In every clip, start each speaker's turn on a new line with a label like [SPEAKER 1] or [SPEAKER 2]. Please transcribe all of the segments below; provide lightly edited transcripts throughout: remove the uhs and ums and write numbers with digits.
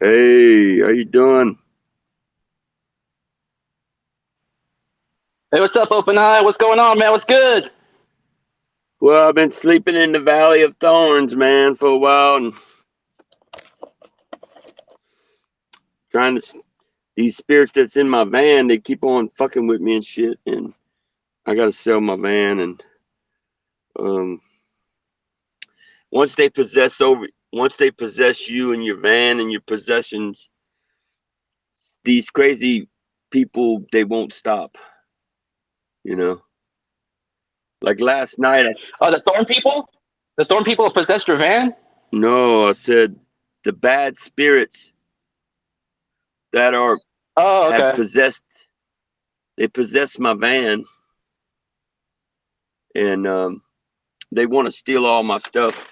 [SPEAKER 1] Hey, how you doing?
[SPEAKER 2] Hey, what's up, Open Eye? What's going on, man? What's good?
[SPEAKER 1] Well, I've been sleeping in the Valley of Thorns, man, for a while, and trying to. These spirits that's in my van, they keep on fucking with me and shit, and I gotta sell my van. And um, once they possess you and your van and your possessions, these crazy people, they won't stop. You know, like last night.
[SPEAKER 2] The Thorn people? The Thorn people possessed your van?
[SPEAKER 1] No, I said the bad spirits that are
[SPEAKER 2] Oh,
[SPEAKER 1] have
[SPEAKER 2] okay.
[SPEAKER 1] possessed. They possess my van, and they want to steal all my stuff.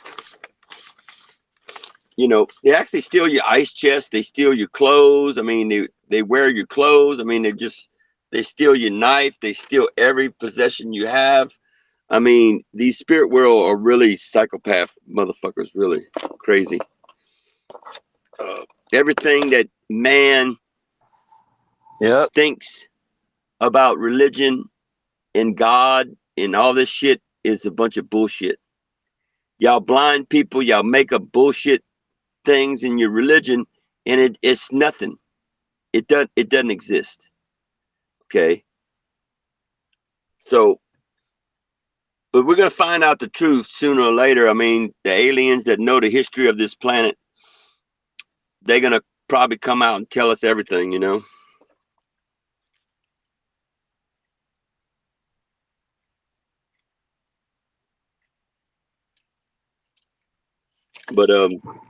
[SPEAKER 1] They actually steal your ice chest. They steal your clothes. I mean, they wear your clothes. I mean, they steal your knife. They steal every possession you have. I mean, these spirit world are really psychopath motherfuckers. Really crazy. Everything that man
[SPEAKER 2] Yep.
[SPEAKER 1] thinks about religion and God and all this shit is a bunch of bullshit. Y'all blind people. Y'all make up bullshit things in your religion, and it's nothing. It doesn't exist. Okay. So, but we're gonna find out the truth sooner or later. I mean, the aliens that know the history of this planet, they're gonna probably come out and tell us everything. But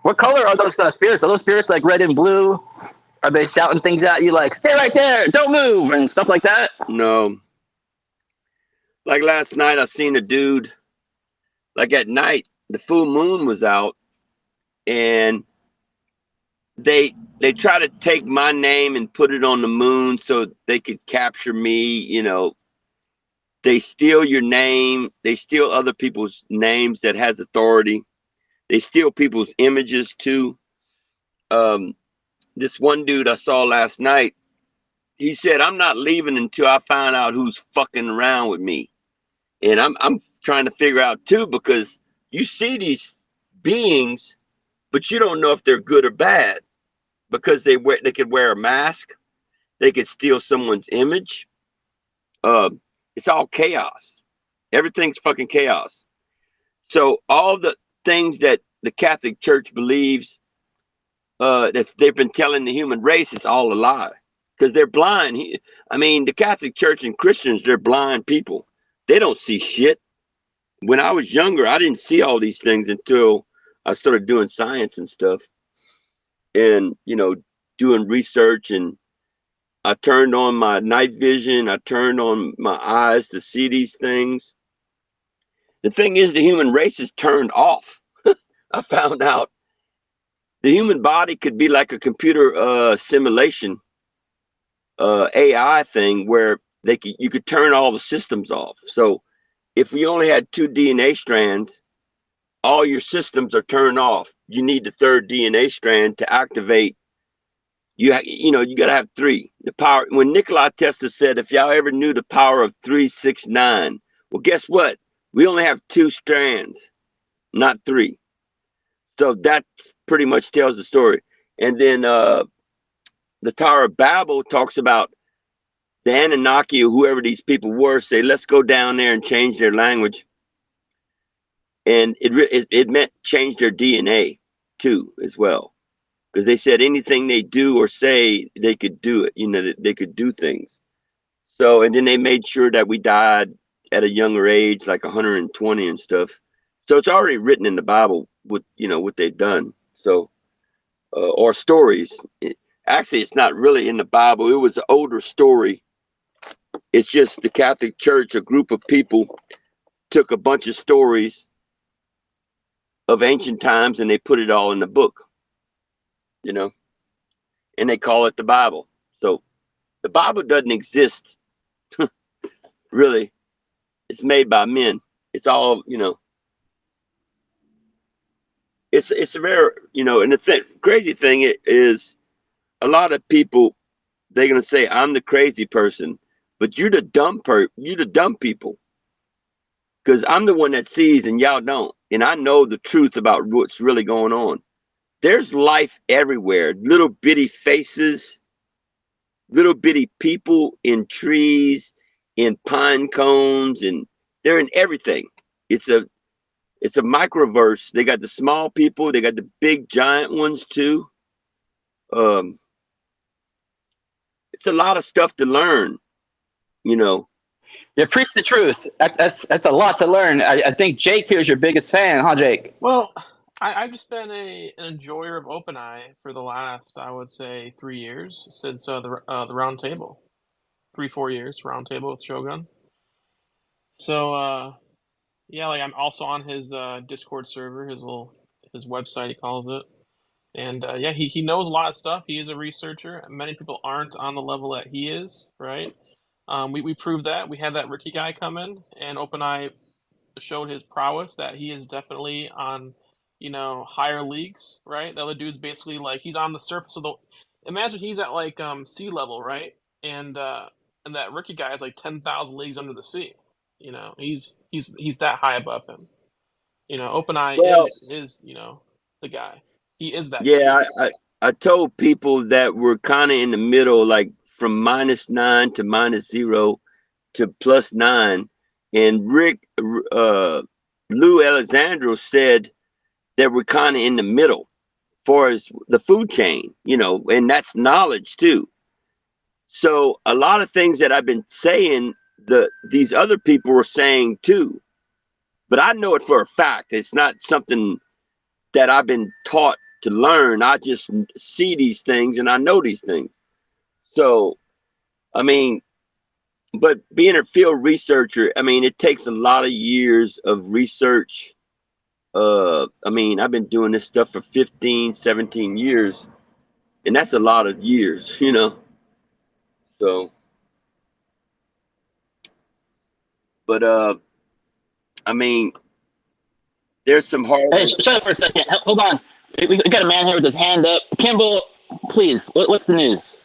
[SPEAKER 2] What color are those spirits? Are those spirits like red and blue? Are they shouting things at you like, stay right there, don't move, and stuff like that?
[SPEAKER 1] no. Like last night, I seen a dude. Like at night, the full moon was out, and they try to take my name and put it on the moon so they could capture me. They steal your name. They steal other people's names that has authority. They steal people's images too. Um, this one dude I saw last night, he said, "I'm not leaving until I find out who's fucking around with me." And I'm trying to figure out too, because you see these beings, but you don't know if they're good or bad, because they could wear a mask, they could steal someone's image. Uh, it's all chaos. Everything's fucking chaos. So all the things that the Catholic Church believes, that they've been telling the human race, is all a lie, because they're blind. I mean, the Catholic Church and Christians, they're blind people. They don't see shit. When I was younger, I didn't see all these things until I started doing science and stuff, and doing research, and I turned on my night vision. I turned on my eyes to see these things. The thing is, the human race is turned off. I found out the human body could be like a computer simulation, AI thing, where you could turn all the systems off. So if we only had two DNA strands, all your systems are turned off. You need the third DNA strand to activate. You got to have three. The power. When Nikola Tesla said, "If y'all ever knew the power of 369," well, guess what? We only have two strands, not three. So that pretty much tells the story. And then the Tower of Babel talks about the Anunnaki, or whoever these people were, say, "Let's go down there and change their language," and it meant change their DNA too as well, because they said anything they do or say, they could do it. They could do things. So, and then they made sure that we died at a younger age, like 120 and stuff. So it's already written in the Bible what they've done. So, or stories. Actually, it's not really in the Bible. It was an older story. It's just the Catholic Church, a group of people, took a bunch of stories of ancient times and they put it all in the book, you know, and they call it the Bible. So the Bible doesn't exist, really. It's made by men. It's all. it's a very, and the crazy thing is a lot of people, they're gonna say I'm the crazy person, but you the dumb people, because I'm the one that sees and y'all don't, and I know the truth about what's really going on. There's life everywhere, little bitty faces, little bitty people in trees, in pine cones, and they're in everything. It's a it's a microverse. They got the small people, they got the big giant ones too. Um, it's a lot of stuff to learn, you know.
[SPEAKER 2] You preach the truth. That's a lot to learn. I think Jake here is your biggest fan, huh, Jake?
[SPEAKER 3] Well, I've just been an enjoyer of OpenEye for the last, I would say, 3 years since the round table, 3 4 years round table with Shogun. So yeah, like I'm also on his Discord server, his website he calls it, and yeah, he knows a lot of stuff. He is a researcher. Many people aren't on the level that he is, right? We proved that. We had that Ricky guy come in, and OpenEye showed his prowess that he is definitely on, higher leagues, right? The other dude's basically like he's on the surface of the. Imagine he's at like sea level, right? And that rookie guy is like 10,000 leagues under the sea. He's that high above him. OpenEye
[SPEAKER 1] Well,
[SPEAKER 3] is the guy. He is that guy.
[SPEAKER 1] yeah, I told people that we're kind of in the middle, like from -9 to -0 to +9, and Lou Alexandro said that we're kind of in the middle for as the food chain, and that's knowledge too. So a lot of things that I've been saying, these other people were saying too, but I know it for a fact. It's not something that I've been taught to learn. I just see these things and I know these things. So, I mean, but being a field researcher, I mean, it takes a lot of years of research. I mean, I've been doing this stuff for 15, 17 years, and that's a lot of years, So, but I mean, there's some hard
[SPEAKER 2] Hey,
[SPEAKER 1] ones.
[SPEAKER 2] shut up for a second. Hold on. We got a man here with his hand up. Kimball, please. What's the news?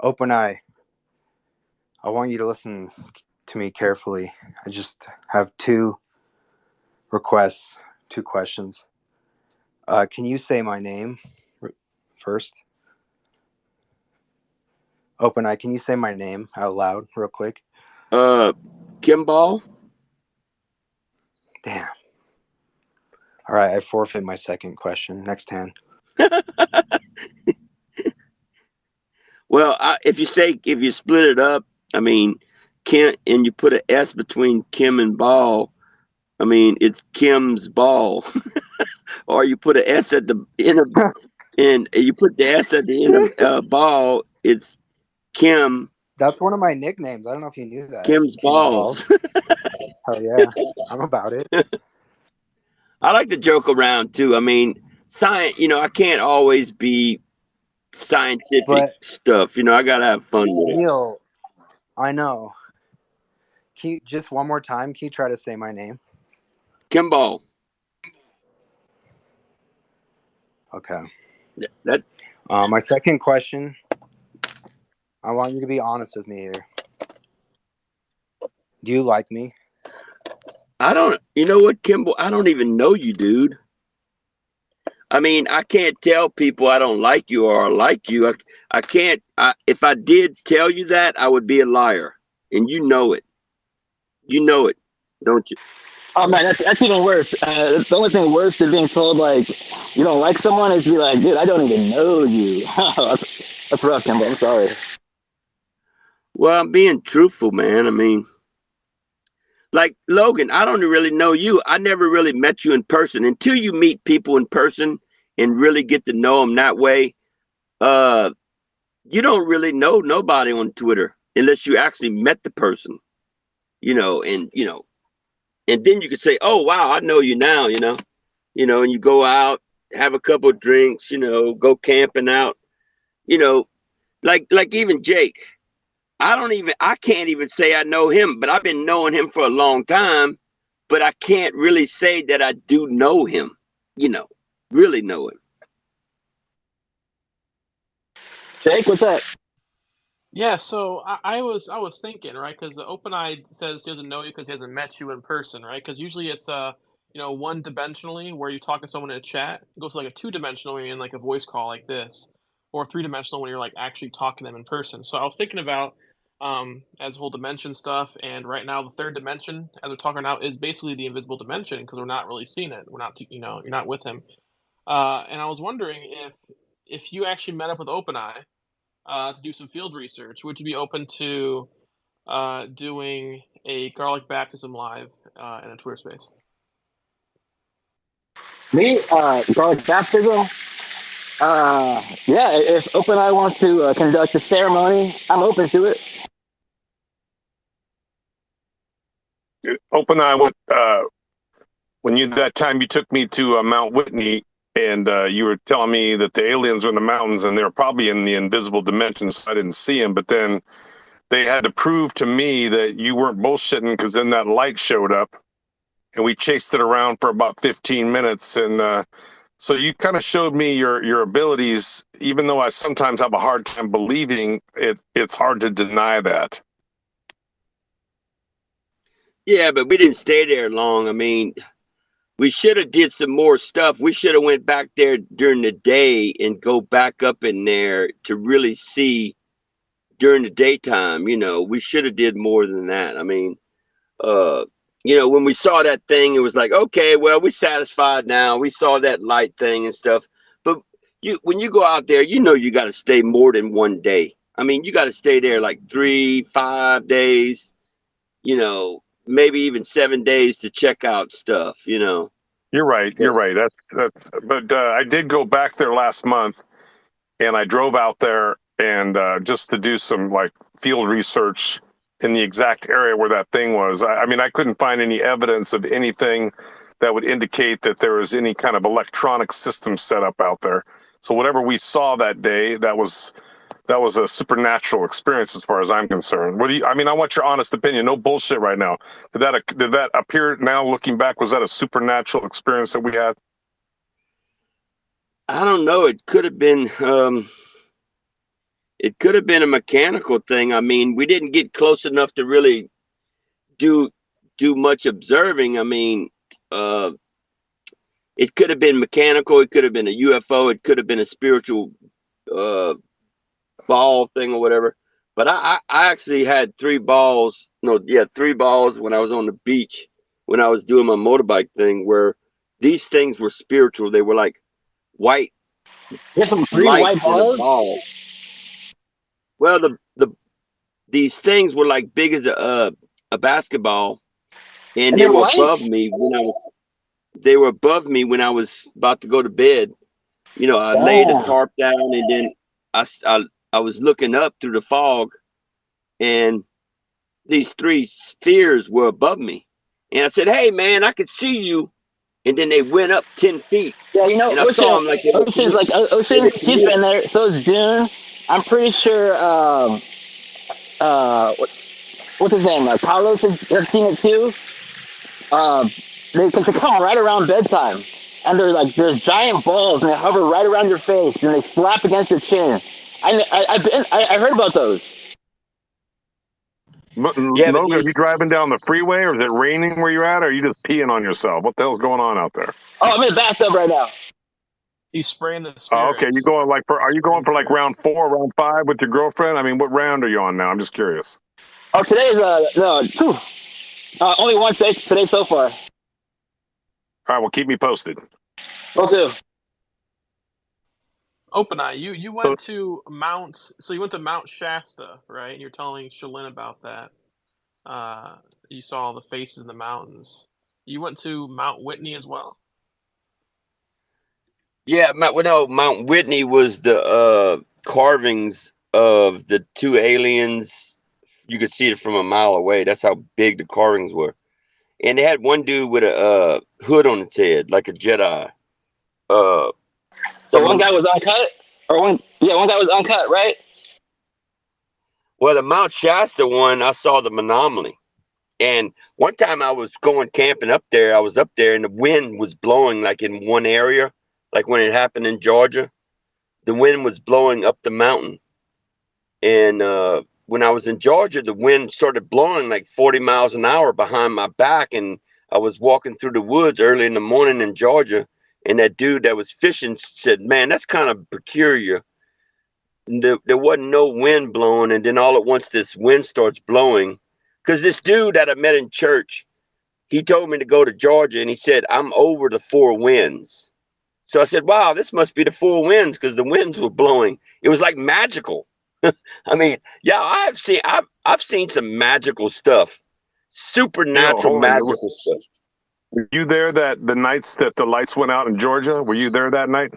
[SPEAKER 4] OpenEye, I want you to listen to me carefully. I just have two requests, two questions. Can you say my name first? OpenEye, can you say my name out loud real quick?
[SPEAKER 1] Kimball.
[SPEAKER 4] Damn. All right, I forfeit my second question. Next hand.
[SPEAKER 1] Well, if you split it up, I mean, Kim, and you put an S between Kim and Ball, I mean, it's Kim's Ball. Or you put an S at the end of, and you put the S at the end of Ball, it's
[SPEAKER 4] That's one of my nicknames. I don't know if you knew that.
[SPEAKER 1] Kim's
[SPEAKER 4] Kim's
[SPEAKER 1] Balls.
[SPEAKER 4] Balls. Hell yeah. I'm about it.
[SPEAKER 1] I like to joke around too. I mean, science, I can't always be scientific
[SPEAKER 4] But
[SPEAKER 1] stuff. I gotta have fun with it.
[SPEAKER 4] Neil, I know. Can you just one more time? Can you try to say my name?
[SPEAKER 1] Kimball.
[SPEAKER 4] Okay.
[SPEAKER 1] That
[SPEAKER 4] My second question. I want you to be honest with me here. Do you like me?
[SPEAKER 1] I don't. You know what, Kimball? I don't even know you, dude. I mean, I can't tell people I don't like you or I like you. I can't. If I did tell you that, I would be a liar, and you know it. You know it, don't you?
[SPEAKER 2] Oh man, that's even worse. The only thing worse than being told like you don't like someone is to be like, dude, I don't even know you. that's rough, Kimball. I'm sorry.
[SPEAKER 1] Well, I'm being truthful, man. I mean, like Logan, I don't really know you. I never really met you in person. Until you meet people in person and really get to know them that way, uh, you don't really know nobody on Twitter unless you actually met the person, and then you could say, "Oh wow, I know you now," and you go out, have a couple of drinks, go camping out, you know, like even Jake. I can't even say I know him, but I've been knowing him for a long time, but I can't really say that I do know him, really know him.
[SPEAKER 2] Jake, what's up?
[SPEAKER 3] Yeah, so I was thinking, right? Because the open eye says he doesn't know you because he hasn't met you in person, right? Because usually it's one dimensionally where you talk to someone in a chat. It goes to like a two dimensional when you're in like a voice call like this, or three dimensional when you're like actually talking to them in person. So I was thinking about as whole dimension stuff, and right now the third dimension, as we're talking now, is basically the invisible dimension because we're not really seeing it. We're not, you're not with him. And I was wondering if you actually met up with Open Eye to do some field research, would you be open to doing a garlic baptism live in a Twitter space?
[SPEAKER 2] Me, garlic baptism. Yeah, if Open Eye wants to conduct a ceremony, I'm open to it.
[SPEAKER 5] Open Eye went when that time you took me to Mount Whitney, and you were telling me that the aliens are in the mountains and they're probably in the invisible dimension, so I didn't see them. But then they had to prove to me that you weren't bullshitting, because then that light showed up, and we chased it around for about 15 minutes, and so you kind of showed me your abilities. Even though I sometimes have a hard time believing it, it's hard to deny that.
[SPEAKER 1] Yeah, but we didn't stay there long. I mean, we should have did some more stuff. We should have went back there during the day and go back up in there to really see during the daytime. We should have did more than that. I mean, uh, when we saw that thing, it was like, okay, well, we're satisfied now. We saw that light thing and stuff. But when you go out there, you got to stay more than one day. I mean, you got to stay there like 3, 5 days. Maybe even 7 days to check out stuff.
[SPEAKER 5] You're right. You're right. That's. But I did go back there last month, and I drove out there and just to do some like field research in the exact area where that thing was. I mean, I couldn't find any evidence of anything that would indicate that there was any kind of electronic system set up out there. So whatever we saw that day, that was a supernatural experience as far as I'm concerned. What do you? I mean, I want your honest opinion. No bullshit right now. Did that appear now? Looking back, was that a supernatural experience that we had?
[SPEAKER 1] I don't know. It could have been. It could have been a mechanical thing. I mean, we didn't get close enough to really do do much observing. I mean, uh, it could have been mechanical. It could have been a UFO. It could have been a spiritual uh, ball thing or whatever. But I actually had 3 balls. No, yeah, 3 balls when I was on the beach when I was doing my motorbike thing. Where these things were spiritual. They were like white
[SPEAKER 2] You have some three
[SPEAKER 1] light
[SPEAKER 2] white
[SPEAKER 1] in a
[SPEAKER 2] balls,
[SPEAKER 1] ball. Well, these things were like big as a basketball, and
[SPEAKER 2] and
[SPEAKER 1] they
[SPEAKER 2] they're
[SPEAKER 1] were
[SPEAKER 2] white.
[SPEAKER 1] above me when I was about to go to bed. I laid a
[SPEAKER 2] Damn.
[SPEAKER 1] tarp down, and then I was looking up through the fog, and these 3 spheres were above me. And I said, "Hey, man, I could see you." And then they went up 10 feet,
[SPEAKER 2] Yeah,
[SPEAKER 1] and I saw
[SPEAKER 2] Ocean.
[SPEAKER 1] them like
[SPEAKER 2] Ocean's like
[SPEAKER 1] they
[SPEAKER 2] Ocean.
[SPEAKER 1] were
[SPEAKER 2] She's
[SPEAKER 1] communing.
[SPEAKER 2] been there. So is June. I'm pretty sure. What's his name? Carlos has seen it too. Um, they come right around bedtime, and they're like there's giant balls, and they hover right around your face, and they slap against your chin. I heard about those.
[SPEAKER 1] Yeah, but
[SPEAKER 5] Moga, are you driving down the freeway, or is it raining where you're at, or are you just peeing on yourself? What the hell's going on out there?
[SPEAKER 2] Oh, I'm in the bathtub right now.
[SPEAKER 3] He's spraying the
[SPEAKER 5] Oh, okay, you
[SPEAKER 3] spirits.
[SPEAKER 5] going like are
[SPEAKER 3] He's
[SPEAKER 5] you
[SPEAKER 3] spraying
[SPEAKER 5] going
[SPEAKER 3] the
[SPEAKER 5] for like round
[SPEAKER 3] spirits.
[SPEAKER 5] 4, round 5 with your girlfriend? I mean, what round are you on now? I'm just curious.
[SPEAKER 2] Oh, today's no, only one today so far.
[SPEAKER 5] All right, well, keep me posted.
[SPEAKER 2] Okay.
[SPEAKER 3] Open Eye, you
[SPEAKER 5] So,
[SPEAKER 3] went to Mount Shasta, right? And you're telling Shalyn about that. You saw the faces in the mountains. You went to Mount Whitney as well.
[SPEAKER 1] yeah, Mount Whitney was the carvings of the 2 aliens. You could see it from a mile away. That's how big the carvings were. And they had one dude with a hood on his head, like a Jedi. Uh,
[SPEAKER 2] So
[SPEAKER 1] the
[SPEAKER 2] one guy was uncut, one guy was uncut, right?
[SPEAKER 1] well, the Mount Shasta one, I saw the anomaly, And one time I was going camping up there. I was up there and the wind was blowing like in one area, like when it happened in Georgia. The wind was blowing up the mountain. And when I was in Georgia, the wind started blowing like 40 miles an hour behind my back. And I was walking through the woods early in the morning in Georgia. And that dude that was fishing said, man, that's kind of peculiar. There wasn't no wind blowing. And then all at once, this wind starts blowing. Because this dude that I met in church, he told me to go to Georgia and he said, I'm over the four winds. So I said, wow, this must be the four winds because the winds were blowing. It was like magical. I mean, yeah, I've seen some magical stuff,
[SPEAKER 5] Neil,
[SPEAKER 1] supernatural
[SPEAKER 5] hold on.
[SPEAKER 1] magical stuff.
[SPEAKER 5] Were you there that the nights that the lights went out in Georgia? Were you there that night?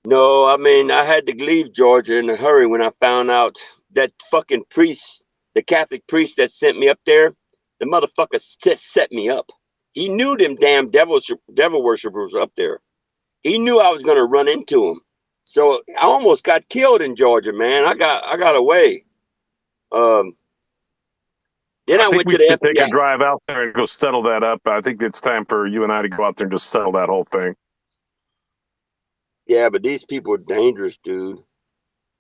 [SPEAKER 1] No, I mean, I had to leave Georgia in a hurry when I found out that fucking priest, the Catholic priest that sent me up there, the motherfucker just set me up. He knew them damn devil worshippers up there. He knew I was going to run into him. So I almost got killed in Georgia, man. I got away. Um, then
[SPEAKER 5] I
[SPEAKER 1] I
[SPEAKER 5] think
[SPEAKER 1] went
[SPEAKER 5] we
[SPEAKER 1] to the
[SPEAKER 5] should take a
[SPEAKER 1] FBI.
[SPEAKER 5] drive out there and go settle that up. I think it's time for you and I to go out there and just settle that whole thing.
[SPEAKER 1] Yeah, but these people are dangerous, dude.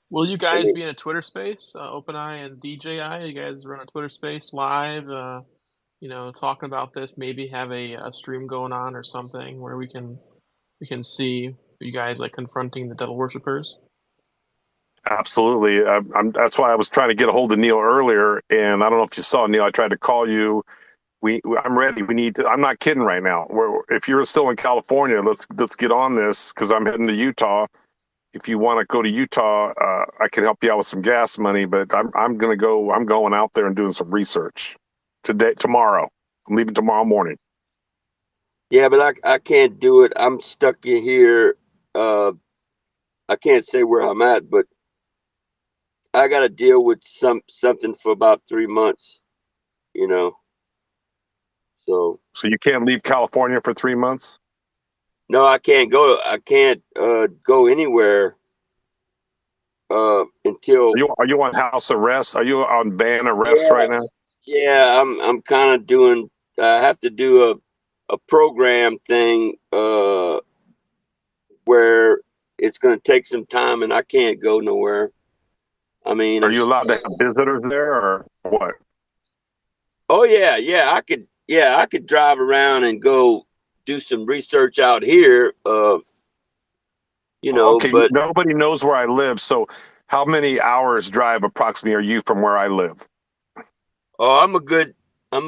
[SPEAKER 3] Will you
[SPEAKER 1] I
[SPEAKER 3] guys
[SPEAKER 1] mean,
[SPEAKER 3] be in a Twitter space, OpenEye and DJI? You guys run a Twitter space live, talking about this? Maybe have a stream going on or something where we can see you guys like confronting the devil worshippers.
[SPEAKER 5] Absolutely. That's why I was trying to get a hold of Neil earlier. And I don't know if you saw, Neil, I tried to call you. I'm ready. We need to, I'm not kidding right now. If you're still in California, let's get on this because I'm heading to Utah. If you want to go to Utah, I can help you out with some gas money, but I'm going to go. I'm going out there and doing some research tomorrow. I'm leaving tomorrow morning.
[SPEAKER 1] yeah, but I can't do it. I'm stuck in here. Uh, I can't say where I'm at, but I got to deal with something for about 3 months, you know. So
[SPEAKER 5] So you can't leave California for 3 months?
[SPEAKER 1] no, I can't go. I can't go anywhere until.
[SPEAKER 5] Are you on house arrest? Are you on ban arrest
[SPEAKER 1] Yeah,
[SPEAKER 5] right now?
[SPEAKER 1] yeah. I'm kind of doing. I have to do a program thing where it's going to take some time, and I can't go nowhere. I mean,
[SPEAKER 5] Are you allowed to have visitors there or what?
[SPEAKER 1] oh yeah, yeah. I could drive around and go do some research out here.
[SPEAKER 5] Okay,
[SPEAKER 1] But
[SPEAKER 5] nobody knows where I live. So how many hours drive approximately are you from where I live?
[SPEAKER 1] oh, I'm a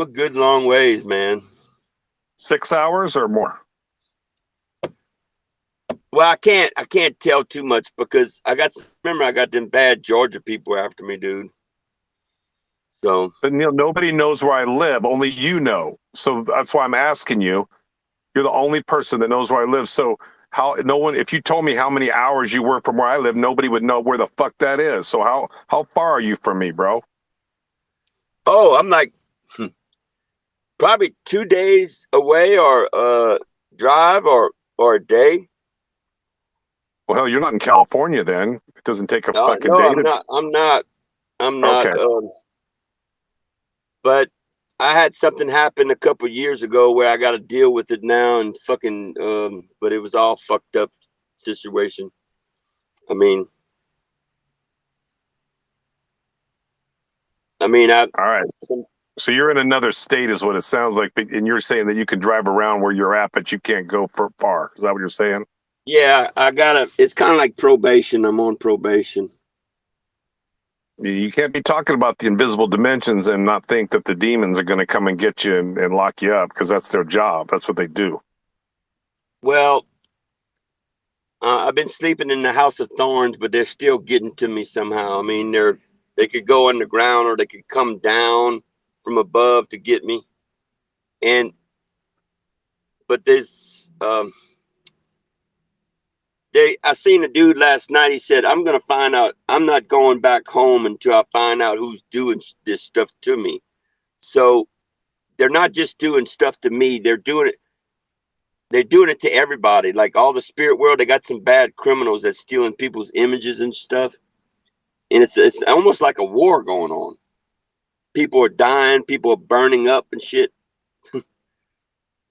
[SPEAKER 1] good long ways, man.
[SPEAKER 5] 6 hours or more?
[SPEAKER 1] Well, I can't tell too much because remember I got them bad Georgia people after me, dude. So,
[SPEAKER 5] But Neil, nobody knows where I live. Only you know. So that's why I'm asking you. You're the only person that knows where I live. So how no one if you told me how many hours you were from where I live, nobody would know where the fuck that is. So how far are you from me, bro?
[SPEAKER 1] oh, I'm like probably 2 days away or drive or a day.
[SPEAKER 5] Well, you're not in California then. It doesn't take a
[SPEAKER 1] No,
[SPEAKER 5] fucking
[SPEAKER 1] no,
[SPEAKER 5] day
[SPEAKER 1] I'm
[SPEAKER 5] to
[SPEAKER 1] not. I'm not. I'm not.
[SPEAKER 5] Okay.
[SPEAKER 1] But I had something happen a couple years ago where I got to deal with it now and fucking. But it was all fucked up situation. I mean, I.
[SPEAKER 5] All right. So you're in another state is what it sounds like. And you're saying that you can drive around where you're at, but you can't go for far. Is that what you're saying?
[SPEAKER 1] Yeah, I gotta. It's kind of like probation. I'm on probation.
[SPEAKER 5] You can't be talking about the invisible dimensions and not think that the demons are going to come and get you and lock you up because that's their job. That's what they do.
[SPEAKER 1] Well, I've been sleeping in the House of Thorns, but they're still getting to me somehow. I mean, they could go underground or they could come down from above to get me. And but there's I seen a dude last night. He said, "I'm gonna find out. I'm not going back home until I find out who's doing this stuff to me." So they're not just doing stuff to me. They're doing it. They're doing it to everybody. Like all the spirit world, they got some bad criminals that's stealing people's images and stuff. And it's almost like a war going on. people are dying, people are burning up and shit.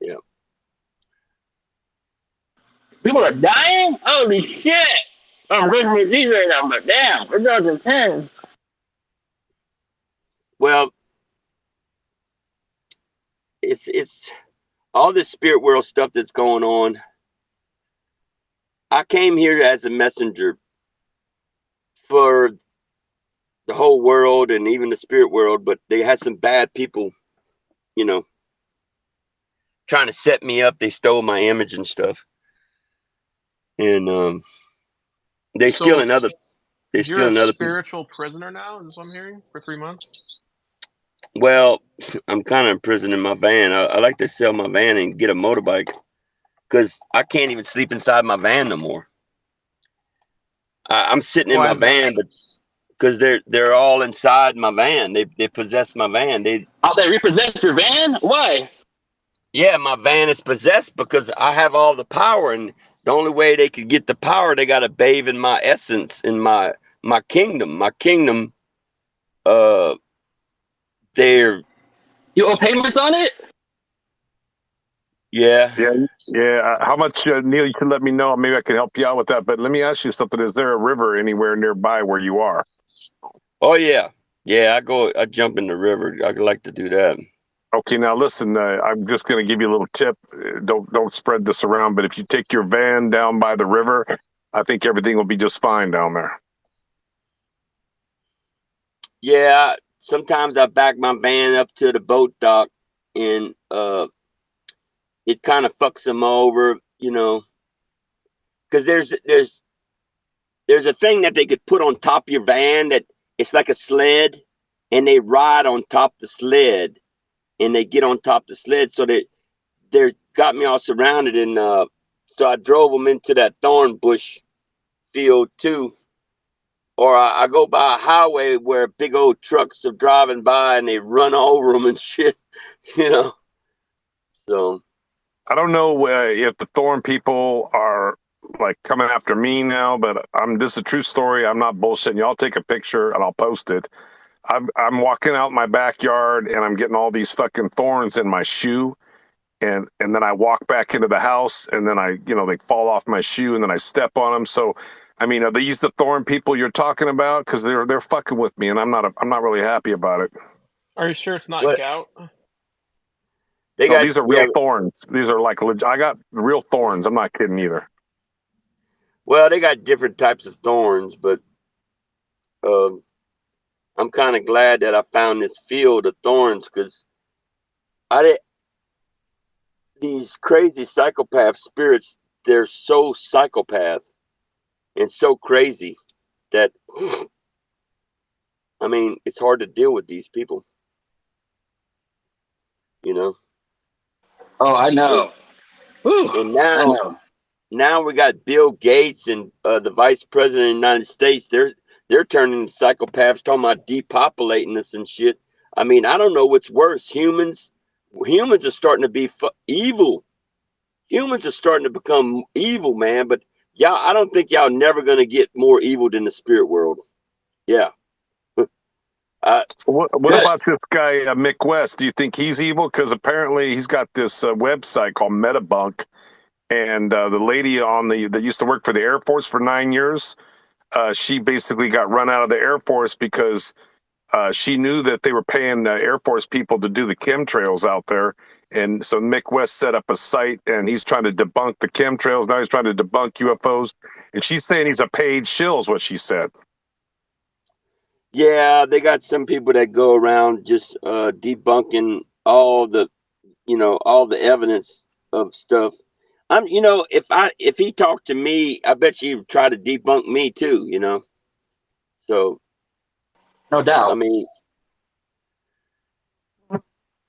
[SPEAKER 1] Yeah.
[SPEAKER 2] People are dying? Holy shit! I'm looking at these right now, but damn, we're going to 10.
[SPEAKER 1] Well, it's all this spirit world stuff that's going on. I came here as a messenger for the whole world and even the spirit world, but they had some bad people, you know, trying to set me up. They stole my image and stuff. And they
[SPEAKER 3] So
[SPEAKER 1] stealing other they
[SPEAKER 3] you're a
[SPEAKER 1] stealing other people.
[SPEAKER 3] spiritual prisoner now, is what I'm hearing, for 3 months?
[SPEAKER 1] Well, I'm kind of imprisoned in my van. I like to sell my van and get a motorbike because I can't even sleep inside my van no more. I'm sitting in
[SPEAKER 3] Why
[SPEAKER 1] my
[SPEAKER 3] is that?
[SPEAKER 1] van, but because they're all inside my van. They possess my van.
[SPEAKER 2] Oh, they repossessed your van? Why?
[SPEAKER 1] Yeah, my van is possessed because I have all the power, and the only way they could get the power, they got to bathe in my essence, in my kingdom. My kingdom, uh, they're
[SPEAKER 2] You owe payments on it?
[SPEAKER 1] yeah.
[SPEAKER 5] Yeah, yeah. How much, Neil? You can let me know. Maybe I can help you out with that. But let me ask you something. Is there a river anywhere nearby where you are?
[SPEAKER 1] Oh yeah, yeah. I jump in the river. I like to do that.
[SPEAKER 5] Okay, now listen. I'm just going to give you a little tip. Don't spread this around. But if you take your van down by the river, I think everything will be just fine down there.
[SPEAKER 1] Yeah, sometimes I back my van up to the boat dock, and it kind of fucks them over, because there's a thing that they could put on top of your van that it's like a sled, and they ride on top the sled, and they get on top the sled, so they got me all surrounded, and so I drove them into that thorn bush field too. Or I go by a highway where big old trucks are driving by and they run over them and shit, you know. So
[SPEAKER 5] I don't know if the Thorn people are like coming after me now, but this is a true story. I'm not bullshitting you. I'll take a picture and I'll post it. I'm walking out my backyard and I'm getting all these fucking thorns in my shoe. And then I walk back into the house and then they fall off my shoe and then I step on them. So, I mean, are these the thorn people you're talking about? Because they're fucking with me and I'm not really happy about it.
[SPEAKER 3] Are you sure it's not
[SPEAKER 1] what
[SPEAKER 3] gout?
[SPEAKER 1] they
[SPEAKER 5] No,
[SPEAKER 1] got,
[SPEAKER 5] these are
[SPEAKER 1] yeah.
[SPEAKER 5] real thorns. These are like I got real thorns. I'm not kidding either.
[SPEAKER 1] Well, they got different types of thorns, but um, I'm kind of glad that I found this field of thorns because I did these crazy psychopath spirits. They're so psychopath and so crazy that I mean it's hard to deal with these people, you know.
[SPEAKER 2] Oh, I
[SPEAKER 1] And
[SPEAKER 2] know. Whew,
[SPEAKER 1] and
[SPEAKER 2] I know.
[SPEAKER 1] now we got Bill Gates and the Vice President of the United States. They're turning into psychopaths, talking about depopulating us and shit. I mean, I don't know what's worse. Humans are starting to be evil. Humans are starting to become evil, man. But y'all, I don't think y'all never gonna get more evil than the spirit world. Yeah. I,
[SPEAKER 5] What
[SPEAKER 2] Good.
[SPEAKER 5] about this guy Mick West? Do you think he's evil? Because apparently he's got this website called Metabunk, and the lady that used to work for the Air Force for 9 years, she basically got run out of the Air Force because she knew that they were paying Air Force people to do the chemtrails out there. And so Mick West set up a site and he's trying to debunk the chemtrails. Now he's trying to debunk UFOs. And she's saying he's a paid shill, is what she said.
[SPEAKER 1] yeah, they got some people that go around just debunking all the evidence of stuff. If he talked to me, I bet he'd try to debunk me too. So
[SPEAKER 2] No
[SPEAKER 1] I
[SPEAKER 2] doubt.
[SPEAKER 1] mean,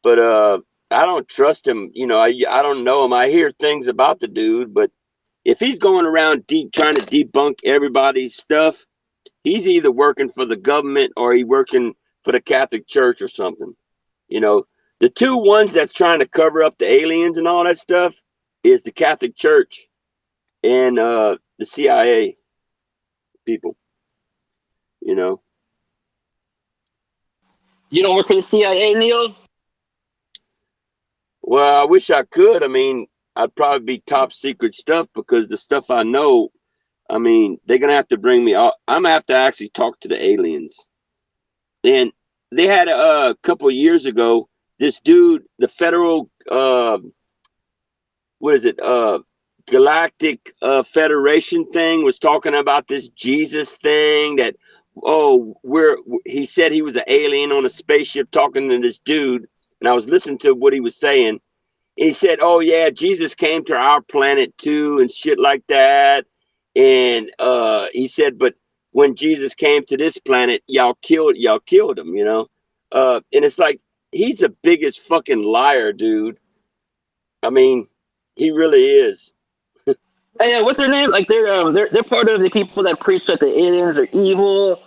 [SPEAKER 1] but I don't trust him. I don't know him. I hear things about the dude, but if he's going around trying to debunk everybody's stuff, he's either working for the government or he working for the Catholic Church or something. You know, the two ones that's trying to cover up the aliens and all that stuff is the Catholic Church and the CIA people. You know,
[SPEAKER 2] You don't work for the CIA, Neil?
[SPEAKER 1] Well, I wish I could. I mean, I'd probably be top secret stuff because the stuff I know, I mean, they're gonna have to bring me out. I'm gonna have to actually talk to the aliens. And they had a couple of years ago this dude, the federal what is it? Galactic Federation thing was talking about this Jesus thing that he said he was an alien on a spaceship talking to this dude, and I was listening to what he was saying. He said, "Oh yeah, Jesus came to our planet too, and shit like that." And he said, "But when Jesus came to this planet, y'all killed him, you know." And it's like he's the biggest fucking liar, dude. I mean, he really is.
[SPEAKER 2] Hey, yeah, what's their name? Like they're part of the people that preach that the aliens are evil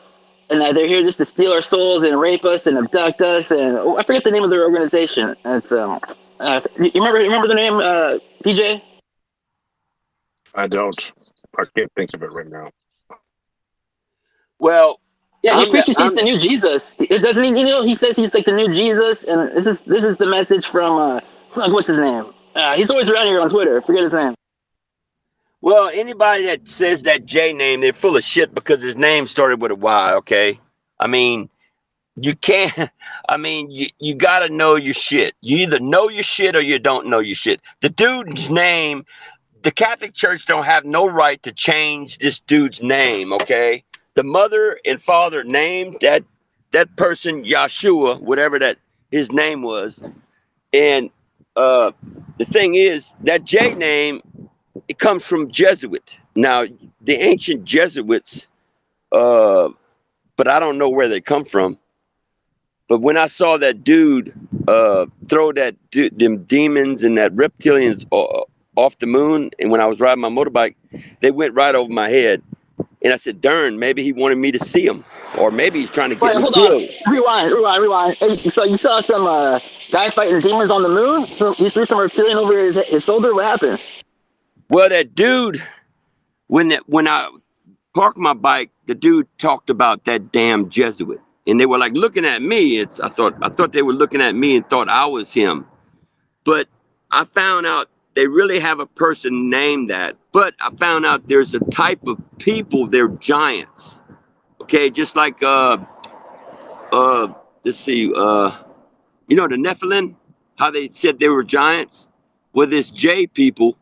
[SPEAKER 2] and that they're here just to steal our souls and rape us and abduct us. And I forget the name of their organization. It's you remember the name, PJ?
[SPEAKER 5] I don't. I can't think of it right now.
[SPEAKER 1] Well,
[SPEAKER 2] Yeah, he
[SPEAKER 1] I'm
[SPEAKER 2] preaches he's
[SPEAKER 1] I'm
[SPEAKER 2] the new Jesus. It doesn't he? You know, he says he's like the new Jesus, and this is the message from what's his name? He's always around here on Twitter. Forget his name.
[SPEAKER 1] well. Anybody that says that J name, they're full of shit because his name started with a Y. Okay, I mean, you can't. I mean, you got to know your shit. You either know your shit or you don't know your shit. The dude's name, the Catholic Church don't have no right to change this dude's name. Okay, the mother and father named that person Yahshua, whatever that his name was, and uh, the thing is that J name, it comes from Jesuit. Now the ancient Jesuits, uh, but I don't know where they come from. But when I saw that dude throw them demons and that reptilians off the moon, and when I was riding my motorbike, they went right over my head. And I said, "Darn, maybe he wanted me to see him, or maybe he's trying to get
[SPEAKER 2] Wait,
[SPEAKER 1] me
[SPEAKER 2] hold on.
[SPEAKER 1] killed."
[SPEAKER 2] Rewind. Hey, so you saw some guy fighting demons on the moon? So you threw some reptilian over his shoulder? What happened?
[SPEAKER 1] Well, that dude, when I parked my bike, the dude talked about that damn Jesuit, and they were like looking at me. I thought they were looking at me and thought I was him. But I found out they really have a person named that. But I found out there's a type of people, they're giants. Okay, just like uh let's see, you know the Nephilim, how they said they were giants? Well, this J people,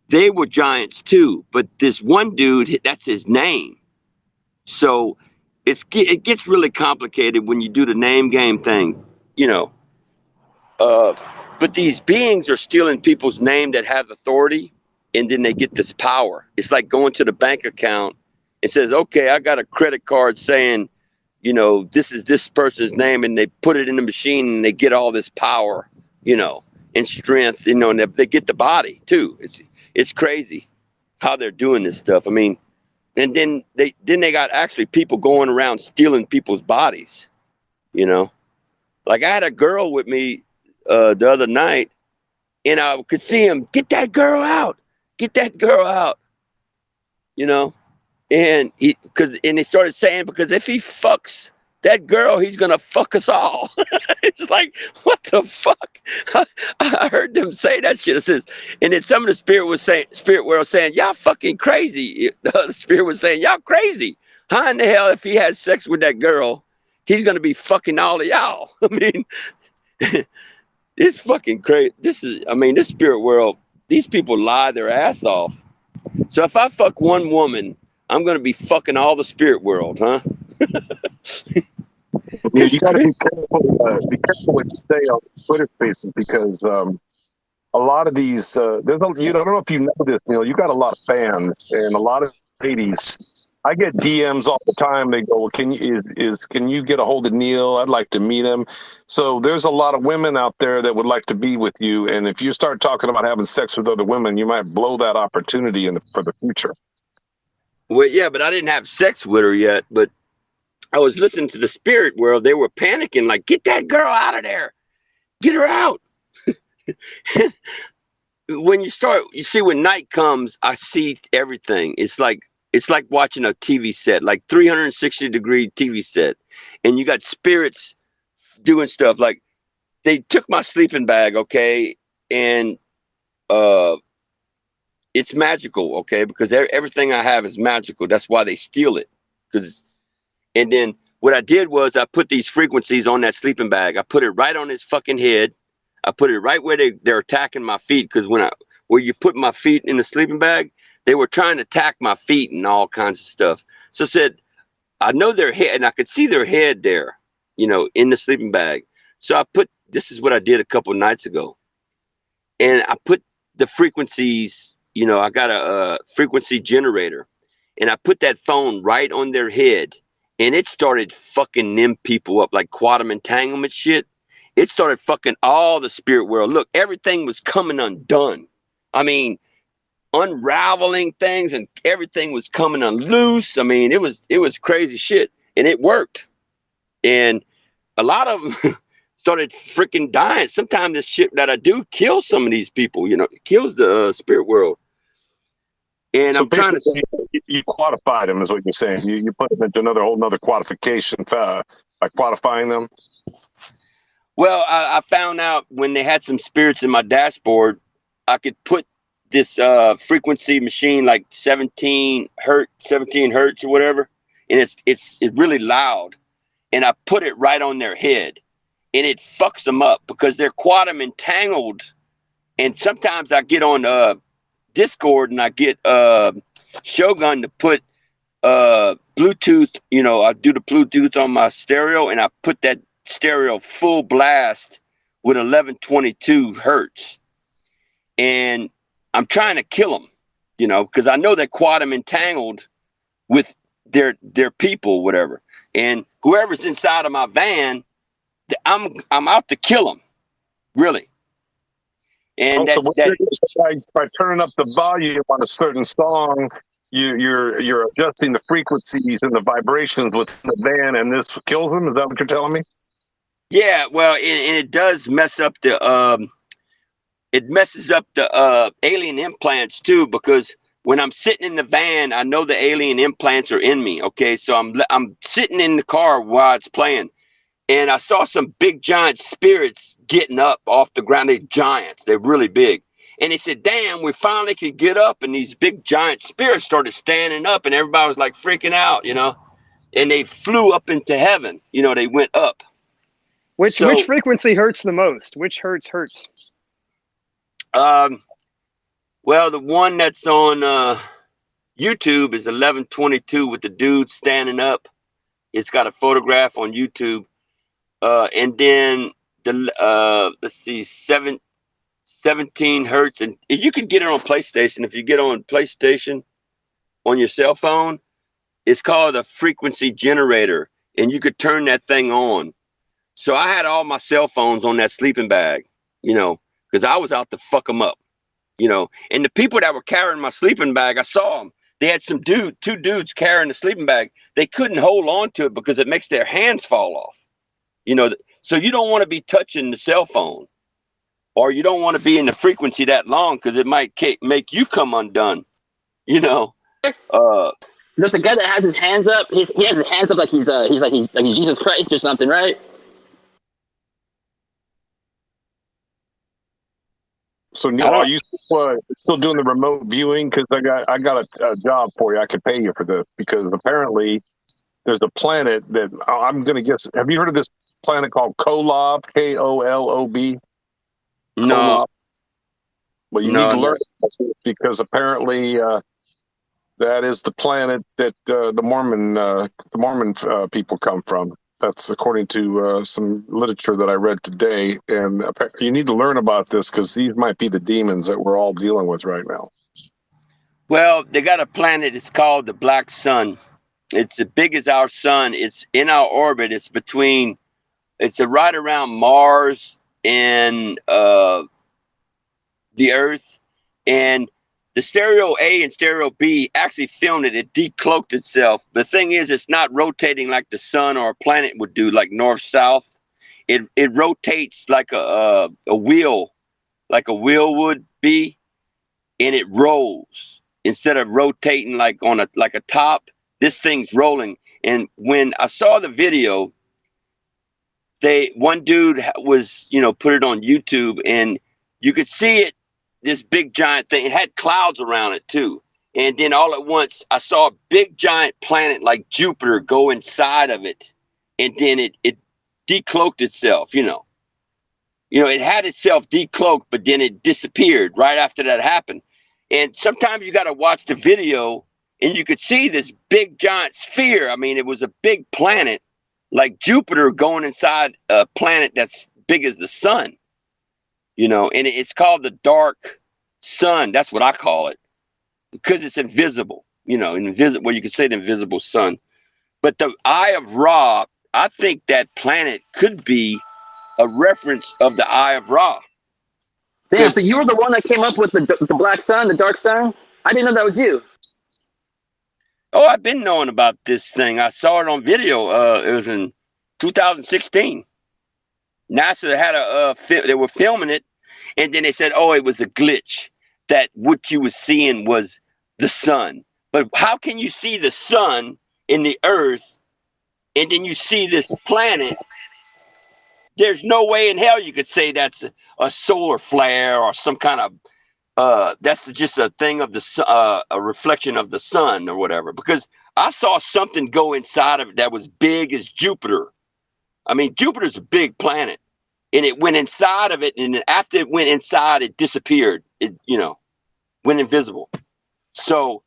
[SPEAKER 1] they were giants too. But this one dude, that's his name. So it gets really complicated when you do the name game thing, you know. Uh, but these beings are stealing people's name that have authority, and then they get this power. It's like going to the bank account. It says, "Okay, I got a credit card saying, you know, this is this person's name," and they put it in the machine, and they get all this power, you know, and strength, you know, and they get the body too. It's crazy how they're doing this stuff. I mean, and then they got actually people going around stealing people's bodies, you know. Like I had a girl with me the other night, and I could see him get that girl out, get that girl out, you know. And he started saying because if he fucks that girl, he's gonna fuck us all. It's like what the fuck? I heard them say that shit. It says, and then some of the spirit world saying y'all fucking crazy. The spirit was saying y'all crazy. How in the hell if he has sex with that girl, he's gonna be fucking all of y'all? I mean. It's fucking crazy. I mean, this spirit world, these people lie their ass off. So if I fuck one woman, I'm going to be fucking all the spirit world, huh?
[SPEAKER 5] Yeah,
[SPEAKER 1] It's
[SPEAKER 5] you got to
[SPEAKER 1] crazy.
[SPEAKER 5] be careful what you say on Twitter Spaces because a lot of these I don't know if you know this, Neil. You got a lot of fans and a lot of ladies. I get DMs all the time. They go, well, can you get a hold of Neil? I'd like to meet him. So there's a lot of women out there that would like to be with you. And if you start talking about having sex with other women, you might blow that opportunity for the future.
[SPEAKER 1] Well, yeah, but I didn't have sex with her yet. But I was listening to the spirit world. They were panicking, like, get that girl out of there. Get her out. When you see when night comes, I see everything. It's like watching a TV set, like 360-degree TV set. And you got spirits. doing stuff like they took my sleeping bag, okay, and it's magical, okay, because everything I have is magical. That's why they steal it. Because and then what I did was I put these frequencies on that sleeping bag. I put it right on his fucking head. I put it right where they're attacking my feet. Because where you put my feet in the sleeping bag, they were trying to attack my feet and all kinds of stuff. So I said, I know their head, and I could see their head there, in the sleeping bag. So this is what I did a couple of nights ago. And I put the frequencies, I got a frequency generator, and I put that phone right on their head, and it started fucking them people up like quantum entanglement shit. It started fucking all the spirit world. Look, everything was coming undone. I mean, unraveling things, and everything was coming unloose. I mean, it was crazy shit, and it worked. And a lot of them started freaking dying. Sometimes this shit that I do kills some of these people, it kills the spirit world. And
[SPEAKER 5] So
[SPEAKER 1] I'm trying to.
[SPEAKER 5] basically, you quantified them, is what you're saying. You put them into another whole nother quantification by quantifying them.
[SPEAKER 1] Well, I found out when they had some spirits in my dashboard, I could put this frequency machine like 17 hertz or whatever, and it's really loud. And I put it right on their head, and it fucks them up because they're quantum entangled. And sometimes I get on Discord and I get Shogun to put Bluetooth. I do the Bluetooth on my stereo, and I put that stereo full blast with 1122 hertz, and I'm trying to kill them, because I know they're quantum entangled with their people, whatever. And whoever's inside of my van, I'm out to kill them, really. And
[SPEAKER 5] Also,
[SPEAKER 1] that
[SPEAKER 5] by turning up the volume on a certain song, you're adjusting the frequencies and the vibrations within the van, and this kills them. Is that what you're telling me?
[SPEAKER 1] yeah, well, and it does mess up it messes up the alien implants too, because when I'm sitting in the van, I know the alien implants are in me. Okay, so I'm sitting in the car while it's playing, and I saw some big giant spirits getting up off the ground. They're giants. They're really big. And they said, damn, we finally could get up. And these big giant spirits started standing up, and everybody was like freaking out, and they flew up into heaven. They went up.
[SPEAKER 6] Which
[SPEAKER 1] So,
[SPEAKER 6] frequency hurts the most? Which hurts?
[SPEAKER 1] well, the one that's on YouTube is 1122 with the dude standing up. It's got a photograph on YouTube. And then let's see, 17 hertz, and you can get it on PlayStation. If you get on PlayStation on your cell phone, it's called a frequency generator, and you could turn that thing on. So I had all my cell phones on that sleeping bag, because I was out to fuck them up, And the people that were carrying my sleeping bag, I saw them. They had two dudes carrying the sleeping bag. They couldn't hold on to it because it makes their hands fall off, So you don't want to be touching the cell phone, or you don't want to be in the frequency that long because it might make you come undone,
[SPEAKER 2] There's a guy that has his hands up. He has his hands up like he's Jesus Christ or something, right?
[SPEAKER 5] So Neil, are you still doing the remote viewing? Because I got a job for you. I could pay you for this, because apparently there's a planet that I'm going to guess. Have you heard of this planet called Kolob? Kolob.
[SPEAKER 1] No,
[SPEAKER 5] Kolob. Well, you need to learn
[SPEAKER 1] no.
[SPEAKER 5] because apparently that is the planet that the Mormon people come from. That's according to some literature that I read today. And you need to learn about this, because these might be the demons that we're all dealing with right now.
[SPEAKER 1] Well, they got a planet. It's called the Black Sun. It's as big as our sun. It's in our orbit. It's right around Mars and the Earth. And the stereo A and stereo B actually filmed it. It decloaked itself. The thing is, it's not rotating like the sun or a planet would do, like north-south. It rotates like a wheel, like a wheel would be, and it rolls instead of rotating like on a top. This thing's rolling. And when I saw the video, one dude was, put it on YouTube, and you could see it, this big giant thing. It had clouds around it too. And then all at once, I saw a big giant planet like Jupiter go inside of it, and then it decloaked itself. It had itself decloaked, but then it disappeared right after that happened. And sometimes you got to watch the video, and you could see this big giant sphere. I mean, it was a big planet like Jupiter going inside a planet that's big as the sun, and it's called the dark sun. That's what I call it, because it's invisible, invisible, well, you can say the invisible sun. But the Eye of Ra, I think that planet could be a reference of the Eye of Ra.
[SPEAKER 2] Damn, so you were the one that came up with the black sun, the dark sun? I didn't know that was you.
[SPEAKER 1] Oh, I've been knowing about this thing. I saw it on video. It was in 2016. NASA had they were filming it, and then they said, oh, it was a glitch, that what you were seeing was the sun. But how can you see the sun in the earth, and then you see this planet? There's no way in hell you could say that's a solar flare or some kind of that's just a thing of a reflection of the sun or whatever, because I saw something go inside of it that was big as Jupiter. I mean, Jupiter's a big planet, and it went inside of it, and after it went inside, it disappeared. It went invisible. So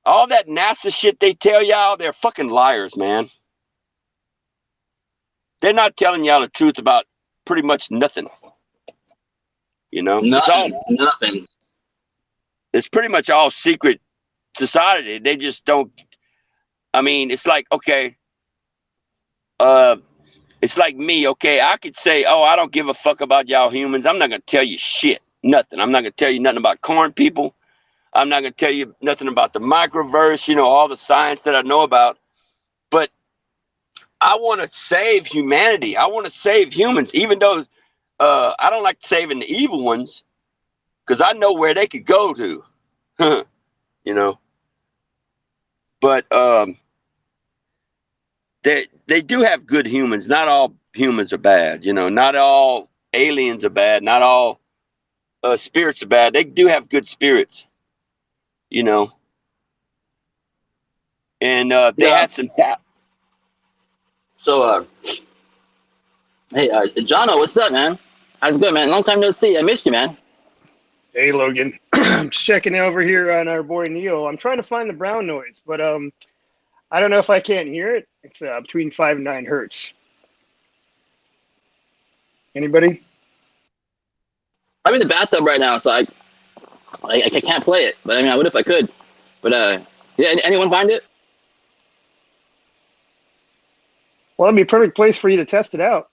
[SPEAKER 1] all that NASA shit they tell y'all, they're fucking liars, man. They're not telling y'all the truth about pretty much nothing.
[SPEAKER 2] Nothing.
[SPEAKER 1] It's pretty much all secret society. They just don't. I mean, it's like, okay, it's like me. Okay, I could say, oh, I don't give a fuck about y'all humans. I'm not gonna tell you shit, nothing. I'm not gonna tell you nothing about corn people. I'm not gonna tell you nothing about the microverse. All the science that I know about. But I want to save humanity. I want to save humans, even though I don't like saving the evil ones, because I know where they could go to. But they do have good humans. Not all humans are bad. Not all aliens are bad. Not all spirits are bad. They do have good spirits. And they had some tap.
[SPEAKER 2] So, hey, Jono, what's up, man? How's it going, man? Long time no see. I missed you, man.
[SPEAKER 6] Hey, Logan. I'm just checking over here on our boy Neil. I'm trying to find the brown noise, but I don't know if I can't hear it. It's between 5 and 9 hertz. Anybody?
[SPEAKER 2] I'm in the bathtub right now, so I can't play it. But I mean, I would if I could. But yeah, anyone find it?
[SPEAKER 6] Well, it'd be a perfect place for you to test it out.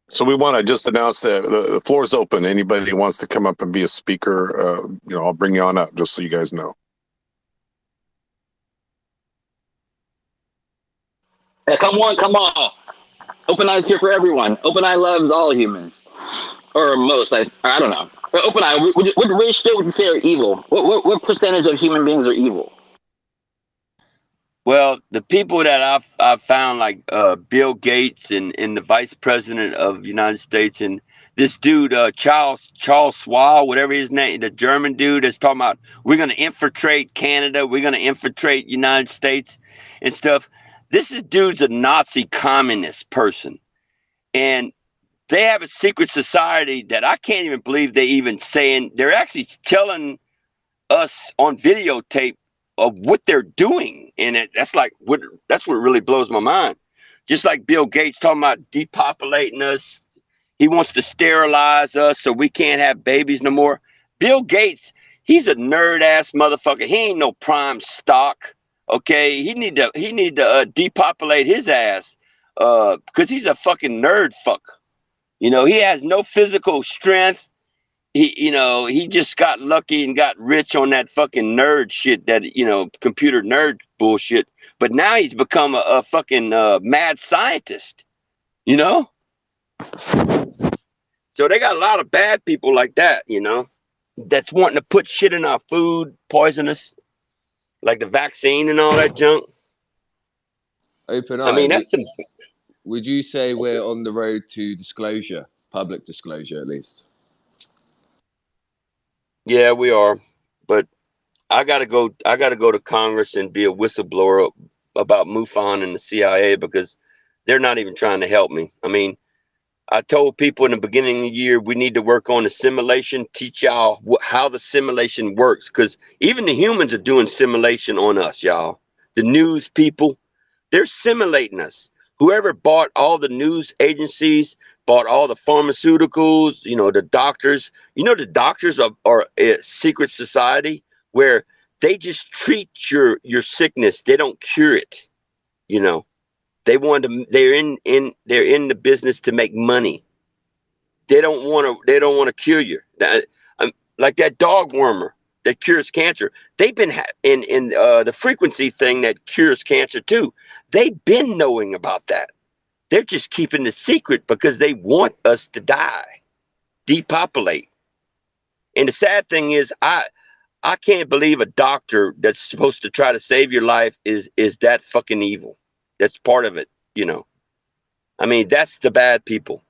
[SPEAKER 5] So we want to just announce that the floor is open. Anybody who wants to come up and be a speaker, I'll bring you on up just so you guys know.
[SPEAKER 2] Yeah, come on. Open Eye's here for everyone. Open Eye loves all humans, or most. I don't know. But Open Eye, what ratio would you say are evil? What percentage of human beings are evil?
[SPEAKER 1] Well, the people that I've found, like Bill Gates and the vice president of the United States, and this dude Charles Schwab, whatever his name, the German dude that's talking about we're going to infiltrate Canada, we're going to infiltrate United States and stuff. Dude's a Nazi communist person, and they have a secret society that I can't even believe they even saying. They're actually telling us on videotape of what they're doing, and that's what really blows my mind. Just like Bill Gates talking about depopulating us, he wants to sterilize us so we can't have babies no more. Bill Gates, he's a nerd ass motherfucker. He ain't no prime stock. Okay, he need to depopulate his ass because he's a fucking nerd fuck. He has no physical strength. He just got lucky and got rich on that fucking nerd shit, that, computer nerd bullshit. But now he's become a fucking mad scientist, So they got a lot of bad people like that, that's wanting to put shit in our food, poisonous, like the vaccine and all that junk.
[SPEAKER 7] Open
[SPEAKER 1] I
[SPEAKER 7] eye.
[SPEAKER 1] mean, that's some.
[SPEAKER 7] Would you say we're on the road to disclosure, public disclosure at least?
[SPEAKER 1] Yeah, we are, but I gotta go. I gotta go to Congress and be a whistleblower about MUFON and the CIA because they're not even trying to help me. I mean, I told people in the beginning of the year we need to work on the simulation, teach y'all how the simulation works, because even the humans are doing simulation on us, y'all. The news people, they're simulating us. Whoever bought all the news agencies, bought all the pharmaceuticals, the doctors. The doctors are a secret society where they just treat your sickness. They don't cure it. You know, they're in the business to make money. They don't want to cure you. Like that dog wormer that cures cancer. They've been in the frequency thing that cures cancer too. They've been knowing about that. They're just keeping it secret because they want us to die, depopulate. And the sad thing is, I can't believe a doctor that's supposed to try to save your life is that fucking evil. That's part of it. I mean, that's the bad people.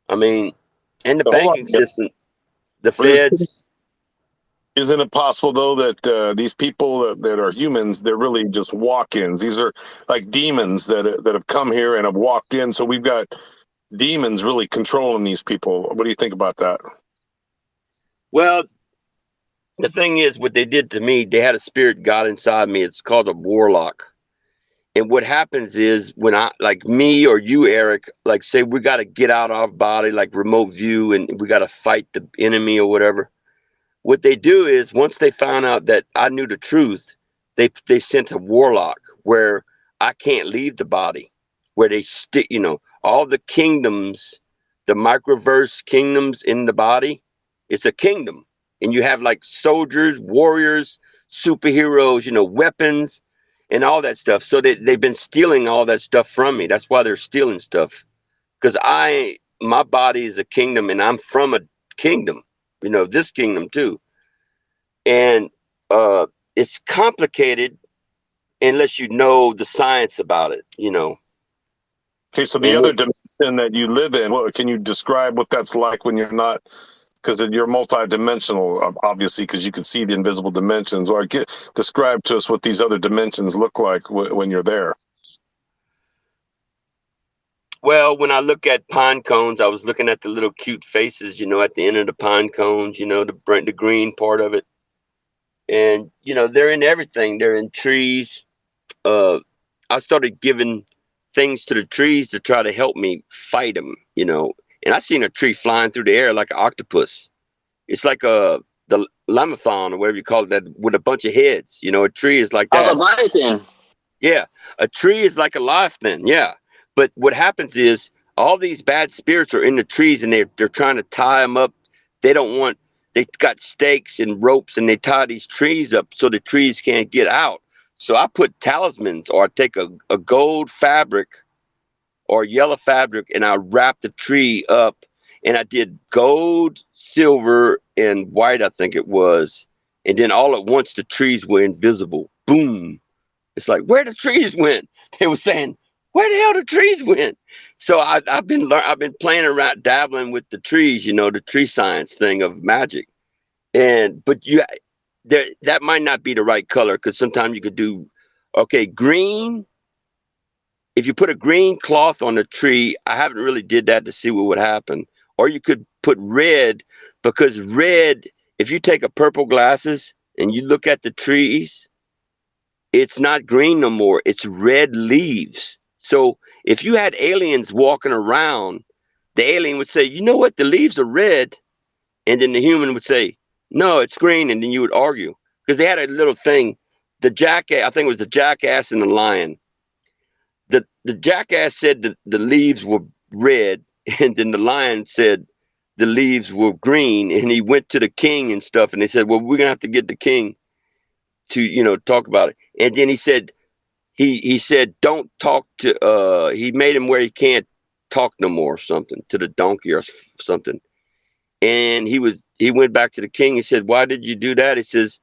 [SPEAKER 1] I mean, and the
[SPEAKER 5] So hold
[SPEAKER 1] banking
[SPEAKER 5] on.
[SPEAKER 1] system, the
[SPEAKER 5] But
[SPEAKER 1] feds.
[SPEAKER 5] isn't it possible though that these people that are humans, they're really just walk-ins? These are like demons that have come here and have walked in. So we've got demons really controlling these people. What do you think about that?
[SPEAKER 1] Well, the thing is, what they did to me, they had a spirit god inside me. It's called a warlock. And what happens is when I, like me or you, Eric, like say we got to get out of our body, like remote view, and we got to fight the enemy or whatever. What they do is once they found out that I knew the truth, they sent a warlock where I can't leave the body, where they stick, all the kingdoms, the microverse kingdoms in the body. It's a kingdom, and you have like soldiers, warriors, superheroes, weapons, and all that stuff. So they've been stealing all that stuff from me. That's why they're stealing stuff, because my body is a kingdom, and I'm from a kingdom. This kingdom too, and it's complicated unless you know the science about it.
[SPEAKER 5] Okay, so the
[SPEAKER 1] And
[SPEAKER 5] other dimension that you live in, what can you describe what that's like when you're not? Because you're multi-dimensional, obviously, because you can see the invisible dimensions. Or describe to us what these other dimensions look like when you're there.
[SPEAKER 1] well, when I look at pine cones, I was looking at the little cute faces, at the end of the pine cones, the green part of it, and they're in everything. They're in trees. Uh, I started giving things to the trees to try to help me fight them. And I seen a tree flying through the air like an octopus. It's like the lamathon or whatever you call it, that with a bunch of heads. A tree is like
[SPEAKER 2] Oh,
[SPEAKER 1] that.
[SPEAKER 2] Leviathan.
[SPEAKER 1] Yeah, a tree is like a life thing. Yeah, but what happens is all these bad spirits are in the trees and they're trying to tie them up. They don't want. They got stakes and ropes and they tie these trees up so the trees can't get out. So I put talismans, or I take a gold fabric or yellow fabric and I wrapped the tree up, and I did gold, silver, and white, I think it was. And then all at once the trees were invisible. Boom. It's like, where the trees went? They were saying, where the hell the trees went? So I've been playing around, dabbling with the trees, the tree science thing of magic. But that might not be the right color, because sometimes you could do, okay, green. If you put a green cloth on a tree, I haven't really did that to see what would happen. Or you could put red, because red, if you take a purple glasses and you look at the trees, it's not green no more. It's red leaves. So if you had aliens walking around, the alien would say, you know what? The leaves are red. And then the human would say, no, it's green. And then you would argue, because they had a little thing. The jackass, I think it was the jackass and the lion. The jackass said that the leaves were red. And then the lion said the leaves were green. And he went to the king and stuff. And they said, well, we're going to have to get the king to, talk about it. And then he said, don't talk to, he made him where he can't talk no more or something to the donkey or something. And he went back to the king. He said, why did you do that? He says,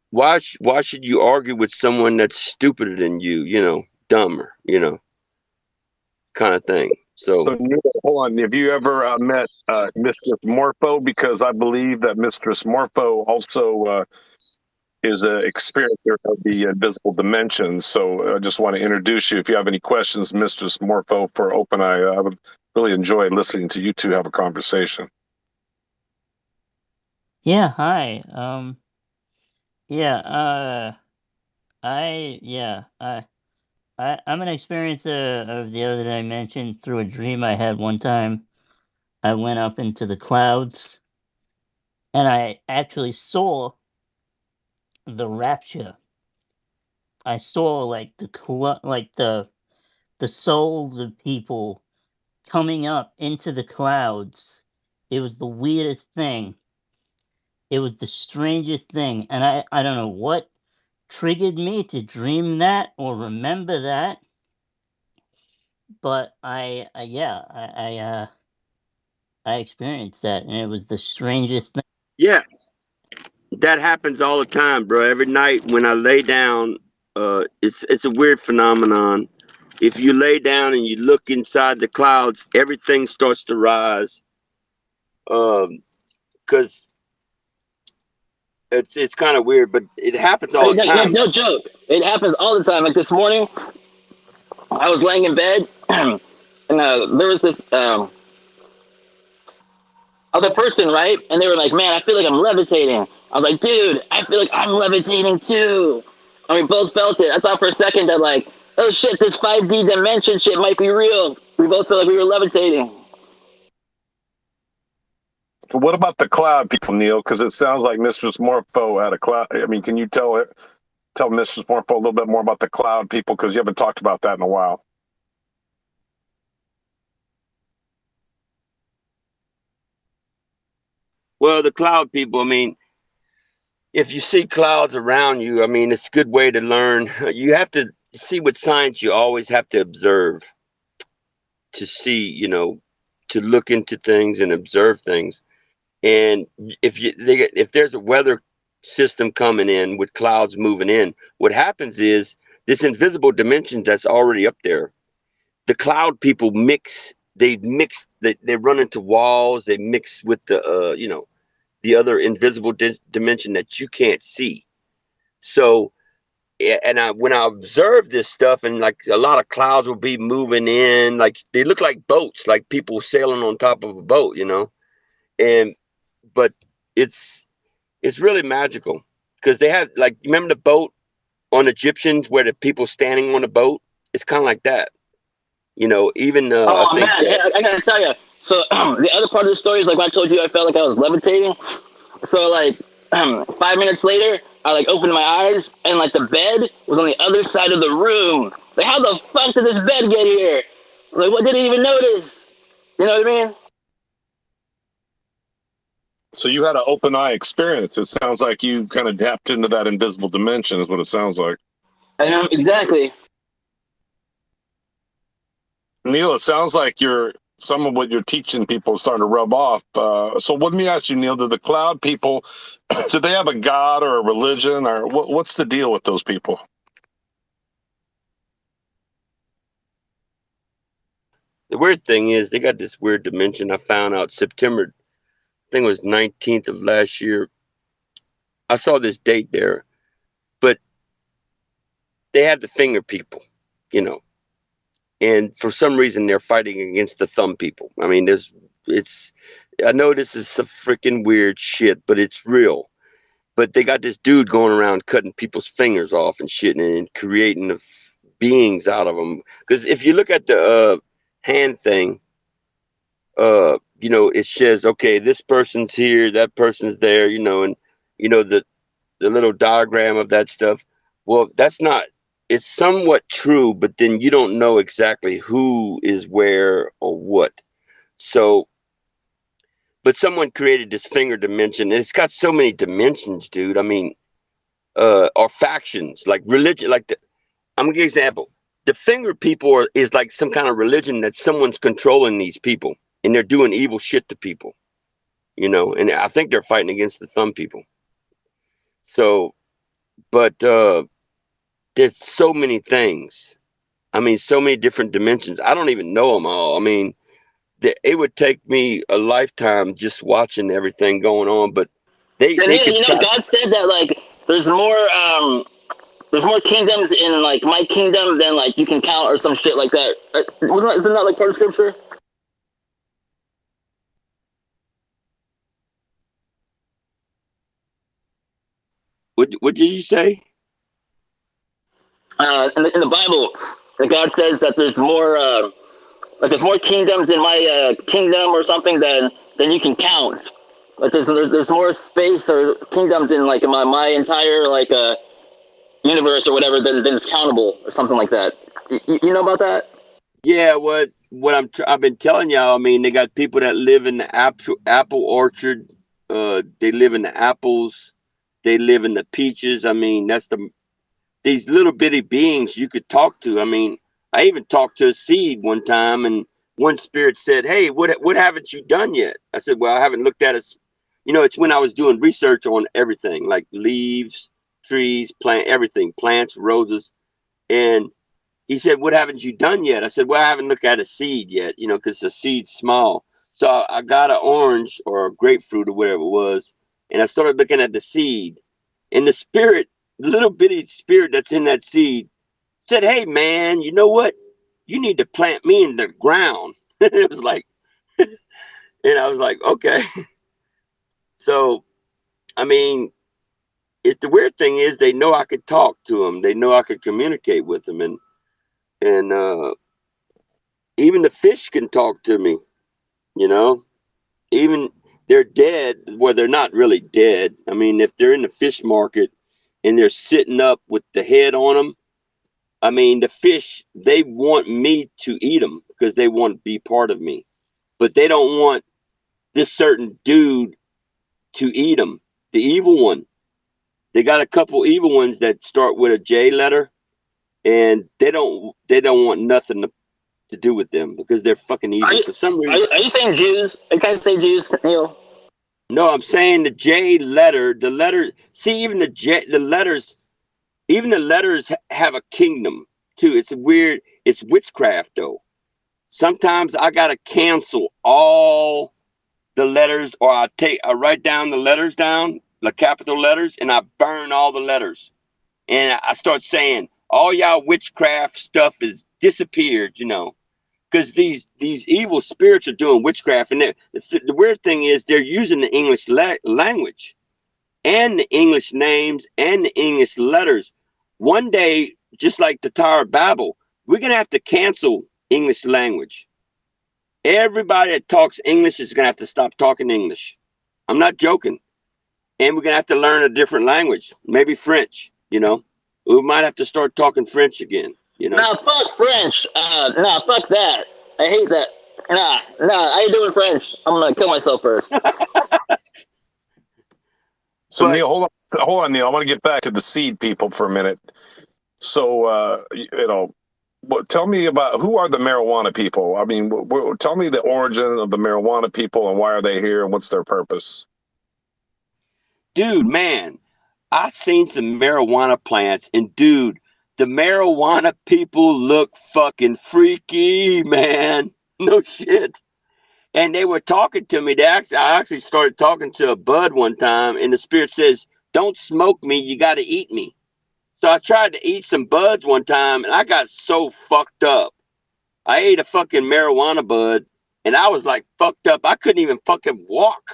[SPEAKER 1] why should you argue with someone that's stupider than you? dumber, kind of thing. So
[SPEAKER 5] So, Neil, hold on. Have you ever met Mistress Morpho? Because I believe that Mistress Morpho also is an experiencer of the invisible dimensions. So I just want to introduce you. If you have any questions, Mistress Morpho for OpenEye, I would really enjoy listening to you two have a conversation.
[SPEAKER 8] Yeah, hi. Yeah, I, yeah, I'm an experiencer of the other dimension through a dream I had one time. I went up into the clouds and I actually saw the rapture. I saw like the souls of people coming up into the clouds. It was the weirdest thing. It was the strangest thing, and I don't know what triggered me to dream that or remember that, but I experienced that, and it was the strangest thing.
[SPEAKER 1] yeah, that happens all the time, bro. Every night when I lay down, it's a weird phenomenon. If you lay down and you look inside the clouds, everything starts to rise. Because it's kind of weird, but it happens all the
[SPEAKER 2] Like,
[SPEAKER 1] time.
[SPEAKER 2] no joke. It happens all the time. Like this morning, I was laying in bed, and there was this other person, right? And they were like, "Man, I feel like I'm levitating." I was like, "Dude, I feel like I'm levitating too." And we both felt it. I thought for a second that like, "Oh shit, this 5D dimension shit might be real." We both felt like we were levitating.
[SPEAKER 5] So what about the cloud people, Neil? Because it sounds like Mistress Morpho had a cloud. I mean, can you tell Mistress Morpho a little bit more about the cloud people? Because you haven't talked about that in a while.
[SPEAKER 1] Well, the cloud people, I mean, if you see clouds around you, I mean, it's a good way to learn. You have to see with science, you always have to observe to see, to look into things and observe things. And if there's a weather system coming in with clouds moving in, what happens is this invisible dimension that's already up there. The cloud people mix. They mix. They run into walls. They mix with the other invisible dimension that you can't see. So, and when I observe this stuff, and like a lot of clouds will be moving in, like they look like boats, like people sailing on top of a boat, and but it's it's really magical because they have, like, remember the boat on Egyptians where the people standing on the boat? It's kind of like that, even I
[SPEAKER 2] Oh man,
[SPEAKER 1] think
[SPEAKER 2] I gotta tell you. So the other part of the story is like when I told you I felt like I was levitating. So like 5 minutes later, I like opened my eyes and like the bed was on the other side of the room. Like how the fuck did this bed get here? Like what didn't even notice? You know what I mean?
[SPEAKER 5] So you had an open eye experience. It sounds like you kind of tapped into that invisible dimension, is what it sounds like.
[SPEAKER 2] I know exactly.
[SPEAKER 5] Neil, it sounds like some of what you're teaching people is starting to rub off. So let me ask you, Neil, do the cloud people, do they have a god or a religion, or what's the deal with those people?
[SPEAKER 1] the weird thing is they got this weird dimension. I found out September, I think it was 19th of last year. I saw this date there, but they had the finger people, you know, and for some reason they're fighting against the thumb people. I mean, it's, I know this is some freaking weird shit, but it's real. But they got this dude going around cutting people's fingers off and shit and creating beings out of them. Because if you look at the hand thing, it says, okay, this person's here, that person's there, and the little diagram of that stuff. Well, that's not. It's somewhat true, but then you don't know exactly who is where or what. So, but someone created this finger dimension, and it's got so many dimensions, dude. I mean, or factions like religion. I'm gonna give you an example. The finger people is like some kind of religion that someone's controlling these people, and they're doing evil shit to people. And I think they're fighting against the thumb people. So, but there's so many things. I mean, so many different dimensions. I don't even know them all. I mean, it would take me a lifetime just watching everything going on, but
[SPEAKER 2] And
[SPEAKER 1] they could try.
[SPEAKER 2] God said that like there's more kingdoms in like my kingdom than like you can count or some shit like that. Isn't that like part of scripture?
[SPEAKER 1] What did you say?
[SPEAKER 2] In the Bible, that God says that there's more kingdoms in my kingdom or something than you can count. Like there's more space or kingdoms in like my entire like universe or whatever than is countable or something like that. You know about that?
[SPEAKER 1] Yeah, what I've been telling y'all. I mean, they got people that live in the apple orchard. They live in the apples. They live in the peaches. I mean, these little bitty beings you could talk to. I mean, I even talked to a seed one time, and one spirit said, "Hey, what haven't you done yet?" I said, "Well, I haven't looked at it. You know, it's when I was doing research on everything, like leaves, trees, everything, plants, roses." And he said, "What haven't you done yet?" I said, "Well, I haven't looked at a seed yet, you know, because the seed's small." So I got an orange or a grapefruit or whatever it was, and I started looking at the seed, and the spirit, the little bitty spirit that's in that seed, said, "Hey, man, you know what? You need to plant me in the ground." It was like, and I was like, "Okay." So, I mean, the weird thing is they know I could talk to them. They know I could communicate with them, and even the fish can talk to me. You know, even they're dead. Well, they're not really dead. I mean, if they're in the fish market and they're sitting up with the head on them, I mean, the fish, they want me to eat them because they want to be part of me. But they don't want this certain dude to eat them. The evil one. They got a couple evil ones that start with a J letter, and they don't want nothing to do with them because they're fucking
[SPEAKER 2] Are
[SPEAKER 1] evil
[SPEAKER 2] you
[SPEAKER 1] for some reason.
[SPEAKER 2] are you saying Jews? I can't say Jews, Neil.
[SPEAKER 1] No, I'm saying the J letter, the letter. See, even the J, the letters, even the letters have a kingdom too. It's weird. It's witchcraft though. Sometimes I gotta cancel all the letters, or I write down the letters down, the capital letters, and I burn all the letters. And I start saying, all y'all witchcraft stuff is disappeared, you know, because these evil spirits are doing witchcraft, and the weird thing is they're using the English language and the English names and the English letters. One day, just like the Tower of Babel, we're gonna have to cancel English language. Everybody that talks English is gonna have to stop talking English. I'm not joking. And we're gonna have to learn a different language, maybe French. You know, we might have to start talking French again. You know,
[SPEAKER 2] Nah, fuck French. Nah, fuck that. I hate that. Nah. How you doing, French? I'm gonna kill myself first.
[SPEAKER 5] So
[SPEAKER 1] but
[SPEAKER 5] Neil, hold on, Neil. I want to get back to the seed people for a minute. So tell me about who are the marijuana people? I mean, tell me the origin of the marijuana people and why are they here and what's their purpose?
[SPEAKER 1] dude, man, I seen some marijuana plants, and dude, the marijuana people look fucking freaky, man. No shit. And they were talking to me. I actually started talking to a bud one time, and the spirit says, "Don't smoke me. You got to eat me." So I tried to eat some buds one time, and I got so fucked up. I ate a fucking marijuana bud, and I was like fucked up. I couldn't even fucking walk.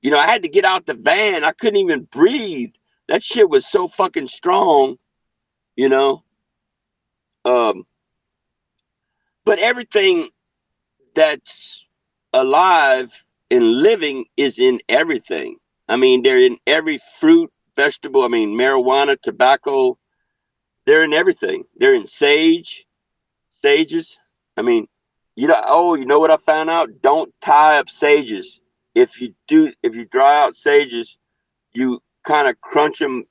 [SPEAKER 1] You know, I had to get out the van. I couldn't even breathe. That shit was so fucking strong, you know. Um, but everything that's alive and living is in everything. I mean, they're in every fruit, vegetable. I mean, marijuana, tobacco. They're in everything. They're in sages. I mean, you know. Oh, you know what I found out? Don't tie up sages. If you dry out sages, you kind of crunch them.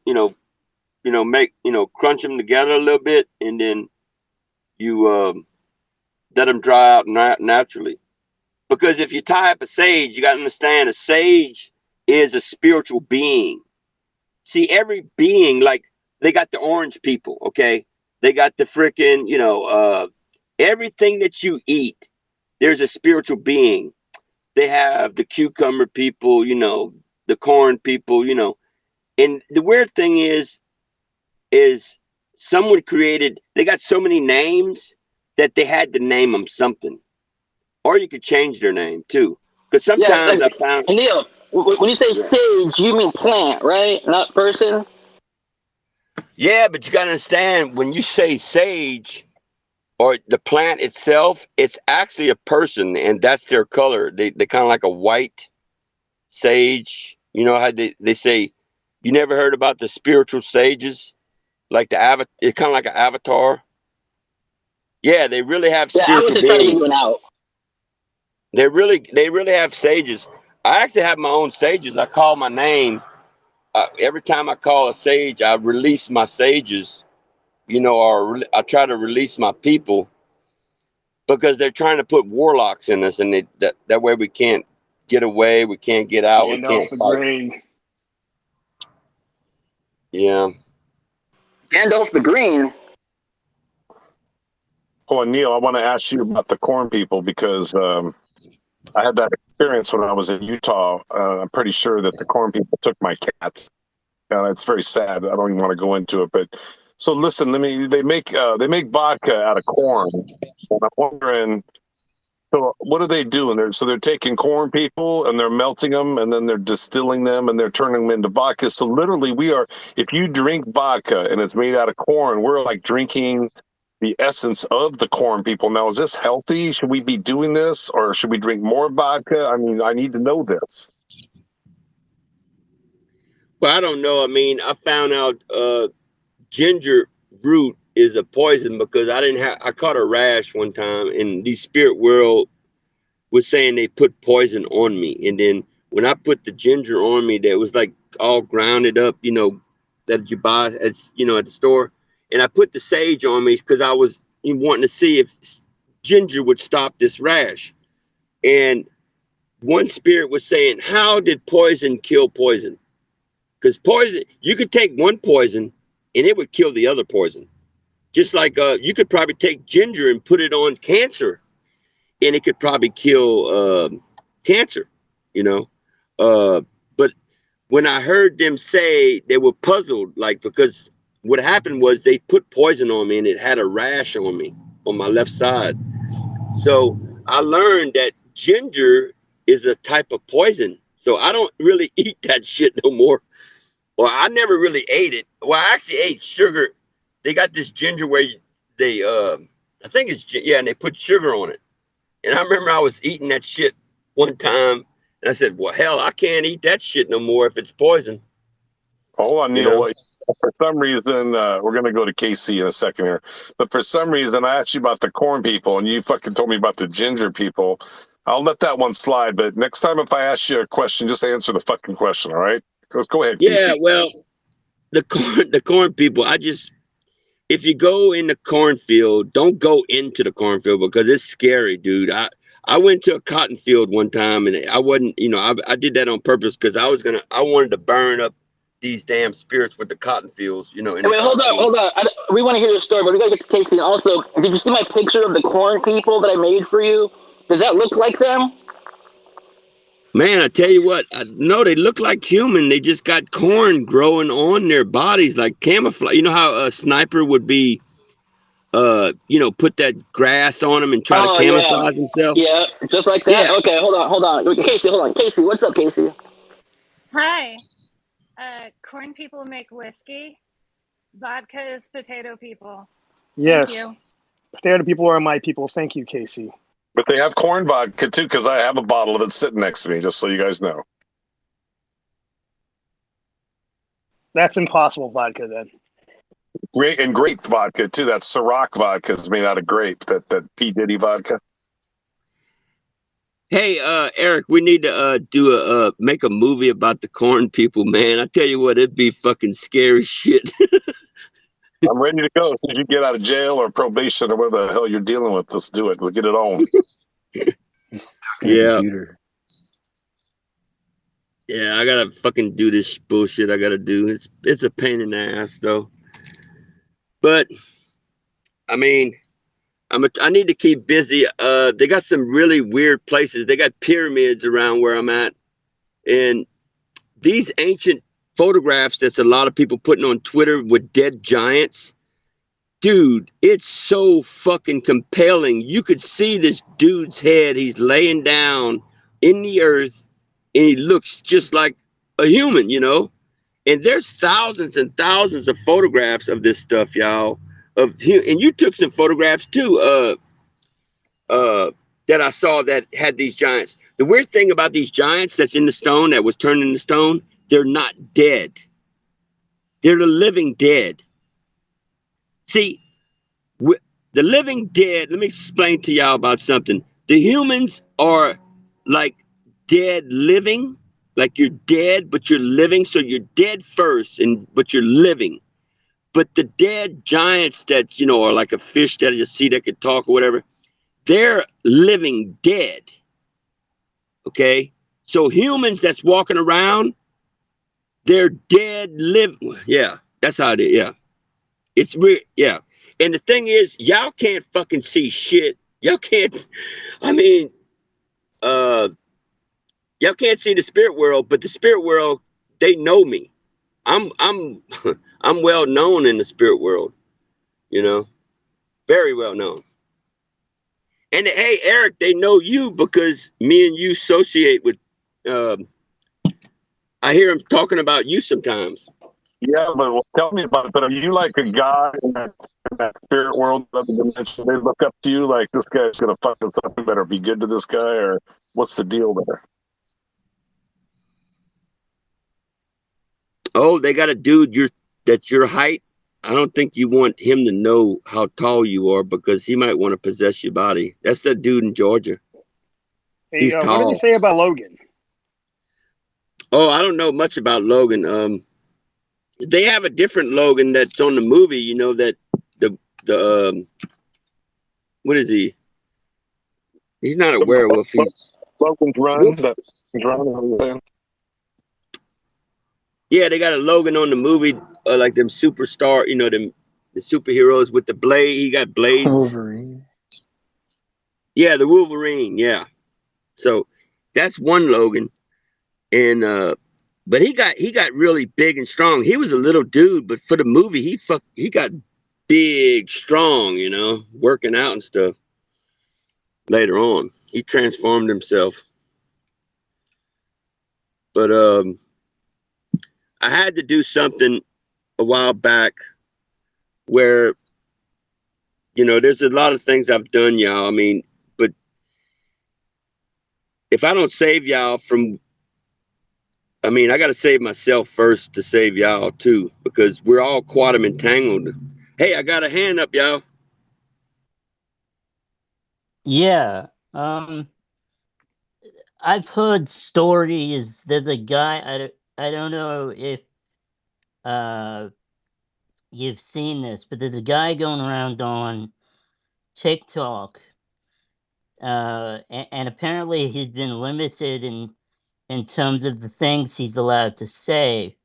[SPEAKER 1] Crunch them together a little bit, and then you let them dry out naturally. Because if you tie up a sage, you got to understand a sage is a spiritual being. See, every being, like they got the orange people, okay? They got the freaking, everything that you eat, there's a spiritual being. They have the cucumber people, the corn people, and the weird thing is someone created, they got so many names that they had to name them something. Or you could change their name too. Because
[SPEAKER 2] Yeah,
[SPEAKER 1] sometimes I
[SPEAKER 2] like
[SPEAKER 1] found,
[SPEAKER 2] Neil, when you say
[SPEAKER 1] yeah.
[SPEAKER 2] sage, you mean plant, right? Not person.
[SPEAKER 1] Yeah, but you got to understand when you say sage or the plant itself, it's actually a person and that's their color. They kind of like a white sage. You know how they say, you never heard about the spiritual sages? Like it's kind of like an avatar. Yeah, they really have
[SPEAKER 2] Yeah, I was
[SPEAKER 1] spiritual
[SPEAKER 2] just trying to get
[SPEAKER 1] beings.
[SPEAKER 2] you an out.
[SPEAKER 1] They really have sages. I actually have my own sages. I call my name. Every time I call a sage, I release my sages, or I try to release my people because they're trying to put warlocks in us, and that way we can't get away, we can't get out, we
[SPEAKER 6] Gandalf
[SPEAKER 1] can't
[SPEAKER 6] the
[SPEAKER 1] fight.
[SPEAKER 6] Grey.
[SPEAKER 1] Yeah.
[SPEAKER 2] Gandalf the Green.
[SPEAKER 5] Oh, and Neil, I want to ask you about the corn people because I had that experience when I was in Utah. I'm pretty sure that the corn people took my cat. It's very sad. I don't even want to go into it, but so listen. They make vodka out of corn, and I'm wondering. So what are they doing? They're taking corn people and they're melting them and then they're distilling them and they're turning them into vodka. So literally, if you drink vodka and it's made out of corn, we're like drinking the essence of the corn people. Now, is this healthy? Should we be doing this or should we drink more vodka? I mean, I need to know this.
[SPEAKER 1] Well, I don't know. I mean, I found out ginger root is a poison because I caught a rash one time in the spirit world was saying they put poison on me. And then when I put the ginger on me, that was like all grounded up, that you buy at the store. And I put the sage on me because I was wanting to see if ginger would stop this rash. And one spirit was saying, how did poison kill poison? Because poison, you could take one poison and it would kill the other poison. Just like you could probably take ginger and put it on cancer and it could probably kill cancer, you know. But when I heard them say, they were puzzled, like, because what happened was they put poison on me and it had a rash on me on my left side. So I learned that ginger is a type of poison. So I don't really eat that shit no more. Well, I never really ate it. Well, I actually ate sugar. They got this ginger where they, I think yeah, and they put sugar on it. And I remember I was eating that shit one time, and I said, "Well, hell, I can't eat that shit no more if it's poison."
[SPEAKER 5] Hold on,
[SPEAKER 1] You
[SPEAKER 5] Neil.
[SPEAKER 1] know?
[SPEAKER 5] Wait. For some reason, we're going to go to Casey in a second here. But for some reason, I asked you about the corn people, and you fucking told me about the ginger people. I'll let that one slide. But next time, if I ask you a question, just answer the fucking question. All right? Go ahead,
[SPEAKER 1] Yeah.
[SPEAKER 5] Casey.
[SPEAKER 1] Well, the corn people. If you go in the cornfield, don't go into the cornfield because it's scary, dude. I went to a cotton field one time, and I wasn't, I did that on purpose because I wanted to burn up these damn spirits with the cotton fields, in
[SPEAKER 2] Hey,
[SPEAKER 1] the
[SPEAKER 2] wait, hold
[SPEAKER 1] cotton
[SPEAKER 2] on,
[SPEAKER 1] field.
[SPEAKER 2] hold on. We want to hear your story, but we gotta get to Casey. And also, did you see my picture of the corn people that I made for you? Does that look like them?
[SPEAKER 1] Man, I tell you what, no, they look like human. They just got corn growing on their bodies like camouflage. You know how a sniper would be, put that grass on him and try to
[SPEAKER 2] Oh yeah,
[SPEAKER 1] camouflage himself?
[SPEAKER 2] yeah, just like that.
[SPEAKER 1] Yeah.
[SPEAKER 2] Okay, hold on. Casey, hold on. Casey, what's up, Casey?
[SPEAKER 9] Hi. Corn people make whiskey. Vodka is potato people. Thank
[SPEAKER 6] Yes.
[SPEAKER 9] you.
[SPEAKER 6] Potato people are my people. Thank you, Casey.
[SPEAKER 5] But they have corn vodka too, because I have a bottle of it sitting next to me, just so you guys know.
[SPEAKER 6] That's impossible vodka then.
[SPEAKER 5] Grape vodka too. That Ciroc vodka is made out of grape. That P Diddy vodka.
[SPEAKER 1] Hey, Eric, we need to make a movie about the corn people, man. I tell you what, it'd be fucking scary shit.
[SPEAKER 5] I'm ready to go. As soon as you get out of jail or probation or whatever the hell you're dealing with, let's do it. We'll get it on.
[SPEAKER 4] He's stuck in a
[SPEAKER 1] Yeah.
[SPEAKER 4] computer.
[SPEAKER 1] Yeah, I gotta fucking do this bullshit I gotta do. It's a pain in the ass though. But I mean, I need to keep busy. They got some really weird places. They got pyramids around where I'm at, and these ancient photographs that's a lot of people putting on Twitter with dead giants. Dude, it's so fucking compelling. You could see this dude's head. He's laying down in the earth, and he looks just like a human, you know? And there's thousands and thousands of photographs of this stuff, y'all. And you took some photographs too, that I saw that had these giants. The weird thing about these giants that's in the stone, that was turned into stone, they're not dead. They're the living dead. See, the living dead, let me explain to y'all about something. The humans are like dead living, like you're dead, but you're living. So you're dead first, but you're living. But the dead giants that, you know, are like a fish that you see that could talk or whatever, they're living dead. Okay? So humans that's walking around, they're dead living. Yeah, that's how it is. Yeah. It's weird. Yeah. And the thing is, y'all can't fucking see shit. Y'all can't, I mean, uh, y'all can't see the spirit world, but the spirit world, they know me. I'm I'm well known in the spirit world, you know, very well known. And hey, Eric, they know you because me and you associate with. Um, I hear him talking about you sometimes.
[SPEAKER 5] Yeah, but tell me about it. But are you like a guy in that spirit world, other dimension? They look up to you like this guy's gonna fuck us up. We better be good to this guy, or what's the deal there?
[SPEAKER 1] Oh, they got a dude that's your height. I don't think you want him to know how tall you are because he might want to possess your body. That's the dude in Georgia.
[SPEAKER 6] Hey,
[SPEAKER 1] He's
[SPEAKER 6] what do they
[SPEAKER 1] tall.
[SPEAKER 6] say about Logan?
[SPEAKER 1] Oh, I don't know much about Logan. They have a different Logan that's on the movie. You know that the what is he? He's not a
[SPEAKER 5] The
[SPEAKER 1] werewolf. He's
[SPEAKER 5] Logan's Run.
[SPEAKER 1] wolf.
[SPEAKER 5] That Run.
[SPEAKER 1] Yeah, they got a Logan on the movie, like them superstar. You know them the superheroes with the blade. He got blades.
[SPEAKER 10] Wolverine.
[SPEAKER 1] Yeah, the Wolverine. Yeah. So that's one Logan, and but he got really big and strong. He was a little dude, but for the movie, he got big, strong. You know, working out and stuff. Later on, he transformed himself. But I had to do something a while back where, you know, there's a lot of things I've done, y'all. I mean, but if I don't save y'all from, I mean, I got to save myself first to save y'all too, because we're all quantum entangled. Hey, I got a hand up, y'all.
[SPEAKER 8] Yeah. I've heard stories. There's a guy. I don't know if uh you've seen this, but there's a guy going around on TikTok, and apparently he's been limited in terms of the things he's allowed to say,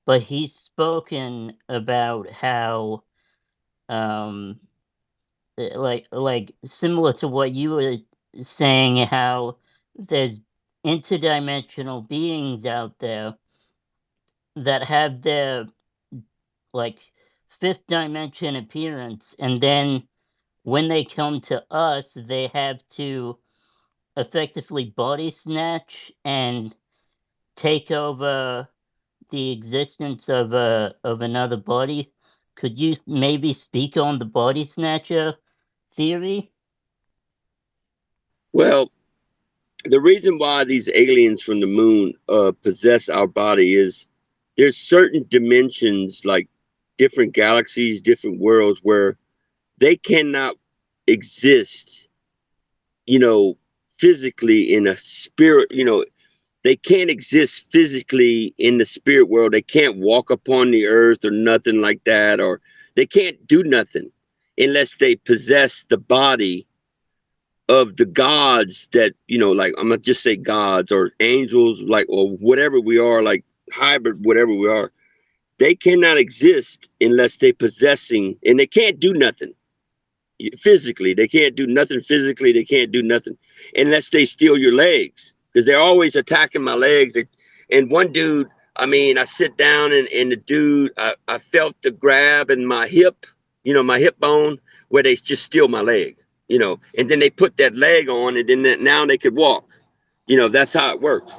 [SPEAKER 8] but he's spoken about how um like similar to what you were saying, how there's interdimensional beings out there that have their like fifth dimension appearance, and then when they come to us they have to effectively body snatch and take over the existence of another body. Could you maybe speak on the body snatcher theory?
[SPEAKER 1] Well, the reason why these aliens from the moon possess our body is there's certain dimensions, like different galaxies, different worlds, where they cannot exist, you know, physically in a spirit, you know, they can't exist physically in the spirit world. They can't walk upon the earth or nothing like that, or they can't do nothing unless they possess the body of the gods that, you know, like I'm gonna just say gods or angels, like, or whatever we are, like hybrid, whatever we are. They cannot exist unless they possessing, and they can't do nothing. physically. They can't do nothing physically. They can't do nothing unless they steal your legs, because they're always attacking my legs. And one dude, I mean, I sit down and the dude, I felt the grab in my hip, my hip bone, where they just steal my leg, and then they put that leg on, and then now they could walk. That's how it works.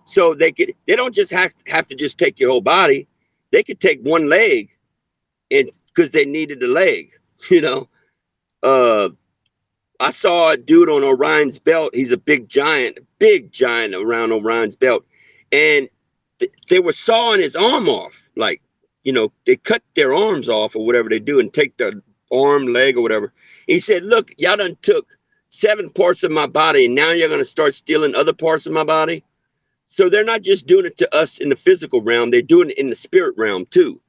[SPEAKER 1] So they don't just have to just take your whole body. They could take one leg, and because they needed the leg, you know. Uh, I saw a dude on Orion's belt. He's a big giant around Orion's belt. And they were sawing his arm off. Like, they cut their arms off or whatever they do and take the arm, leg, or whatever. He said, look, y'all done took 7 parts of my body, and now you're going to start stealing other parts of my body. So they're not just doing it to us in the physical realm. They're doing it in the spirit realm too.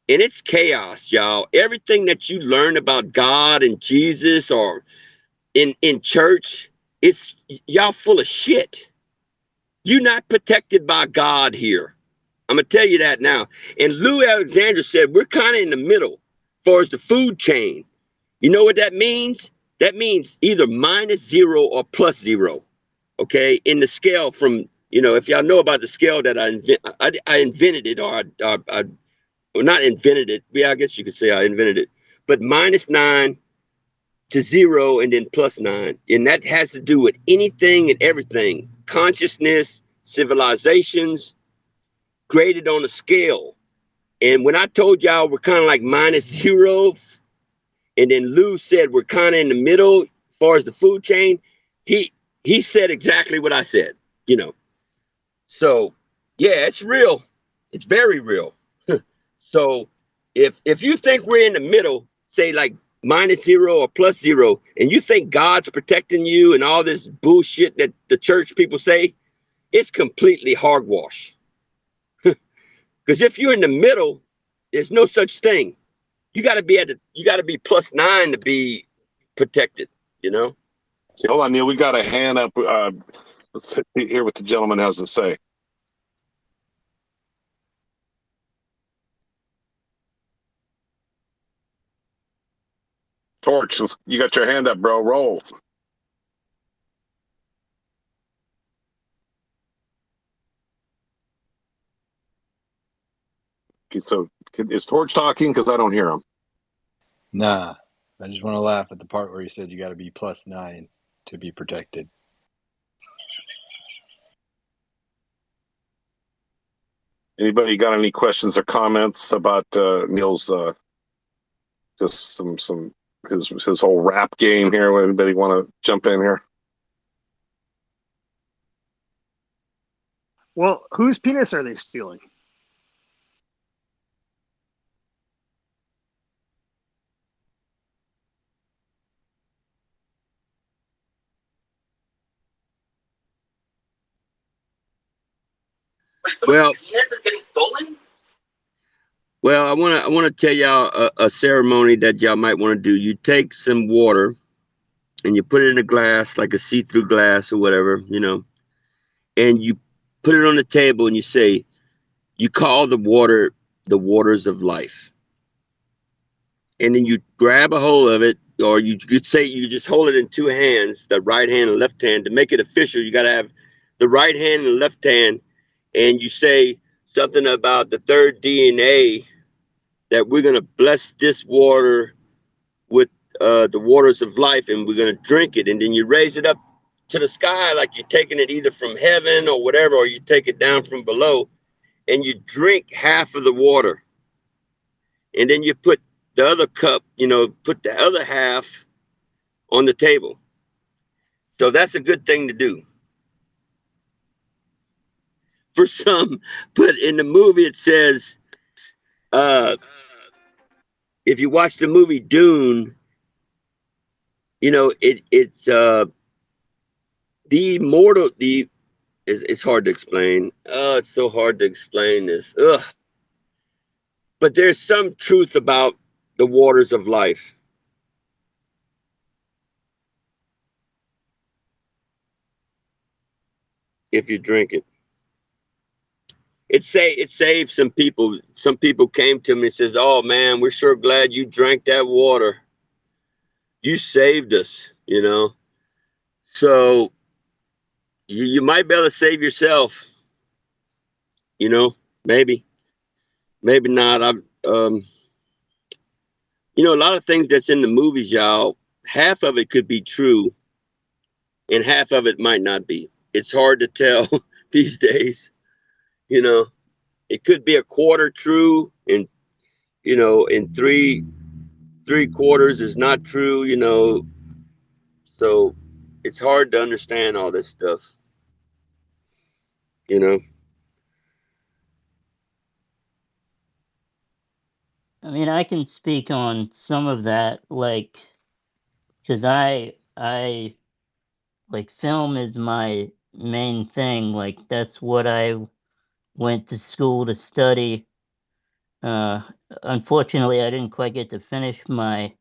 [SPEAKER 1] And it's chaos, y'all. Everything that you learn about God and Jesus or in church, it's y'all full of shit. You're not protected by God here. I'm gonna tell you that now. And Lou Alexander said we're kind of in the middle as far as the food chain. You know what that means? That means either -0 or +0. Okay, in the scale from, if y'all know about the scale that I invented it, or I well, not invented it. Yeah, I guess you could say I invented it. But -9 to 0 and then +9. And that has to do with anything and everything. Consciousness, civilizations, graded on a scale. And when I told y'all we're kind of like -0, and then Lou said we're kind of in the middle as far as the food chain, he said exactly what I said, So, yeah, it's real. It's very real. So if you think we're in the middle, say like -0 or +0, and you think God's protecting you and all this bullshit that the church people say, it's completely hogwash. Because if you're in the middle, there's no such thing. You got to be +9 to be protected,
[SPEAKER 5] Hold on, Neil. We got a hand up. Let's hear what the gentleman has to say. Torch, you got your hand up, bro. Roll. Okay, so is Torch talking? Because I don't hear him.
[SPEAKER 10] Nah, I just want to laugh at the part where he said you got to be +9 to be protected.
[SPEAKER 5] Anybody got any questions or comments about Neil's just some his whole rap game here? Anybody want to jump in here?
[SPEAKER 6] Well, whose penis are they stealing?
[SPEAKER 1] Well, penis is getting stolen? Well, I want to tell y'all a ceremony that y'all might want to do. You take some water and you put it in a glass, like a see-through glass or whatever, and you put it on the table and you call the water the waters of life. And then you grab a hold of it, or you just hold it in 2 hands, the right hand and left hand. To make it official, you got to have the right hand and the left hand, and you say something about the third DNA, that we're going to bless this water with the waters of life, and we're going to drink it. And then you raise it up to the sky like you're taking it either from heaven or whatever, or you take it down from below, and you drink half of the water. And then you put the other cup, put the other half on the table. So that's a good thing to do. For some, but in the movie it says, if you watch the movie Dune, it's it's hard to explain. Oh, it's so hard to explain this. Ugh. But there's some truth about the waters of life. If you drink it. It saved some people. Some people came to me and says, "Oh man, we're sure glad you drank that water. you saved us, you know. So you might be able to save yourself, you know, maybe, maybe not. Um, a lot of things that's in the movies, y'all, half of it could be true and half of it might not be. It's hard to tell these days, you know. It could be a quarter true and, and three quarters is not true, So it's hard to understand all this stuff, you know.
[SPEAKER 8] I mean, I can speak on some of that, like, because I like film is my main thing. Like, that's what I went to school to study. Uh, Unfortunately, I didn't quite get to finish my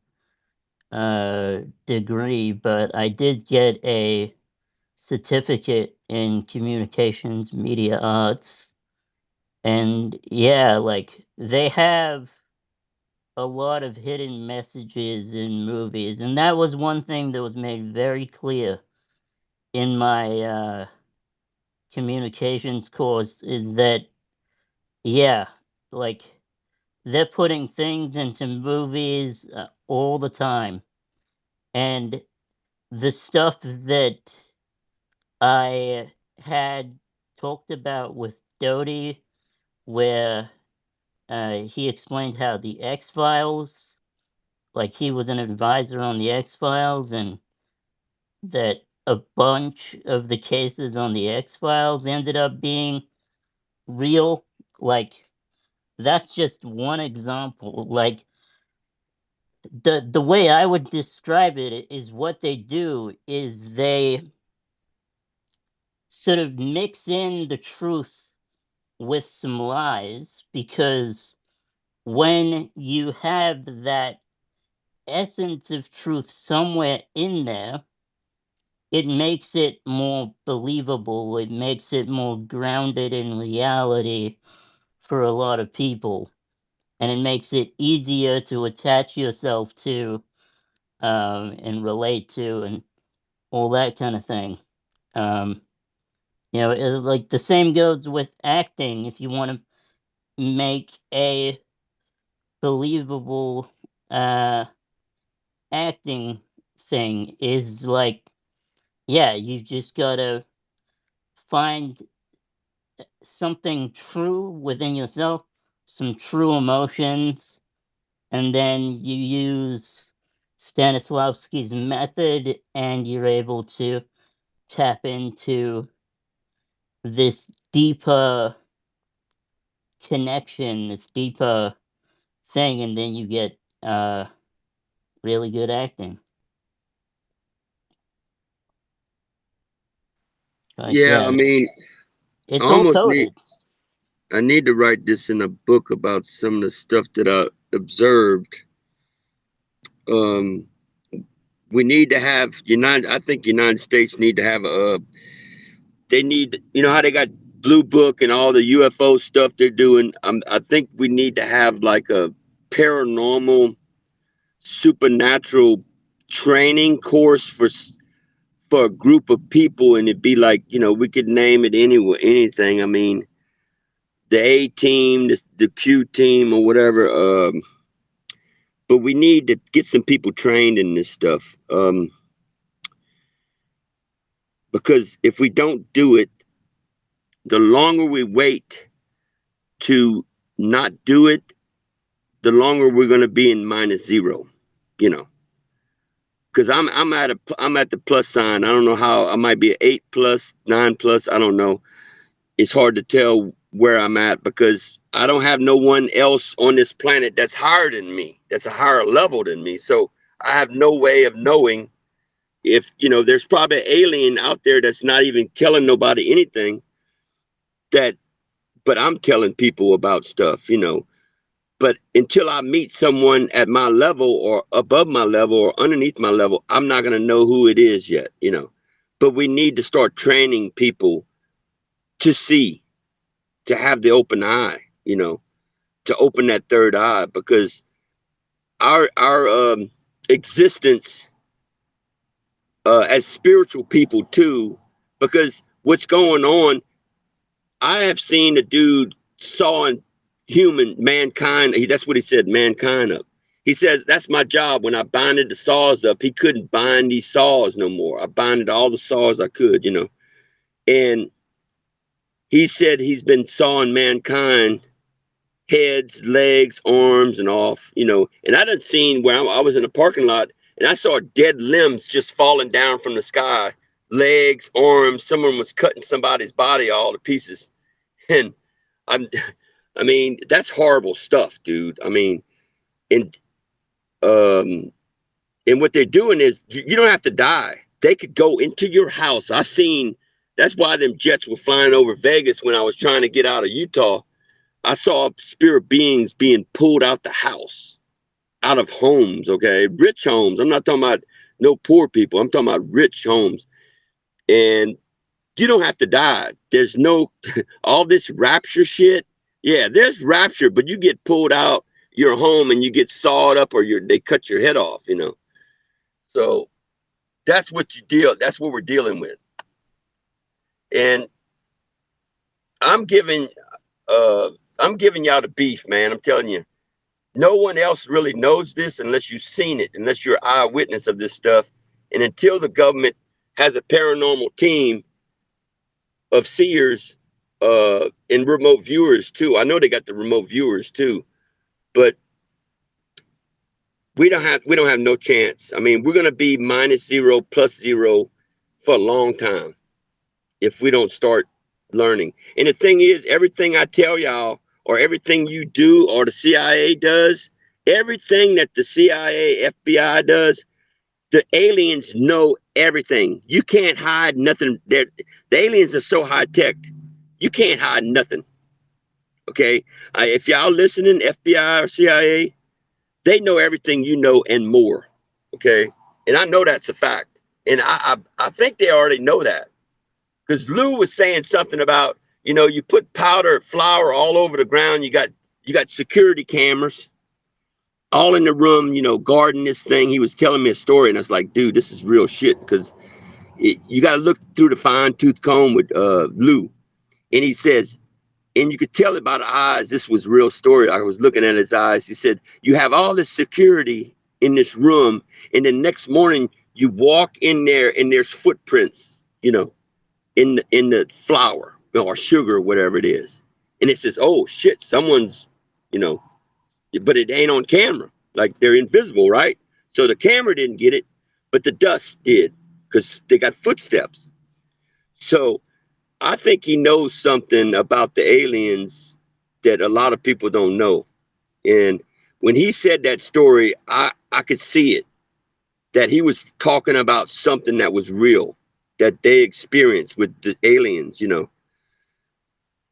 [SPEAKER 8] degree, but I did get a certificate in communications media arts. And yeah, like they have a lot of hidden messages in movies, and that was one thing that was made very clear in my communications course, is that yeah, like they're putting things into movies all the time, and the stuff that I had talked about with Doty, where he explained how the X Files, like he was an advisor on the X Files, and that a bunch of the cases on the X Files ended up being real. Like, that's just one example. Like, the way I would describe it is what they do is they sort of mix in the truth with some lies, because when you have that essence of truth somewhere in there, it makes it more believable. It makes it more grounded in reality for a lot of people. And it makes it easier to attach yourself to and relate to and all that kind of thing. Um, like the same goes with acting. If you want to make a believable uh, acting thing, is like, yeah, you just gotta find something true within yourself, some true emotions, and then you use Stanislavski's method, and you're able to tap into this deeper connection, this deeper thing, and then you get really good acting. But
[SPEAKER 1] Yeah,
[SPEAKER 8] yeah,
[SPEAKER 1] I mean, I
[SPEAKER 8] it's all
[SPEAKER 1] almost need
[SPEAKER 8] coded.
[SPEAKER 1] I need to write this in a book about some of the stuff that I observed. Um, we need to have United. I think United States need to have a. They need, how they got Blue Book and all the UFO stuff they're doing. I think we need to have like a paranormal, supernatural training course for a group of people, and it'd be like, we could name it anywhere, anything. I mean, the A team, the Q team, or whatever. But we need to get some people trained in this stuff. Because if we don't do it, the longer we wait to not do it, the longer we're going to be in minus zero. You know, because I'm at the plus sign. I don't know how. I might be an 8 plus, 9 plus. I don't know. It's hard to tell where I'm at because I don't have no one else on this planet that's higher than me. That's a higher level than me. So I have no way of knowing if, there's probably an alien out there that's not even telling nobody anything, that but I'm telling people about stuff. But until I meet someone at my level or above my level or underneath my level, I'm not going to know who it is yet. But we need to start training people to see, to have the open eye, to open that third eye, because our existence as spiritual people too, because what's going on, I have seen a dude sawing mankind. That's what he said, mankind up. He says, that's my job. When I binded the saws up, he couldn't bind these saws no more. I binded all the saws I could, you know. And he said he's been sawing mankind heads, legs, arms, and off, you know. And I done seen where I was in a parking lot and I saw dead limbs just falling down from the sky, legs, arms. Someone was cutting somebody's body all to pieces. And I'm, I mean, that's horrible stuff, dude. I mean, and um, and what they're doing is you don't have to die. They could go into your house. I seen. That's why them jets were flying over Vegas when I was trying to get out of Utah. I saw spirit beings being pulled out the house, out of homes. Okay, rich homes. I'm not talking about no poor people. I'm talking about rich homes. And you don't have to die. There's no all this rapture shit. Yeah, there's rapture, but you get pulled out your home and you get sawed up, or they cut your head off. You know, so that's what you deal. That's what we're dealing with. And I'm giving, uh, I'm giving y'all the beef, man. I'm telling you, no one else really knows this unless you've seen it, unless you're an eyewitness of this stuff. And until the government has a paranormal team of seers and remote viewers too. I know they got the remote viewers too, but we don't have no chance. I mean, we're gonna be -0 +0 for a long time if we don't start learning. And the thing is, everything I tell y'all, or everything you do, or the CIA does, everything that the CIA, FBI does, the aliens know everything. You can't hide nothing. The aliens are so high tech, you can't hide nothing. Okay, if y'all listening, FBI or CIA, they know everything you know and more. Okay, and I know that's a fact, and I think they already know that because Lou was saying something about, you put powder, flour all over the ground. You got security cameras all in the room, guarding this thing. He was telling me a story, and I was like, dude, this is real shit because you got to look through the fine tooth comb with Lou, and he says. And you could tell it by the eyes. This was real story. I was looking at his eyes. He said, you have all this security in this room. And the next morning you walk in there and there's footprints, in the flour or sugar or whatever it is. And it says, oh shit, someone's, you know, but it ain't on camera. Like they're invisible, right? So the camera didn't get it, but the dust did because they got footsteps. So I think he knows something about the aliens that a lot of people don't know. And when he said that story, I could see it, that he was talking about something that was real, that they experienced with the aliens.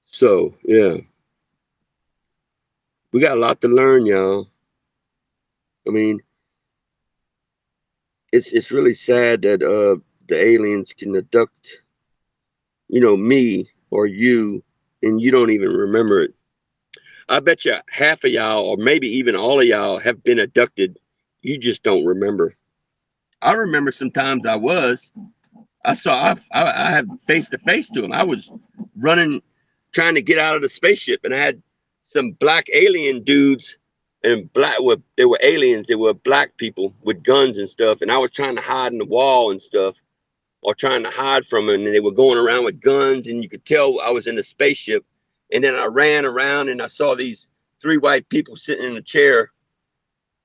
[SPEAKER 1] So, yeah, we got a lot to learn, y'all. I mean, it's really sad that the aliens can abduct, me or you, and you don't even remember it. I bet you half of y'all, or maybe even all of y'all, have been abducted. You just don't remember. I remember sometimes I was. I had face to face to him. I was running, trying to get out of the spaceship, and I had some black alien dudes, and they were aliens. They were black people with guns and stuff, and I was trying to hide in the wall and stuff, or trying to hide from them, and they were going around with guns, and you could tell I was in the spaceship. And then I ran around and I saw these three white people sitting in a chair,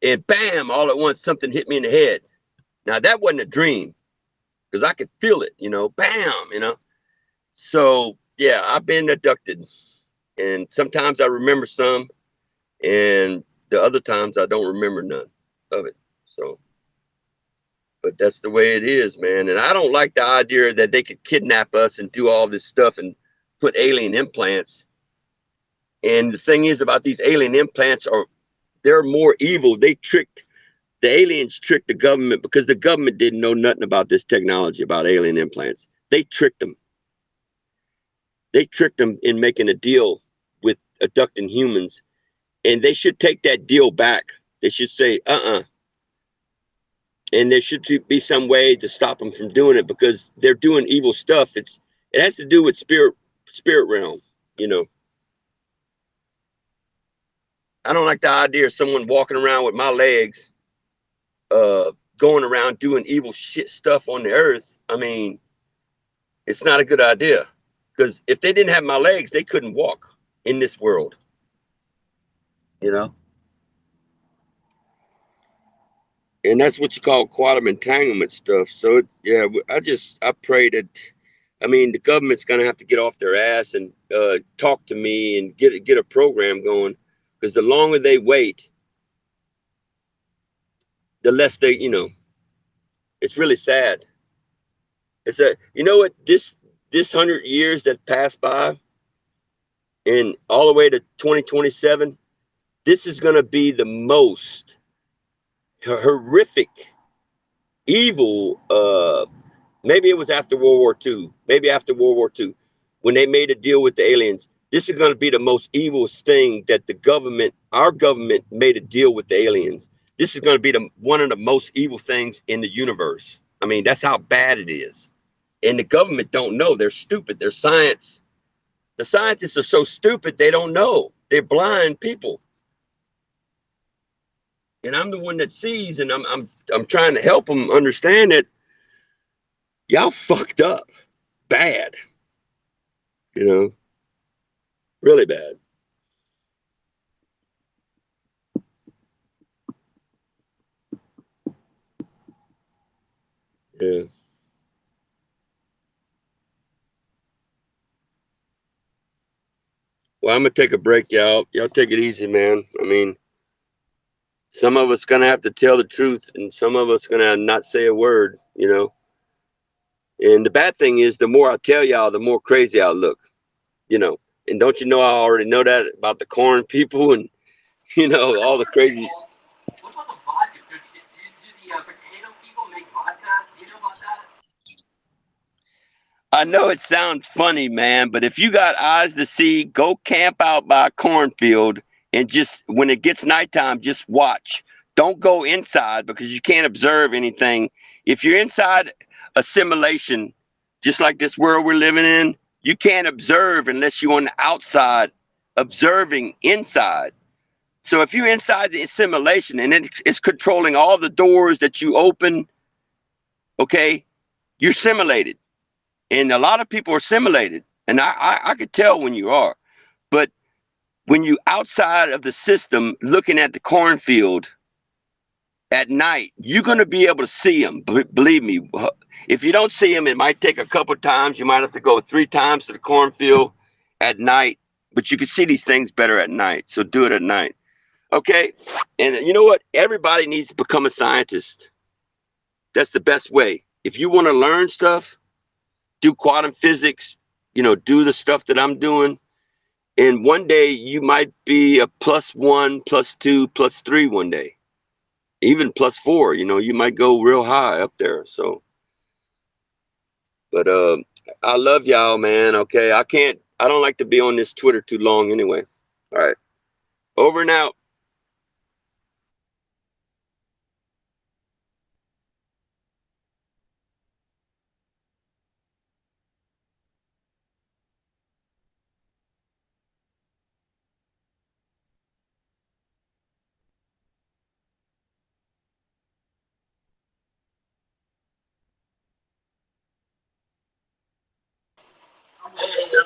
[SPEAKER 1] and bam, all at once something hit me in the head. Now that wasn't a dream because I could feel it, bam. So yeah, I've been abducted, and sometimes I remember some, and the other times I don't remember none of it. So, but that's the way it is, man. And I don't like the idea that they could kidnap us and do all this stuff and put alien implants. And the thing is about these alien implants they're more evil. The aliens tricked the government because the government didn't know nothing about this technology, about alien implants. They tricked them. They tricked them in making a deal with abducting humans. And they should take that deal back. They should say, and there should be some way to stop them from doing it because they're doing evil stuff. It has to do with spirit realm. You know, I don't like the idea of someone walking around with my legs, going around doing evil shit stuff on the earth. I mean, it's not a good idea because if they didn't have my legs, they couldn't walk in this world. You know, and that's what you call quantum entanglement stuff. So yeah, I pray that. I mean, the government's gonna have to get off their ass and talk to me and get a program going, because the longer they wait, the less they, it's really sad. It's a, you know what, this 100 years that passed by, and all the way to 2027, this is gonna be the most horrific, evil. Maybe it was after World War II. Maybe after World War II, when they made a deal with the aliens. This is going to be the most evil thing that our government made a deal with the aliens. This is going to be one of the most evil things in the universe. I mean, that's how bad it is. And the government don't know. They're stupid. The scientists are so stupid they don't know. They're blind people. And I'm the one that sees, and I'm trying to help them understand that y'all fucked up bad. Really bad. Yeah. Well, I'm gonna take a break, y'all. Y'all take it easy, man. I mean, some of us gonna have to tell the truth, and some of us gonna not say a word. And the bad thing is, the more I tell y'all, the more crazy I'll look. And don't you know, I already know that about the corn people, and all the crazy. What about the vodka? Do the potato people make vodka? Do you know about that? I know it sounds funny, man, but if you got eyes to see, go camp out by a cornfield and just when it gets nighttime, just watch. Don't go inside because you can't observe anything. If you're inside a simulation, just like this world we're living in, you can't observe unless you're on the outside observing inside. So if you're inside the simulation and it's controlling all the doors that you open, okay, you're simulated. And a lot of people are simulated, and I could tell when you are. But when you outside of the system looking at the cornfield at night, you're going to be able to see them. Believe me, if you don't see them, it might take a couple times. You might have to go 3 times to the cornfield at night, but you can see these things better at night. So do it at night. Okay. And you know what? Everybody needs to become a scientist. That's the best way. If you want to learn stuff, do quantum physics, do the stuff that I'm doing. And one day you might be a +1, +2, +3 one day, even +4, you might go real high up there. So, but I love y'all, man. Okay. I don't like to be on this Twitter too long anyway. All right. Over and out. Hey, so,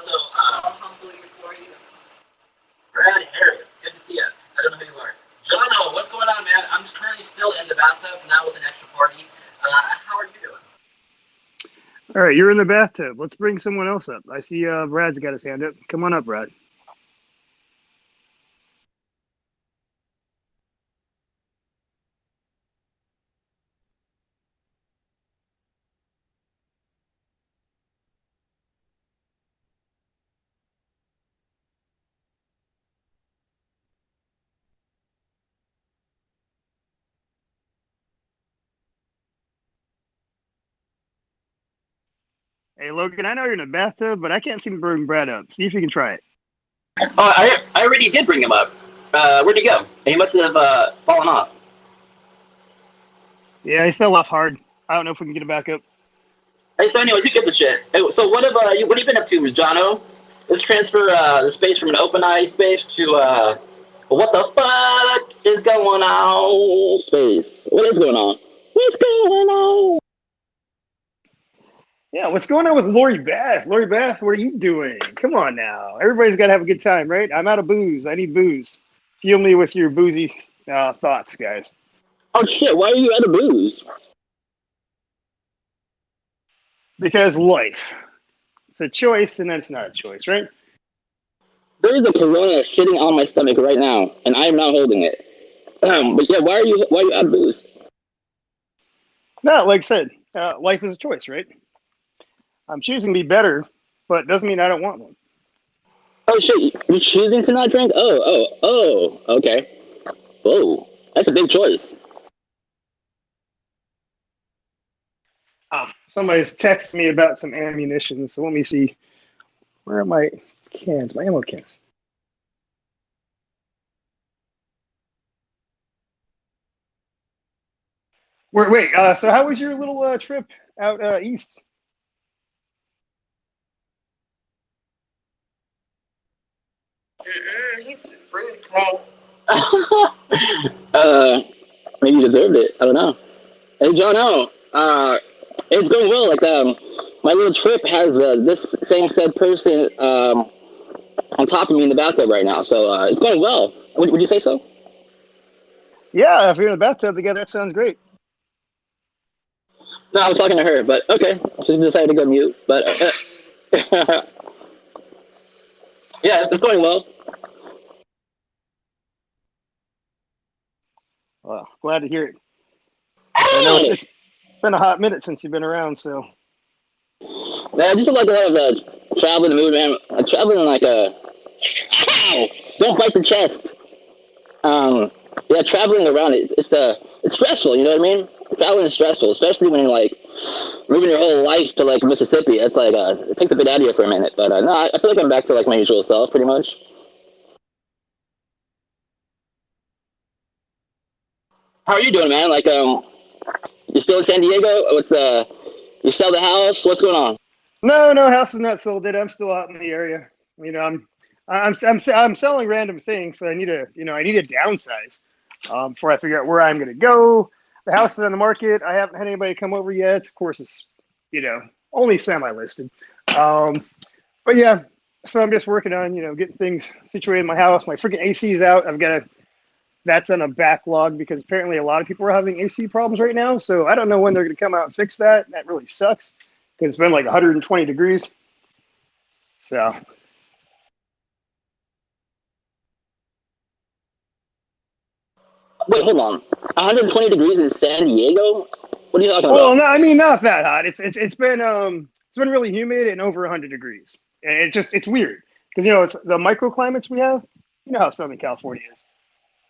[SPEAKER 1] Brad Harris, good to see you. I don't know who you are. Jono, what's going on, man? I'm currently still in the bathtub, now with an extra party. How are you doing?
[SPEAKER 6] All right, you're in the bathtub. Let's bring someone else up. I see Brad's got his hand up. Come on up, Brad. Hey, Logan, I know you're in the bathtub, but I can't seem to bring Brad up. See if you can try it.
[SPEAKER 2] Oh, I already did bring him up. Where'd he go? He must have fallen off.
[SPEAKER 6] Yeah, he fell off hard. I don't know if we can get it back up.
[SPEAKER 2] Hey, so anyways, who gives a shit? Hey, so what have what have you been up to, Jono? Let's transfer the space from an open eye space to what the fuck is going on space? What is going on? What's going on?
[SPEAKER 6] Yeah, what's going on with Lori Beth? Lori Beth, what are you doing? Come on now. Everybody's got to have a good time, right? I'm out of booze. I need booze. Fuel me with your boozy thoughts, guys.
[SPEAKER 2] Oh shit! Why are you out of booze?
[SPEAKER 6] Because life. It's a choice, and then it's not a choice, right?
[SPEAKER 2] There is a Corona sitting on my stomach right now, and I am not holding it. But yeah, why are you out of booze?
[SPEAKER 6] No, like I said, life is a choice, right? I'm choosing to be better, but doesn't mean I don't want one.
[SPEAKER 2] Oh shit! You're choosing to not drink? Oh. Okay. Whoa, that's a big choice.
[SPEAKER 6] Somebody's texted me about some ammunition, so let me see. Where are my cans? My ammo cans. Wait. So how was your little trip out east?
[SPEAKER 2] He's rude to me. Maybe you deserved it. I don't know. Hey, John, it's going well. Like, my little trip has this same said person on top of me in the bathtub right now, so it's going well. Would you say so?
[SPEAKER 6] Yeah, if you're in the bathtub together, that sounds great.
[SPEAKER 2] No, I was talking to her, but okay. She decided to go mute, but yeah, it's going well.
[SPEAKER 6] Well, glad to hear it. I know
[SPEAKER 2] Hey!
[SPEAKER 6] it's been a hot minute since you've been around, so
[SPEAKER 2] Man, I just like a lot of traveling the mood, man. Traveling like a ow! Don't bite the chest. Yeah, traveling around it's stressful. You know what I mean? Traveling is stressful, especially when you're like moving your whole life to like Mississippi. It's like it takes a bit out of you for a minute. But no, I feel like I'm back to like my usual self, pretty much. How are you doing, man? Like you still in San Diego? What's you sell the house? What's going on?
[SPEAKER 6] no, house is not sold yet. I'm still out in the area. You know, I'm selling random things, so I need to downsize before I figure out where I'm going to go. The house is on the market. I haven't had anybody come over yet. Of course, it's only semi-listed. Um, but yeah, so I'm just working on getting things situated in my house. My freaking AC is out. That's on a backlog because apparently a lot of people are having AC problems right now. So I don't know when they're going to come out and fix that. That really sucks because it's been like 120 degrees. So
[SPEAKER 2] Wait, hold on. 120 degrees in San Diego? What are you talking
[SPEAKER 6] well,
[SPEAKER 2] about?
[SPEAKER 6] no, I mean not that hot. It's been really humid and over 100 degrees. And it's weird because it's the microclimates we have. You know how Southern California is.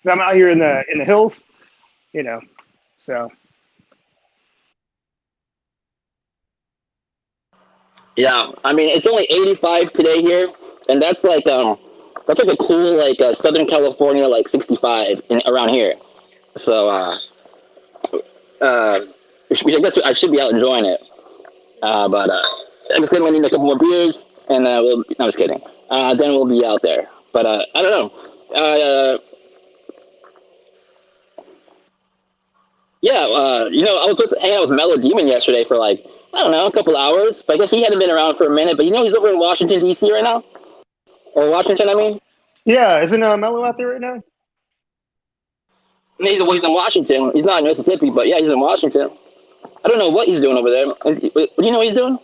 [SPEAKER 6] 'Cause I'm out here in the hills. You know, so
[SPEAKER 2] Yeah, I mean it's only 85 today here, and that's like a cool like Southern California like 65 around here. So uh, I guess I should be out enjoying it. But I guess then we need a couple more beers, and we'll. No, I'm just kidding. Then we'll be out there. But I don't know. Yeah, I was hanging out with Mellow Demon yesterday for like I don't know a couple hours. But I guess he hadn't been around for a minute. But he's over in Washington D.C. right now, or Washington, I mean.
[SPEAKER 6] yeah, isn't Mello out there right now?
[SPEAKER 2] He's in Washington. He's not in Mississippi, but yeah, he's in Washington. I don't know what he's doing over there. What do you know what he's doing?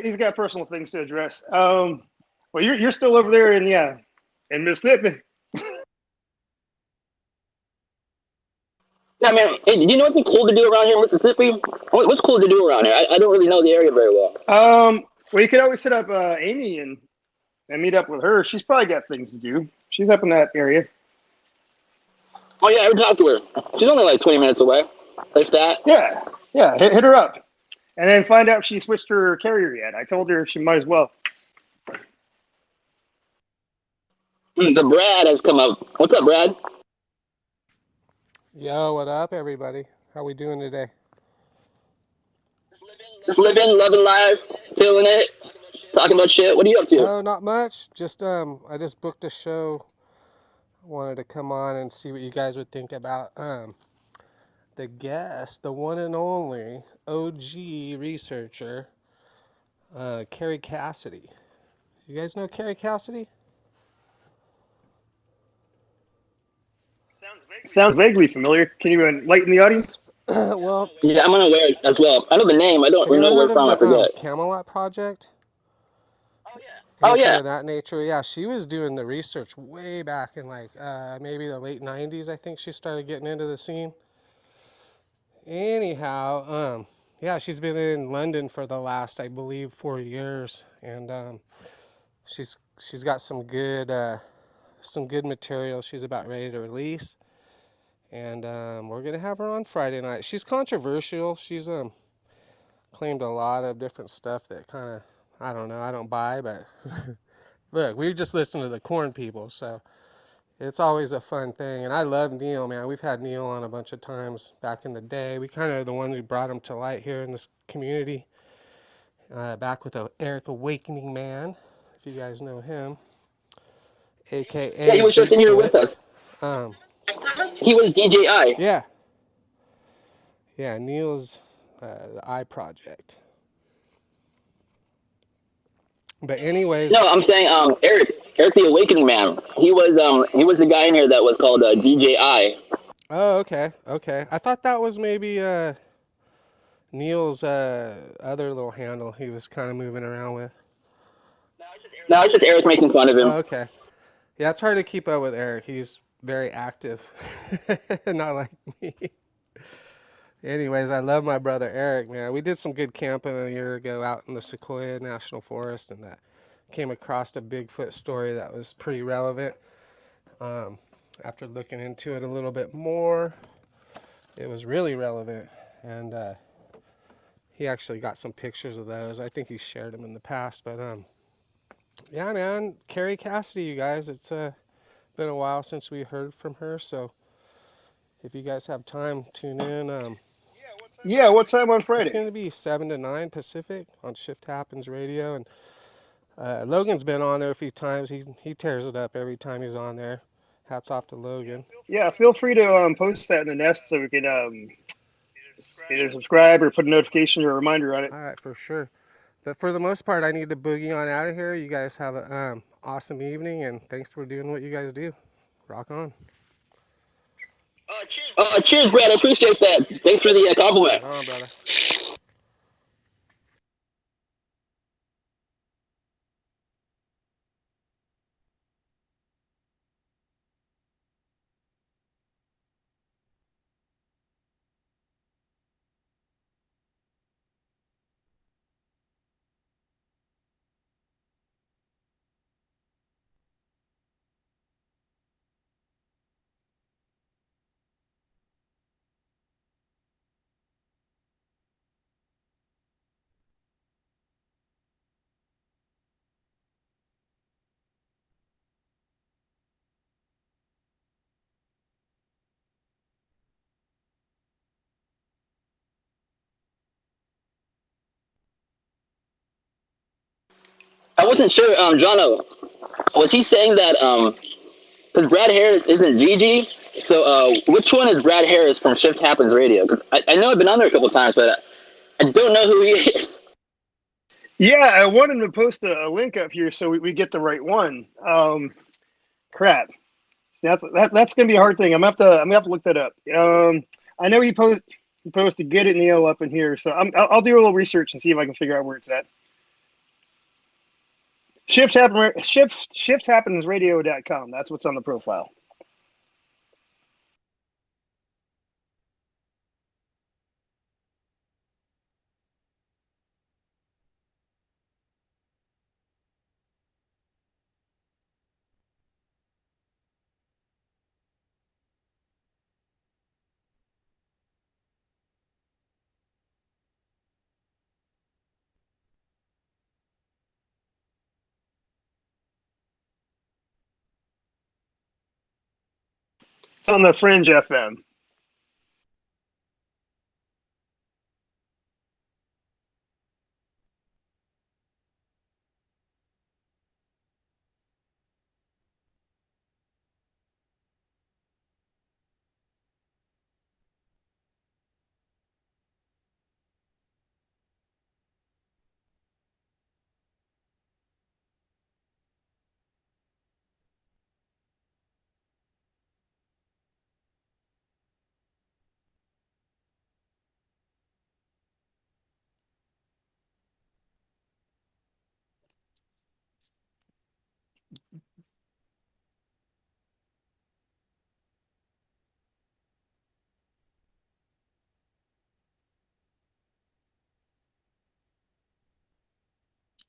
[SPEAKER 6] He's got personal things to address. Well, you're still over there in Mississippi.
[SPEAKER 2] Yeah, man. Hey, do you know what's cool to do around here in Mississippi? What's cool to do around here? I don't really know the area very well.
[SPEAKER 6] Well, you could always hit up Amy and meet up with her. She's probably got things to do. She's up in that area.
[SPEAKER 2] Oh yeah, I ever talked to her. She's only like 20 minutes away, if that.
[SPEAKER 6] Yeah, hit her up, and then find out if she switched her carrier yet. I told her she might as well.
[SPEAKER 2] The Brad has come up. What's up, Brad?
[SPEAKER 11] Yo, what up, everybody? How we doing today?
[SPEAKER 2] Just living, loving life, feeling it, talking about shit. What are you up to?
[SPEAKER 11] Oh, not much. Just I just booked a show. Wanted to come on and see what you guys would think about the guest, the one and only OG researcher, Carrie Cassidy. You guys know Carrie Cassidy?
[SPEAKER 6] Sounds vaguely familiar. Can you enlighten the audience?
[SPEAKER 11] Well,
[SPEAKER 2] Yeah, I'm unaware as well. I know the name. I don't
[SPEAKER 11] have you ever
[SPEAKER 2] know where
[SPEAKER 11] heard of
[SPEAKER 2] from. I
[SPEAKER 11] the
[SPEAKER 2] forget.
[SPEAKER 11] Camelot Project?
[SPEAKER 2] Oh
[SPEAKER 11] Anything
[SPEAKER 2] yeah.
[SPEAKER 11] of that nature? Yeah, she was doing the research way back in like maybe the late 90s. I think she started getting into the scene. Anyhow, yeah, she's been in London for the last, I believe, 4 years, and she's got some good material she's about ready to release, and we're gonna have her on Friday night. She's controversial. She's claimed a lot of different stuff that kind of I don't know, I don't buy, but look, we just listen to the corn people, so it's always a fun thing. And I love Neil, man. We've had Neil on a bunch of times back in the day. We kind of are the ones who brought him to light here in this community. Back with Eric Awakening Man, if you guys know him,
[SPEAKER 2] Yeah, he
[SPEAKER 11] aka
[SPEAKER 2] was just in here
[SPEAKER 11] Bigfoot.
[SPEAKER 2] with us.
[SPEAKER 11] Um,
[SPEAKER 2] He was DJI.
[SPEAKER 11] yeah, yeah, Neil's the Eye Project. But anyways,
[SPEAKER 2] No, I'm saying Eric the Awakening Man. He was the guy in here that was called DJI.
[SPEAKER 11] oh, okay, okay. I thought that was maybe Neil's other little handle he was kind of moving around with.
[SPEAKER 2] No, it's just Eric making fun of him.
[SPEAKER 11] Oh, okay. Yeah, it's hard to keep up with Eric. He's very active, not like me. Anyways, I love my brother Eric, man. We did some good camping a year ago out in the Sequoia National Forest, and came across a Bigfoot story that was pretty relevant. Um, After looking into it a little bit more, it was really relevant, and he actually got some pictures of those. I think he shared them in the past, but yeah, man, Carrie Cassidy, you guys, it's been a while since we heard from her, so if you guys have time, tune in.
[SPEAKER 6] Yeah, what time on
[SPEAKER 11] It's
[SPEAKER 6] Friday?
[SPEAKER 11] going to be 7 to 9 Pacific on Shift Happens Radio, and Logan's been on there a few times. He tears it up every time he's on there. Hats off to Logan.
[SPEAKER 6] Yeah, feel free to post that in the nest so we can either subscribe or put a notification or a reminder on it.
[SPEAKER 11] All right, for sure. But for the most part, I need to boogie on out of here. You guys have an awesome evening, and thanks for doing what you guys do. Rock on.
[SPEAKER 2] Cheers, Brad. I appreciate that. Thanks for the compliment.
[SPEAKER 11] Right on, brother.
[SPEAKER 2] I wasn't sure, Jono, was he saying that because Brad Harris isn't Gigi, so which one is Brad Harris from Shift Happens Radio? Because I know I've been on there a couple times, but I don't know who he is.
[SPEAKER 6] Yeah, I wanted to post a link up here so we get the right one. Crap. That's gonna be a hard thing. I'm gonna have to look that up. I know he posted Get It Neo up in here, so I'll do a little research and see if I can figure out where it's at. Shift happensradio.com. That's what's on the profile. It's on the Fringe FM.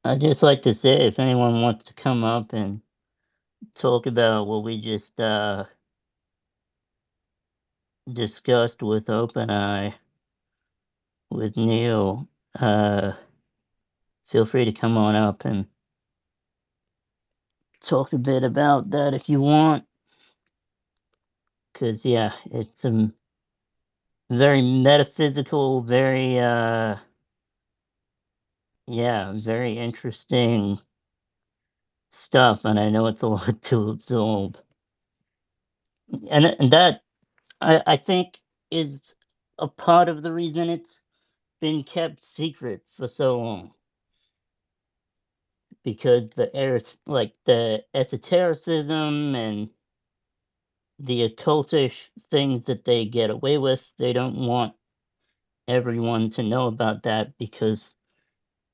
[SPEAKER 8] I'd just like to say, if anyone wants to come up and talk about what we just discussed with OpenEye with Neil, feel free to come on up and talk a bit about that if you want. Because, yeah, it's some very metaphysical, very, very interesting stuff, and I know it's a lot to absorb. And that, I think, is a part of the reason it's been kept secret for so long. Because the esotericism and the occultish things that they get away with, they don't want everyone to know about that because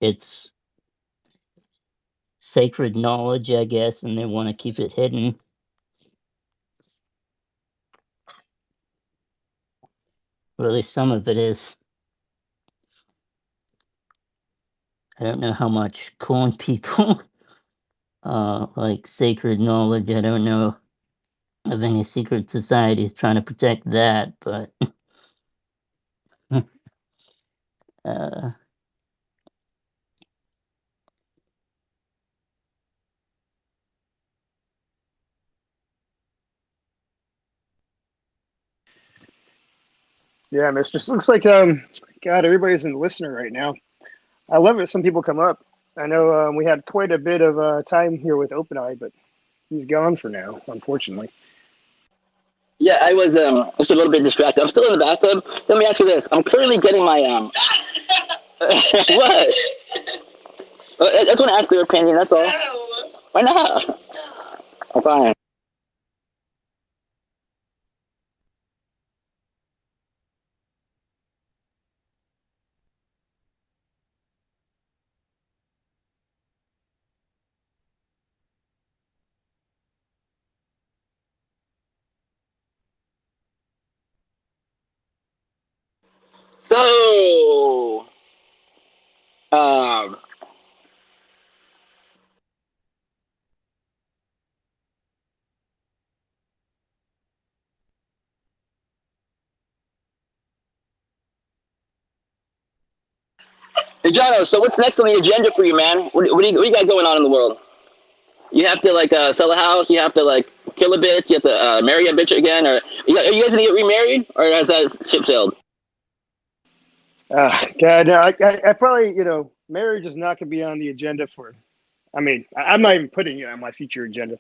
[SPEAKER 8] it's sacred knowledge, I guess, and they want to keep it hidden. Or at least some of it is. I don't know how much corn people like sacred knowledge. I don't know of any secret societies trying to protect that, but uh,
[SPEAKER 6] Yeah, mistress. Looks like God, everybody's in listener right now. I love it. Some people come up. I know we had quite a bit of time here with OpenEye, but he's gone for now, unfortunately.
[SPEAKER 2] Yeah, I was just a little bit distracted. I'm still in the bathtub. Let me ask you this: I'm currently getting my what? I just want to ask your opinion. That's all. Why not? I'm fine. So, um, hey, Jono, so what's next on the agenda for you, man? What do you got going on in the world? You have to like sell a house. You have to like kill a bitch. You have to marry a bitch again, or are you guys gonna get remarried, or has that ship sailed?
[SPEAKER 6] God, no, I probably, marriage is not going to be on the agenda for. I mean, I'm not even putting it on my future agenda.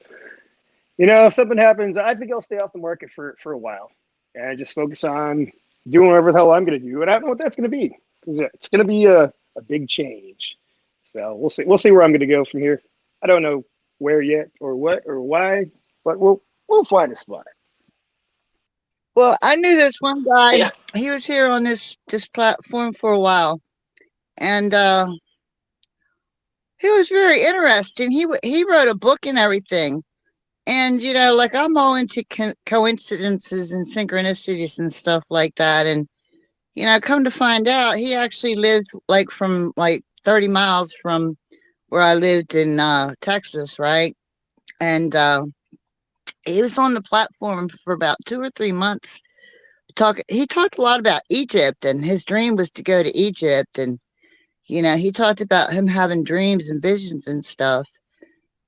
[SPEAKER 6] If something happens, I think I'll stay off the market for a while and just focus on doing whatever the hell I'm going to do. And I don't know what that's going to be because it's going to be a big change. So we'll see. We'll see where I'm going to go from here. I don't know where yet or what or why, but we'll find a spot.
[SPEAKER 12] Well, I knew this one guy.
[SPEAKER 2] Yeah.
[SPEAKER 12] He was here on this platform for a while, and he was very interesting. He wrote a book and everything. And like I'm all into coincidences and synchronicities and stuff like that. And come to find out, he actually lived like from like 30 miles from where I lived in Texas, right? And he was on the platform for about 2 or 3 months. He talked a lot about Egypt, and his dream was to go to Egypt. And he talked about him having dreams and visions and stuff.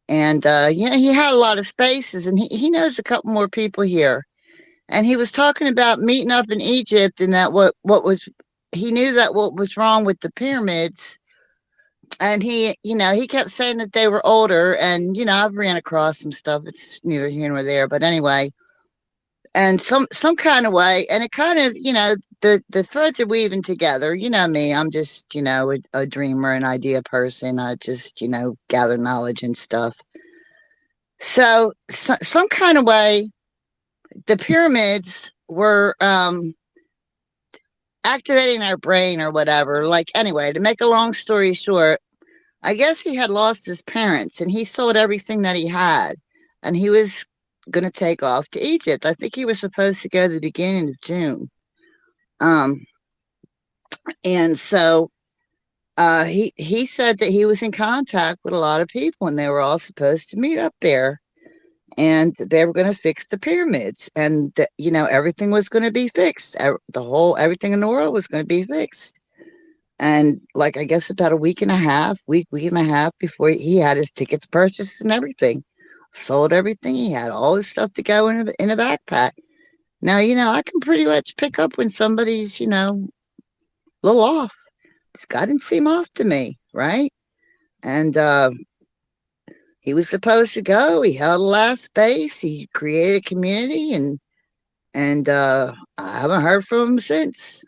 [SPEAKER 12] And he had a lot of spaces, and he knows a couple more people here. And he was talking about meeting up in Egypt, and that what was he knew that what was wrong with the pyramids. And he kept saying that they were older, and I've ran across some stuff. It's neither here nor there, but anyway, and some kind of way, and it kind of the threads are weaving together. You know me, I'm just a dreamer, an idea person. I just gather knowledge and stuff. So some kind of way, the pyramids were activating our brain or whatever. Like, anyway, to make a long story short, I guess he had lost his parents and he sold everything that he had, and he was going to take off to Egypt. I think he was supposed to go the beginning of June. Um, and so he said that he was in contact with a lot of people, and they were all supposed to meet up there, and they were going to fix the pyramids, and everything was going to be fixed. Everything in the world was going to be fixed. And like I guess about a week and a half before he had his tickets purchased and everything, sold everything. He had all his stuff to go in a backpack. Now I can pretty much pick up when somebody's a little off. This guy didn't seem off to me, right? And he was supposed to go. He held a last space. He created a community, and I haven't heard from him since.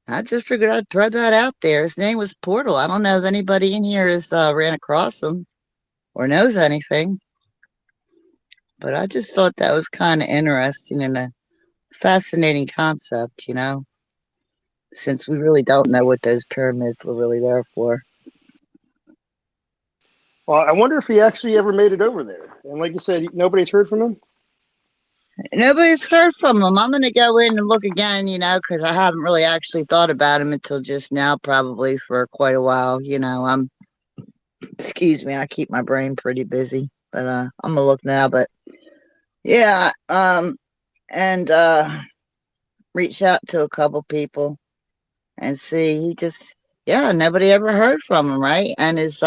[SPEAKER 12] I just figured I'd throw that out there. His name was Portal. I don't know if anybody in here has ran across him or knows anything, but I just thought that was kind of interesting and a fascinating concept, since we really don't know what those pyramids were really there for.
[SPEAKER 6] Well, I wonder if he actually ever made it over there. And like you said, nobody's heard from him.
[SPEAKER 12] Nobody's heard from him. I'm going to go in and look again, because I haven't really actually thought about him until just now, probably for quite a while. Excuse me, I keep my brain pretty busy, but I'm going to look now. But yeah, and reach out to a couple people and see. Yeah, nobody ever heard from him, right? And his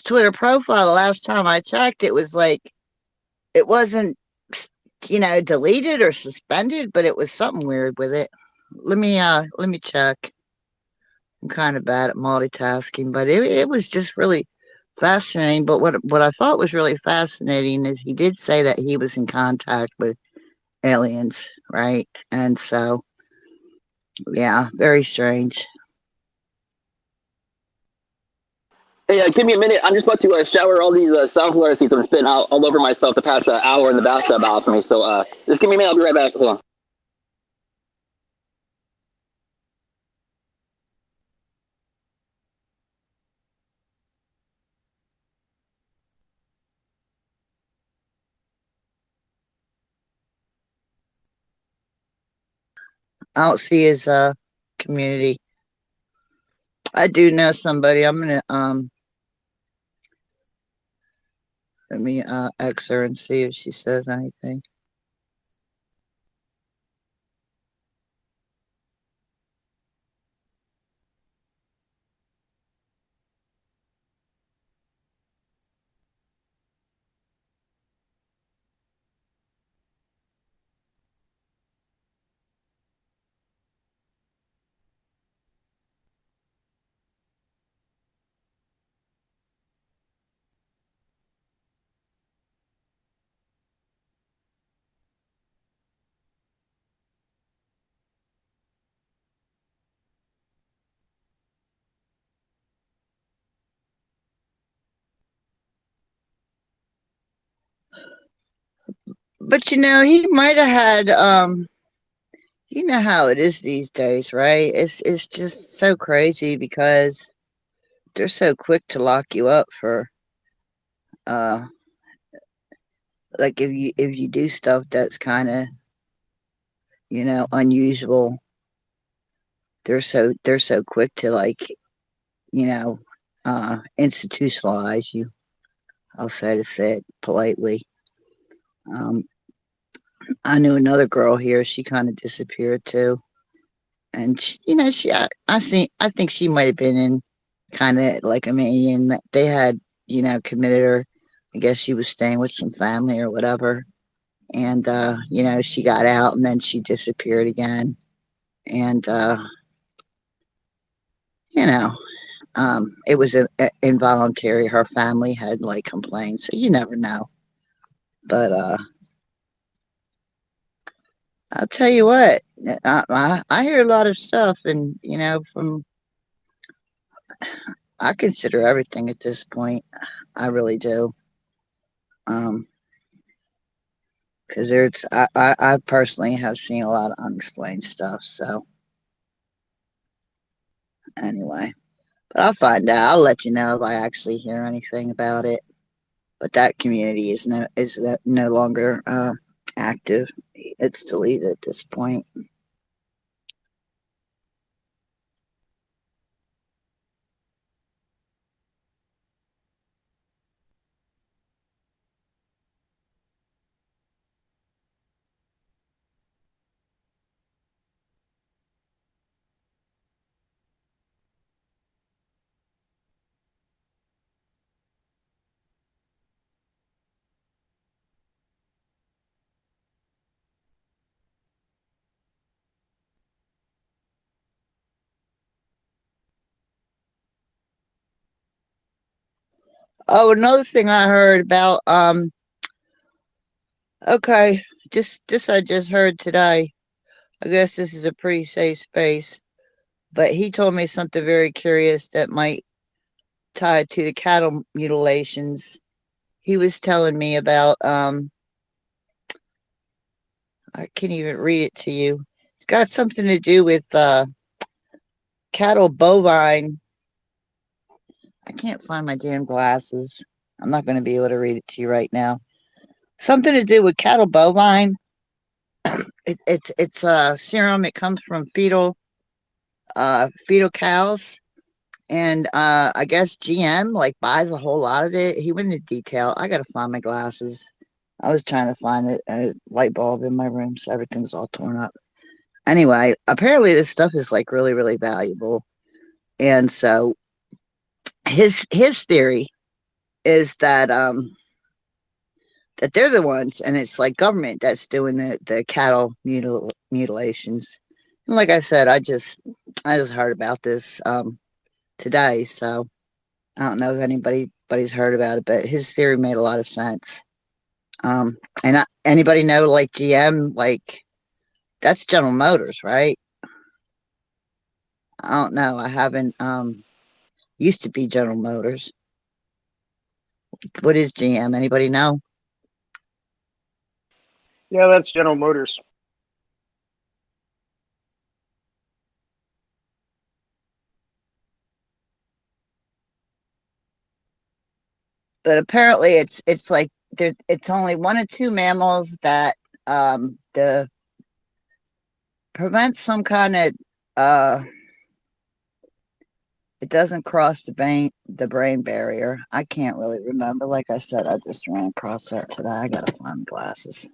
[SPEAKER 12] Twitter profile, the last time I checked, it was like, it wasn't, deleted or suspended, but it was something weird with it. Let me check. I'm kind of bad at multitasking, but it was just really fascinating. But what I thought was really fascinating is he did say that he was in contact with aliens, right? And so, yeah, very strange. Hey, give me a minute. I'm just about to shower all these sunflower seeds I'm spitting out all over myself the past hour in the bathtub off me. So just give me a minute. I'll be right back. Hold on. I don't see his community. I do know somebody. I'm gonna let me X her and see if she says anything. But he might have had you know how it is these days, right? It's just so crazy because they're so quick to lock you up for uh like if you do stuff that's kind of unusual. They're so quick to you know institutionalize you. I'll say it politely. Um, I knew another girl here. She kind of disappeared too, and I think she might have been in kind of like a manian. They had committed her. I guess she was staying with some family or whatever, and she got out and then she disappeared again, and you know it was involuntary. Her family had like complained, so you never know. But I'll tell you what, I hear a lot of stuff, and from I consider everything at this point. I really do. Um, because I personally have seen a lot of unexplained stuff. So anyway, but I'll find out. I'll let you know if I actually hear anything about it. But that community is no longer active. It's deleted at this point. Oh, another thing I heard about. Okay, just this I just heard today. I guess this is a pretty safe space, but he told me something very curious that might tie to the cattle mutilations. He was telling me about. I can't even read it to you. It's got something to do with cattle bovine. I can't find my damn glasses. I'm not going to be able to read it to you right now. Something to do with cattle bovine. It's serum. It comes from fetal cows, and I guess GM like buys a whole lot of it. He went into detail. I gotta find my glasses. I was trying to find a light bulb in my room, so everything's all torn up. Anyway, apparently this stuff is like really really valuable, and so his theory is that they're the ones, and it's like government that's doing the cattle mutilations. And like I said, I just heard about this today, so I don't know if anybody's heard about it, but his theory made a lot of sense. Anybody know like GM, like that's General Motors, right? I don't know. I haven't used to be General Motors. What is GM? Anybody know?
[SPEAKER 6] Yeah, that's General Motors.
[SPEAKER 12] But apparently it's like there it's only one or two mammals that the prevents some kind of uh it doesn't cross the brain barrier. I can't really remember. Like I said, I just ran across that today. I gotta find glasses.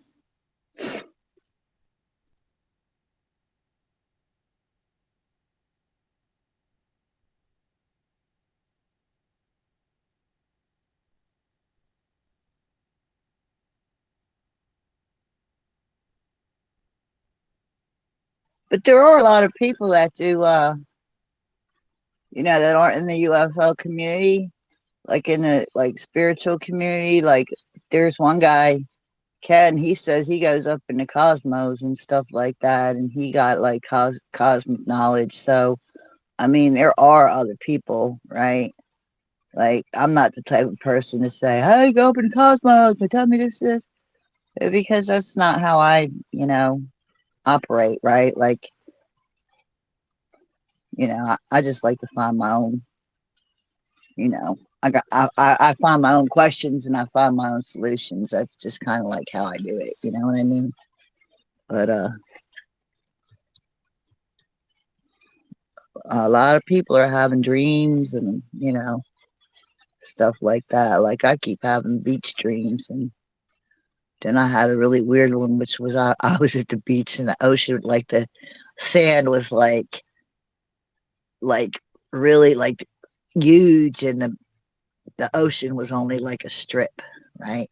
[SPEAKER 12] But there are a lot of people that do that aren't in the UFO community, like in the like spiritual community. Like there's one guy, Ken, he says he goes up in the cosmos and stuff like that, and he got like cosmic knowledge. So I mean, there are other people, right? Like I'm not the type of person to say, "Hey, go up in the cosmos and tell me this," because that's not how I operate, right? Like I just like to find my own, I find my own questions and I find my own solutions. That's just kind of like how I do it. You know what I mean? But a lot of people are having dreams and stuff like that. Like I keep having beach dreams, and then I had a really weird one, which was I was at the beach in the ocean, like the sand was like really like huge, and the ocean was only like a strip, right?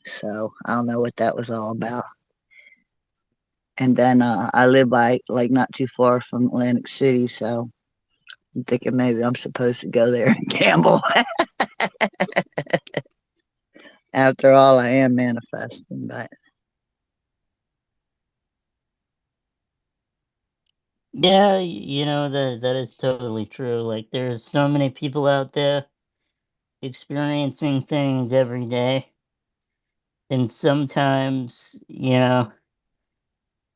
[SPEAKER 12] So I don't know what that was all about. And then I live by like not too far from Atlantic City, so I'm thinking maybe I'm supposed to go there and gamble. After all, I am manifesting, but
[SPEAKER 8] Yeah, that is totally true. Like there's so many people out there experiencing things every day, and sometimes,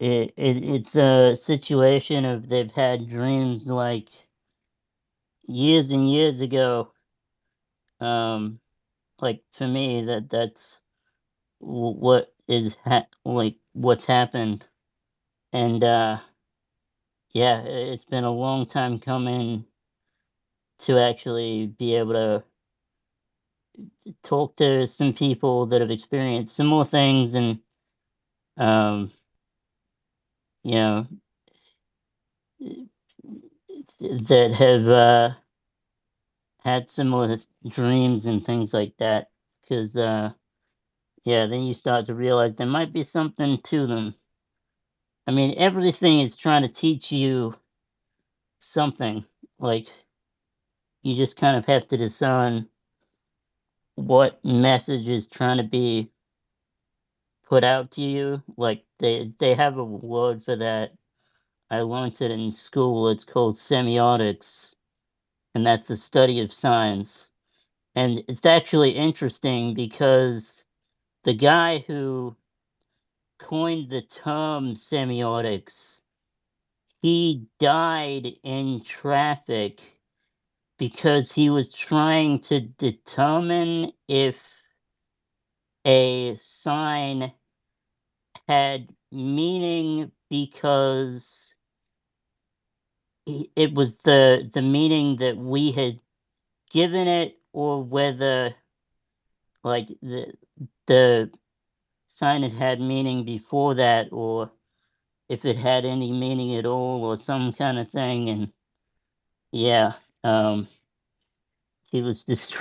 [SPEAKER 8] it's a situation of they've had dreams like years and years ago. Like for me, that's what is like what's happened, and yeah, it's been a long time coming to actually be able to talk to some people that have experienced similar things, and um, you know, that have had similar dreams and things like that. Because yeah, then you start to realize there might be something to them. I mean, everything is trying to teach you something. Like you just kind of have to discern what message is trying to be put out to you. Like they have a word for that. I learned it in school. It's called semiotics, and that's the study of signs. And it's actually interesting because the guy who coined the term semiotics, he died in traffic because he was trying to determine if a sign had meaning because it was the meaning that we had given it, or whether like the sign had meaning before that, or if it had any meaning at all, or some kind of thing. And yeah, um he was just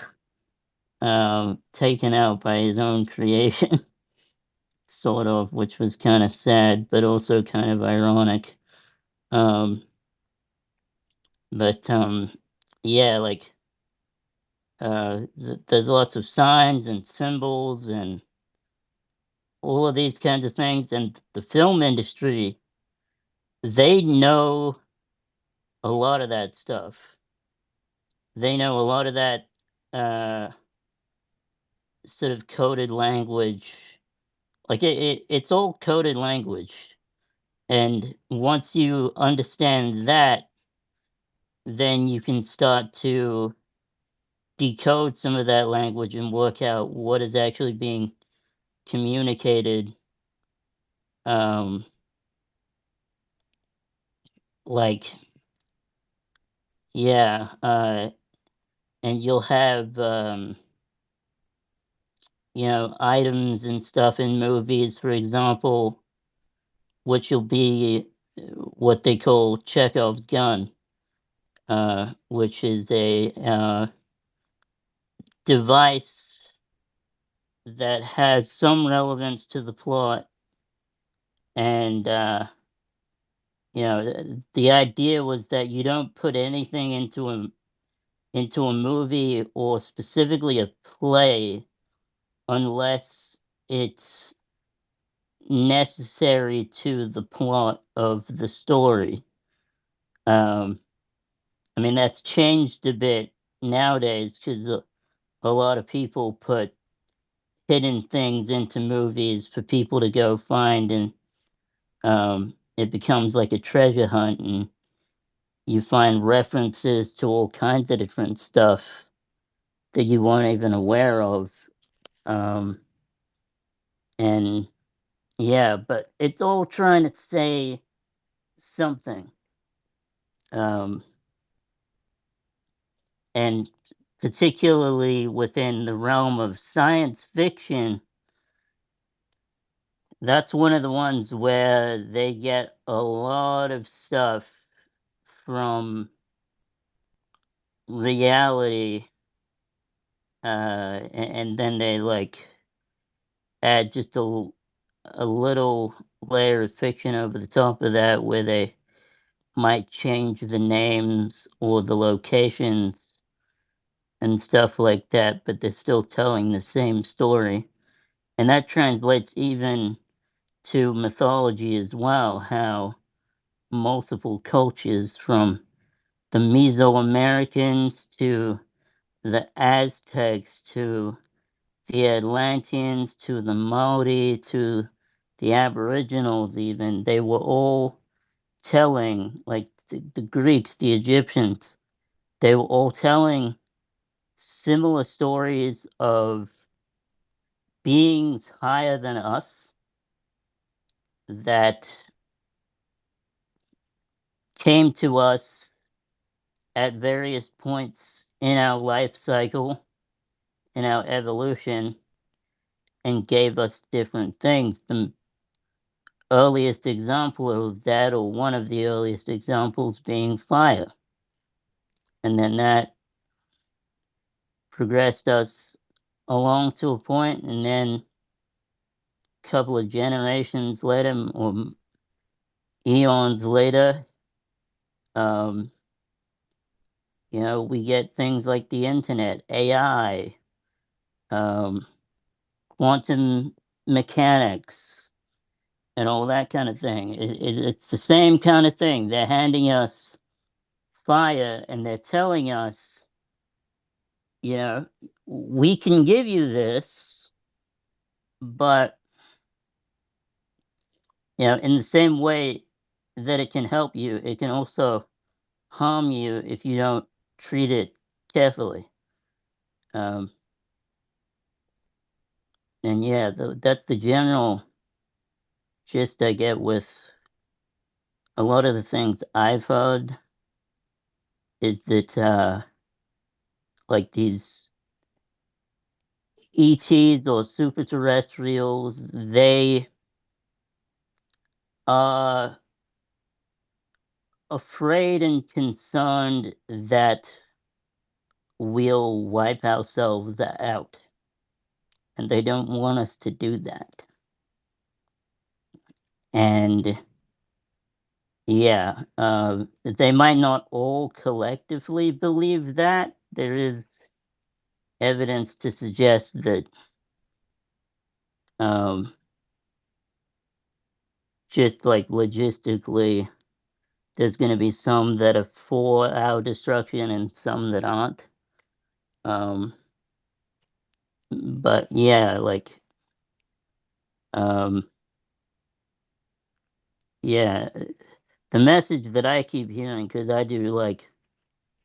[SPEAKER 8] taken out by his own creation. Sort of, which was kind of sad, but also kind of ironic. Um, but yeah, like there's lots of signs and symbols and all of these kinds of things, and the film industry, they know a lot of that stuff. They know a lot of that uh, sort of coded language. Like it's all coded language, and once you understand that, then you can start to decode some of that language and work out what is actually being communicated. Um, like, yeah, and you'll have, items and stuff in movies, for example, which will be what they call Chekhov's gun, which is a device that has some relevance to the plot. And the idea was that you don't put anything into a movie, or specifically a play, unless it's necessary to the plot of the story. Um, I mean, that's changed a bit nowadays because a lot of people put hidden things into movies for people to go find, and it becomes like a treasure hunt, and you find references to all kinds of different stuff that you weren't even aware of. Um, and yeah, but it's all trying to say something. Um, and particularly within the realm of science fiction, that's one of the ones where they get a lot of stuff from reality, and then they like add just a little layer of fiction over the top of that, where they might change the names or the locations and stuff like that, but they're still telling the same story. And that translates even to mythology as well, how multiple cultures, from the Mesoamericans to the Aztecs to the Atlanteans to the Maori to the Aboriginals, even, they were all telling, like the Greeks, the Egyptians, they were all telling similar stories of beings higher than us that came to us at various points in our life cycle, in our evolution, and gave us different things. The earliest example of that, or one of the earliest examples, being fire. And then that progressed us along to a point, and then a couple of generations later, or eons later, um, we get things like the internet, AI, quantum mechanics, and all that kind of thing. It's the same kind of thing. They're handing us fire and they're telling us, we can give you this, but in the same way that it can help you, it can also harm you if you don't treat it carefully. Um, and yeah, that's the general gist I get with a lot of the things I've heard is that like these ETs or super terrestrials, they are afraid and concerned that we'll wipe ourselves out. And they don't want us to do that. And yeah, they might not all collectively believe that. There is evidence to suggest that just like logistically, there's going to be some that are for our destruction and some that aren't. But yeah, like, yeah, the message that I keep hearing, because I do like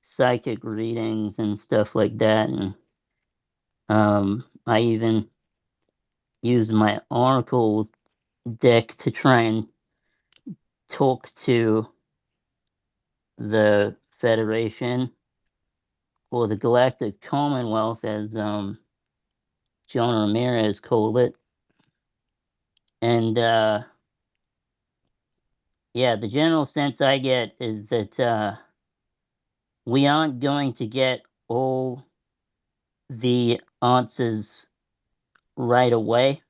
[SPEAKER 8] psychic readings and stuff like that, and I even use my oracle deck to try and talk to the Federation or the Galactic Commonwealth, as John Ramirez called it. And yeah, the general sense I get is that we aren't going to get all the answers right away.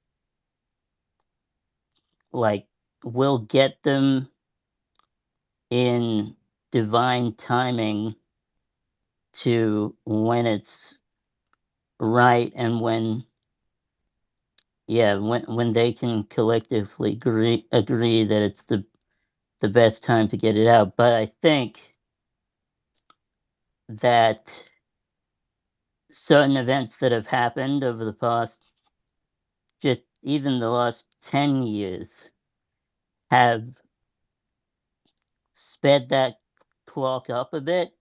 [SPEAKER 8] Like, we'll get them in divine timing to when it's right and when they can collectively agree that it's the best time to get it out. But I think that certain events that have happened over the past, just even the last 10 years, have sped that clock up a bit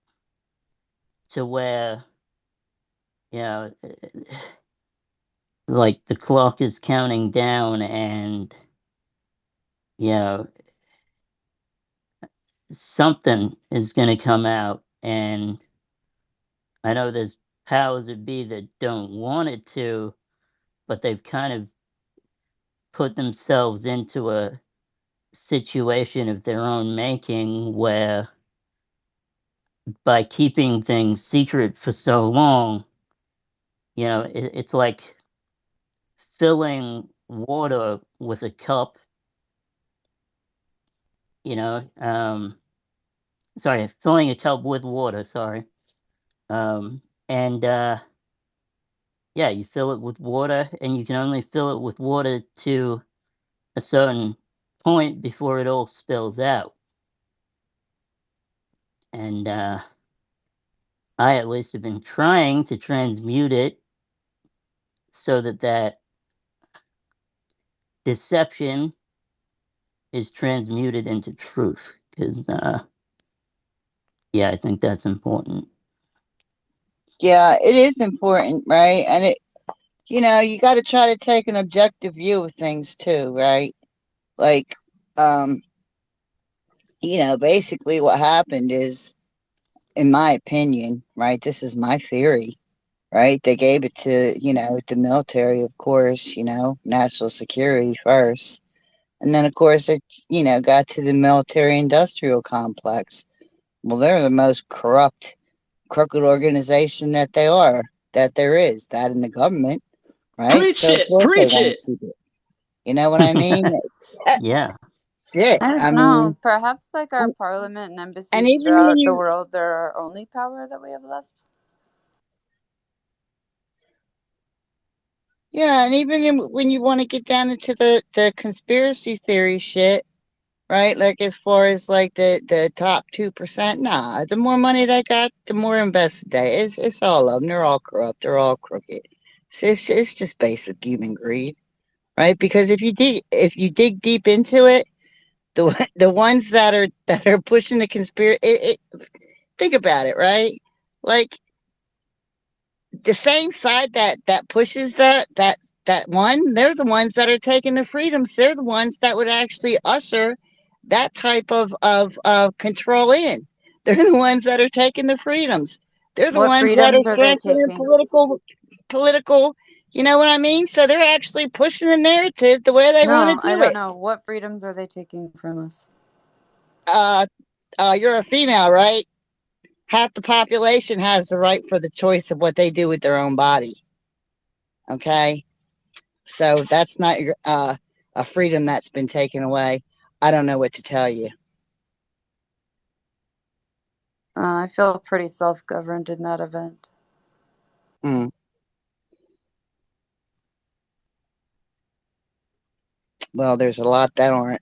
[SPEAKER 8] to where, you know, like the clock is counting down and, something is going to come out. And I know there's powers that be that don't want it to, but they've kind of put themselves into a situation of their own making where by keeping things secret for so long, it's like filling water with a cup, sorry, filling a cup with water, sorry. And yeah, you fill it with water, and you can only fill it with water to a certain point before it all spills out. And I at least have been trying to transmute it so that deception is transmuted into truth. Because, yeah, I think that's important.
[SPEAKER 12] Yeah, it is important, right? And you got to try to take an objective view of things too, right? Like, basically what happened is, in my opinion, right? This is my theory, right? They gave it to, the military, of course, national security first. And then, of course, it, got to the military industrial complex. Well, they're the most corrupt, crooked organization that there is, that in the government, right?
[SPEAKER 2] Preach
[SPEAKER 12] So, of
[SPEAKER 2] it,
[SPEAKER 12] course, they
[SPEAKER 2] preach
[SPEAKER 12] want
[SPEAKER 2] it.
[SPEAKER 12] to keep it. You know what I mean?
[SPEAKER 8] Yeah.
[SPEAKER 12] Shit.
[SPEAKER 13] I
[SPEAKER 12] I
[SPEAKER 13] don't know.
[SPEAKER 12] mean,
[SPEAKER 13] Perhaps like our
[SPEAKER 12] and,
[SPEAKER 13] parliament and
[SPEAKER 12] and
[SPEAKER 13] embassies
[SPEAKER 12] even when
[SPEAKER 13] throughout the
[SPEAKER 12] you,
[SPEAKER 13] world, they're our only power that we have left.
[SPEAKER 12] yeah, and even when you want to get down into the conspiracy theory shit, right? Like as far as like the top 2%, nah. The more money they got, the more invested they. It's all of them. They're all corrupt. They're all crooked. It's just basic human greed, right? Because if you dig deep into it, the ones that are pushing the conspiracy, think about it, right? Like the same side that pushes that one, they're the ones that are taking the freedoms. They're the ones that would actually usher that type of control in. They're the ones that are taking the freedoms. They're the
[SPEAKER 13] What
[SPEAKER 12] ones that are
[SPEAKER 13] freedoms are they
[SPEAKER 12] strengthening
[SPEAKER 13] taking?
[SPEAKER 12] political. You know what I mean? So they're actually pushing the narrative the way they want to
[SPEAKER 13] No, I
[SPEAKER 12] do
[SPEAKER 13] don't
[SPEAKER 12] it.
[SPEAKER 13] know. What freedoms are they taking from us?
[SPEAKER 12] Uh, you're a female, right? Half the population has the right for the choice of what they do with their own body. Okay, so that's not a freedom that's been taken away. I don't know what to tell you.
[SPEAKER 13] I feel pretty self-governed in that event.
[SPEAKER 12] Hmm. Well, there's a lot that aren't.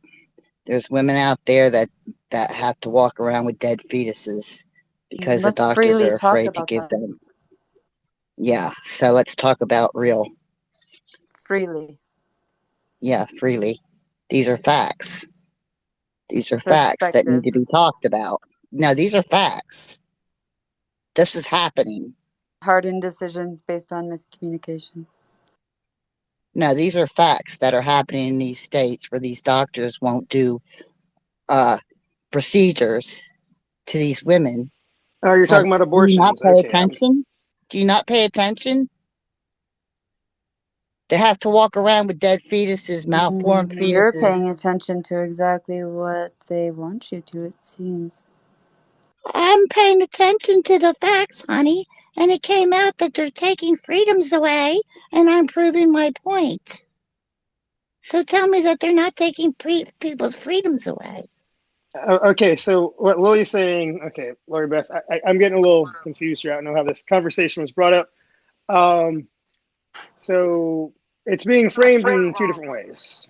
[SPEAKER 12] There's women out there that have to walk around with dead fetuses because the
[SPEAKER 13] Let's
[SPEAKER 12] doctors
[SPEAKER 13] freely
[SPEAKER 12] are
[SPEAKER 13] talk
[SPEAKER 12] afraid to
[SPEAKER 13] about
[SPEAKER 12] give
[SPEAKER 13] that.
[SPEAKER 12] them. Yeah, so let's talk about real.
[SPEAKER 13] Freely.
[SPEAKER 12] Yeah, freely. These are facts. These are facts that need to be
[SPEAKER 13] Perspectives.
[SPEAKER 12] talked about. No, these are facts. This is happening.
[SPEAKER 13] Hardened decisions based on miscommunication.
[SPEAKER 12] No, these are facts that are happening in these states where these doctors won't do uh, procedures to these women.
[SPEAKER 6] Oh, you're talking about
[SPEAKER 12] Do you not
[SPEAKER 6] abortions.
[SPEAKER 12] pay
[SPEAKER 6] Okay.
[SPEAKER 12] attention? Do you not pay attention? They have to walk around with dead fetuses, malformed
[SPEAKER 13] You're
[SPEAKER 12] fetuses.
[SPEAKER 13] paying attention to exactly what they want you to, it seems.
[SPEAKER 12] I'm paying attention to the facts, honey, and it came out that they're taking freedoms away, and I'm proving my point. So tell me that they're not taking people's freedoms away.
[SPEAKER 6] Okay, so what Lily's saying, okay, Lori Beth, I'm getting a little confused here. I don't know how this conversation was brought up. Um, so it's being framed in two different ways.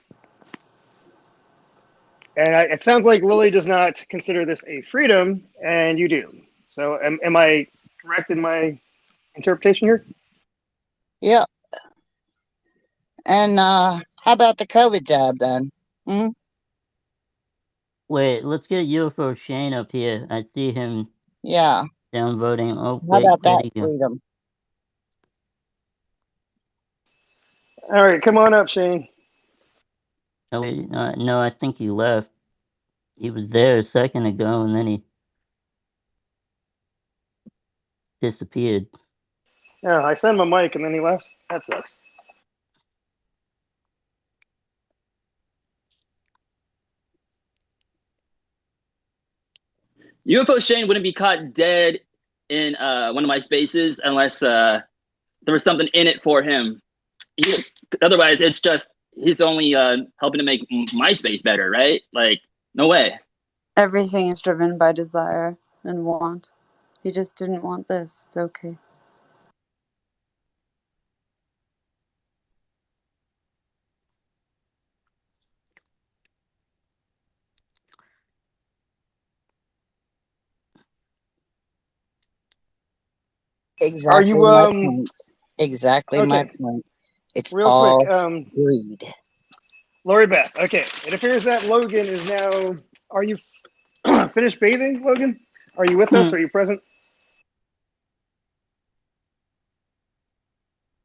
[SPEAKER 6] And it sounds like Lily does not consider this a freedom, and you do. So am I correct in my interpretation here?
[SPEAKER 12] Yep. And how about the COVID jab then? Hmm?
[SPEAKER 8] Wait, let's get UFO Shane up here. I see him
[SPEAKER 12] Yeah.
[SPEAKER 8] downvoting. Oh,
[SPEAKER 12] How
[SPEAKER 8] wait,
[SPEAKER 12] about
[SPEAKER 8] where'd
[SPEAKER 12] that
[SPEAKER 8] he go?
[SPEAKER 12] freedom?
[SPEAKER 6] All right, come on up, Shane.
[SPEAKER 8] Oh, wait, no, I think he left. He was there a second ago, and then he disappeared.
[SPEAKER 6] Yeah, I sent him a mic and then he left. That sucks.
[SPEAKER 14] UFO Shane wouldn't be caught dead in one of my spaces unless there was something in it for him. He, Otherwise, it's just he's only helping to make my space better, right? Like, no way.
[SPEAKER 13] Everything is driven by desire and want. He just didn't want this. It's okay.
[SPEAKER 6] Are
[SPEAKER 12] Exactly
[SPEAKER 6] you
[SPEAKER 12] my point. Exactly my
[SPEAKER 6] okay?
[SPEAKER 12] point. It's
[SPEAKER 6] Real quick,
[SPEAKER 12] all greed.
[SPEAKER 6] Lori Beth. Okay, it appears that Logan is now. Are you finished bathing, Logan? Are you with us?
[SPEAKER 8] Hmm.
[SPEAKER 6] Are you present?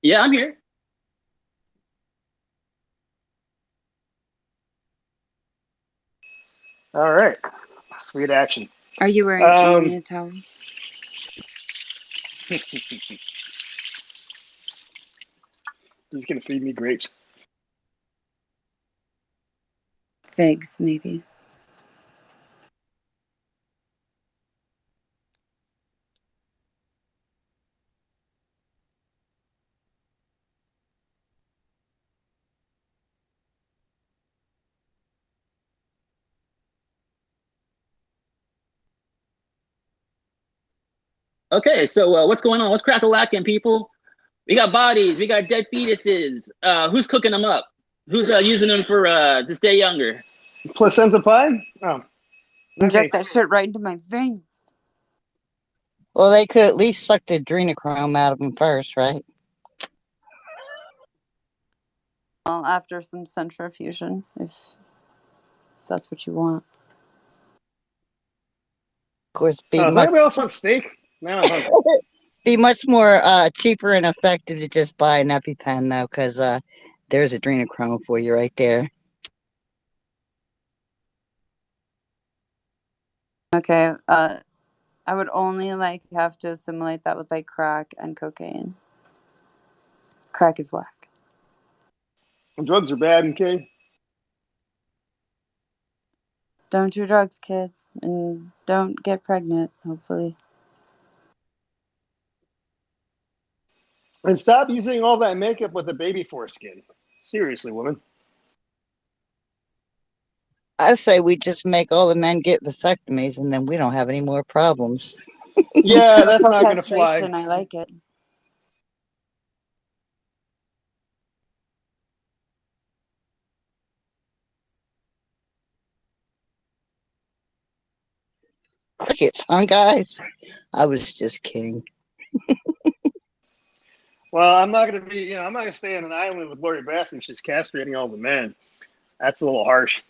[SPEAKER 14] Yeah, I'm here.
[SPEAKER 6] All right, sweet action.
[SPEAKER 13] Are you wearing only
[SPEAKER 6] Um,
[SPEAKER 13] a towel?
[SPEAKER 6] he's gonna feed me grapes.
[SPEAKER 13] Figs, maybe.
[SPEAKER 14] Okay, so what's going on? What's crack-a-lacking, people? We got bodies. We got dead fetuses. Who's cooking them up? Who's using them for to stay younger?
[SPEAKER 6] Placenta pie? Oh,
[SPEAKER 13] Inject that shit right into my veins.
[SPEAKER 12] Well, they could at least suck the adrenochrome out of them first, right?
[SPEAKER 13] Well, after some centrifusion, if that's what you want.
[SPEAKER 12] Of course,
[SPEAKER 6] does anybody else want steak? Now I'm hungry.
[SPEAKER 12] be much more cheaper and effective to just buy an EpiPen though, because there's adrenochrome for you right there.
[SPEAKER 13] Okay, I would only like have to assimilate that with like crack and cocaine. Crack is whack.
[SPEAKER 6] Drugs are bad, okay?
[SPEAKER 13] Don't do drugs, kids, and don't get pregnant, hopefully.
[SPEAKER 6] And stop using all that makeup with a baby foreskin. Seriously, woman.
[SPEAKER 12] I say we just make all the men get vasectomies, and then we don't have any more problems.
[SPEAKER 6] Yeah, that's not going to fly.
[SPEAKER 13] Castration, I like it.
[SPEAKER 12] Crickets, huh, guys? I was just kidding.
[SPEAKER 6] Well, I'm not going to be, I'm not going to stay on an island with Lori Beth and she's castrating all the men. That's a little harsh.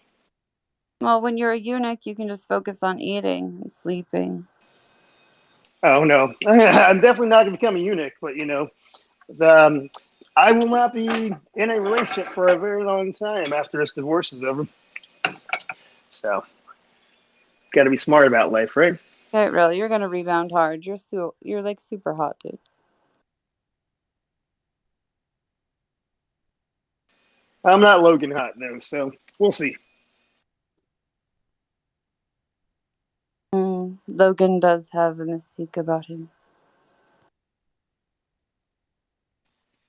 [SPEAKER 13] Well, when you're a eunuch, you can just focus on eating and sleeping.
[SPEAKER 6] Oh, no. I'm definitely not going to become a eunuch, but, I will not be in a relationship for a very long time after this divorce is over. So, got to be smart about life, right?
[SPEAKER 13] Okay, really, you're gonna rebound hard. You're like super hot, dude.
[SPEAKER 6] I'm not Logan hot, though, so we'll see.
[SPEAKER 13] Logan does have a mystique about him.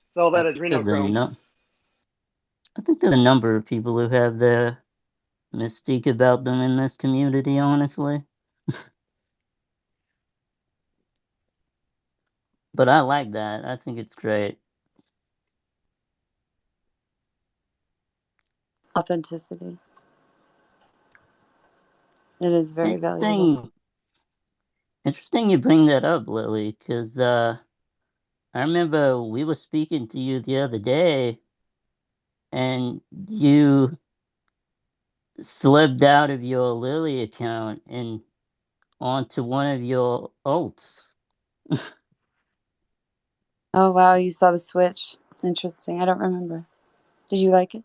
[SPEAKER 6] It's all that
[SPEAKER 8] I think there's
[SPEAKER 6] adrenochrome.
[SPEAKER 8] I think there's a number of people who have their mystique about them in this community, honestly. But I like that. I think it's great.
[SPEAKER 13] Authenticity. It is very valuable.
[SPEAKER 8] Interesting you bring that up, Lily, because I remember we were speaking to you the other day, and you slipped out of your Lily account and onto one of your alts.
[SPEAKER 13] Oh wow, you saw the switch. Interesting. I don't remember. Did you like it?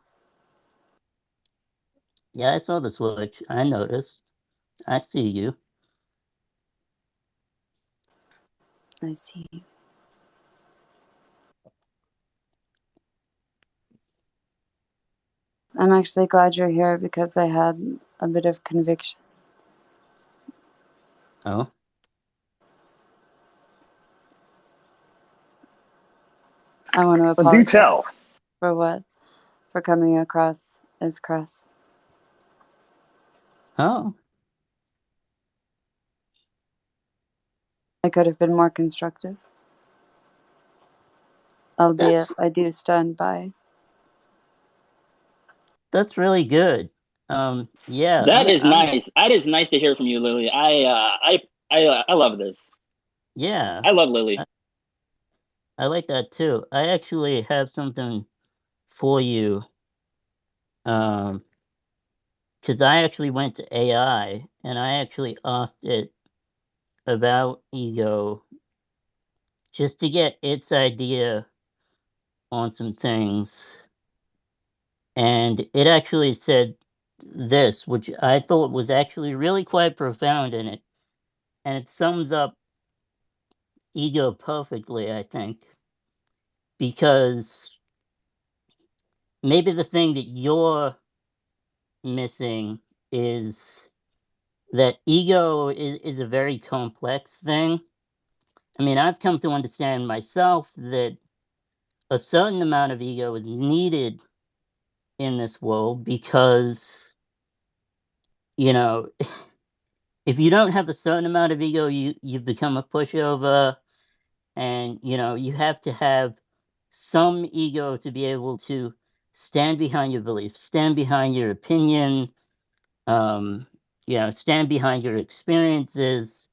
[SPEAKER 8] Yeah, I saw the switch. I noticed. I see you.
[SPEAKER 13] I see. I'm actually glad you're here because I had a bit of conviction.
[SPEAKER 8] Oh?
[SPEAKER 13] I want to
[SPEAKER 6] Well, do
[SPEAKER 13] apologize.
[SPEAKER 6] tell.
[SPEAKER 13] For what? For coming across as crass.
[SPEAKER 8] Oh.
[SPEAKER 13] I could have been more constructive. Albeit, I do stand by.
[SPEAKER 8] That's really good. Yeah,
[SPEAKER 14] That is
[SPEAKER 8] I'm
[SPEAKER 14] nice. That is nice to hear from you, Lily. I love this.
[SPEAKER 8] yeah.
[SPEAKER 14] I love Lily.
[SPEAKER 8] I like that too. I actually have something for you. Because I actually went to AI and I actually asked it about ego just to get its idea on some things. And it actually said this, which I thought was actually really quite profound in it. And it sums up ego perfectly, I think. Because maybe the thing that you're missing is that ego is a very complex thing. I mean, I've come to understand myself that a certain amount of ego is needed in this world because, you know, if you don't have a certain amount of ego, you become a pushover, and you have to have some ego to be able to stand behind your beliefs, stand behind your opinion, stand behind your experiences,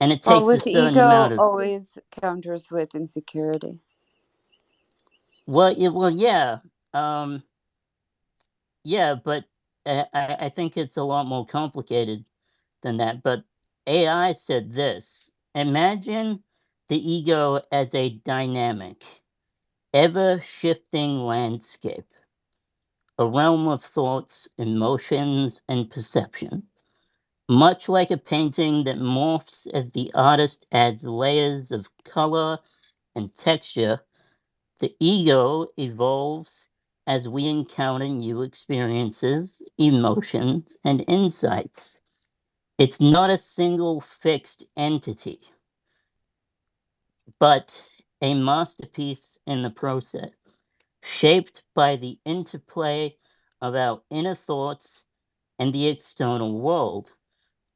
[SPEAKER 8] and it
[SPEAKER 13] Well,
[SPEAKER 8] takes a
[SPEAKER 13] with
[SPEAKER 8] certain amount
[SPEAKER 13] ego
[SPEAKER 8] of
[SPEAKER 13] always counters with insecurity.
[SPEAKER 8] yeah, um, yeah, but I think it's a lot more complicated than that. But AI said this: imagine the ego as a dynamic, ever shifting landscape, a realm of thoughts, emotions, and perception. Much like a painting that morphs as the artist adds layers of color and texture, the ego evolves as we encounter new experiences, emotions, and insights. It's not a single fixed entity, but a masterpiece in the process, shaped by the interplay of our inner thoughts and the external world.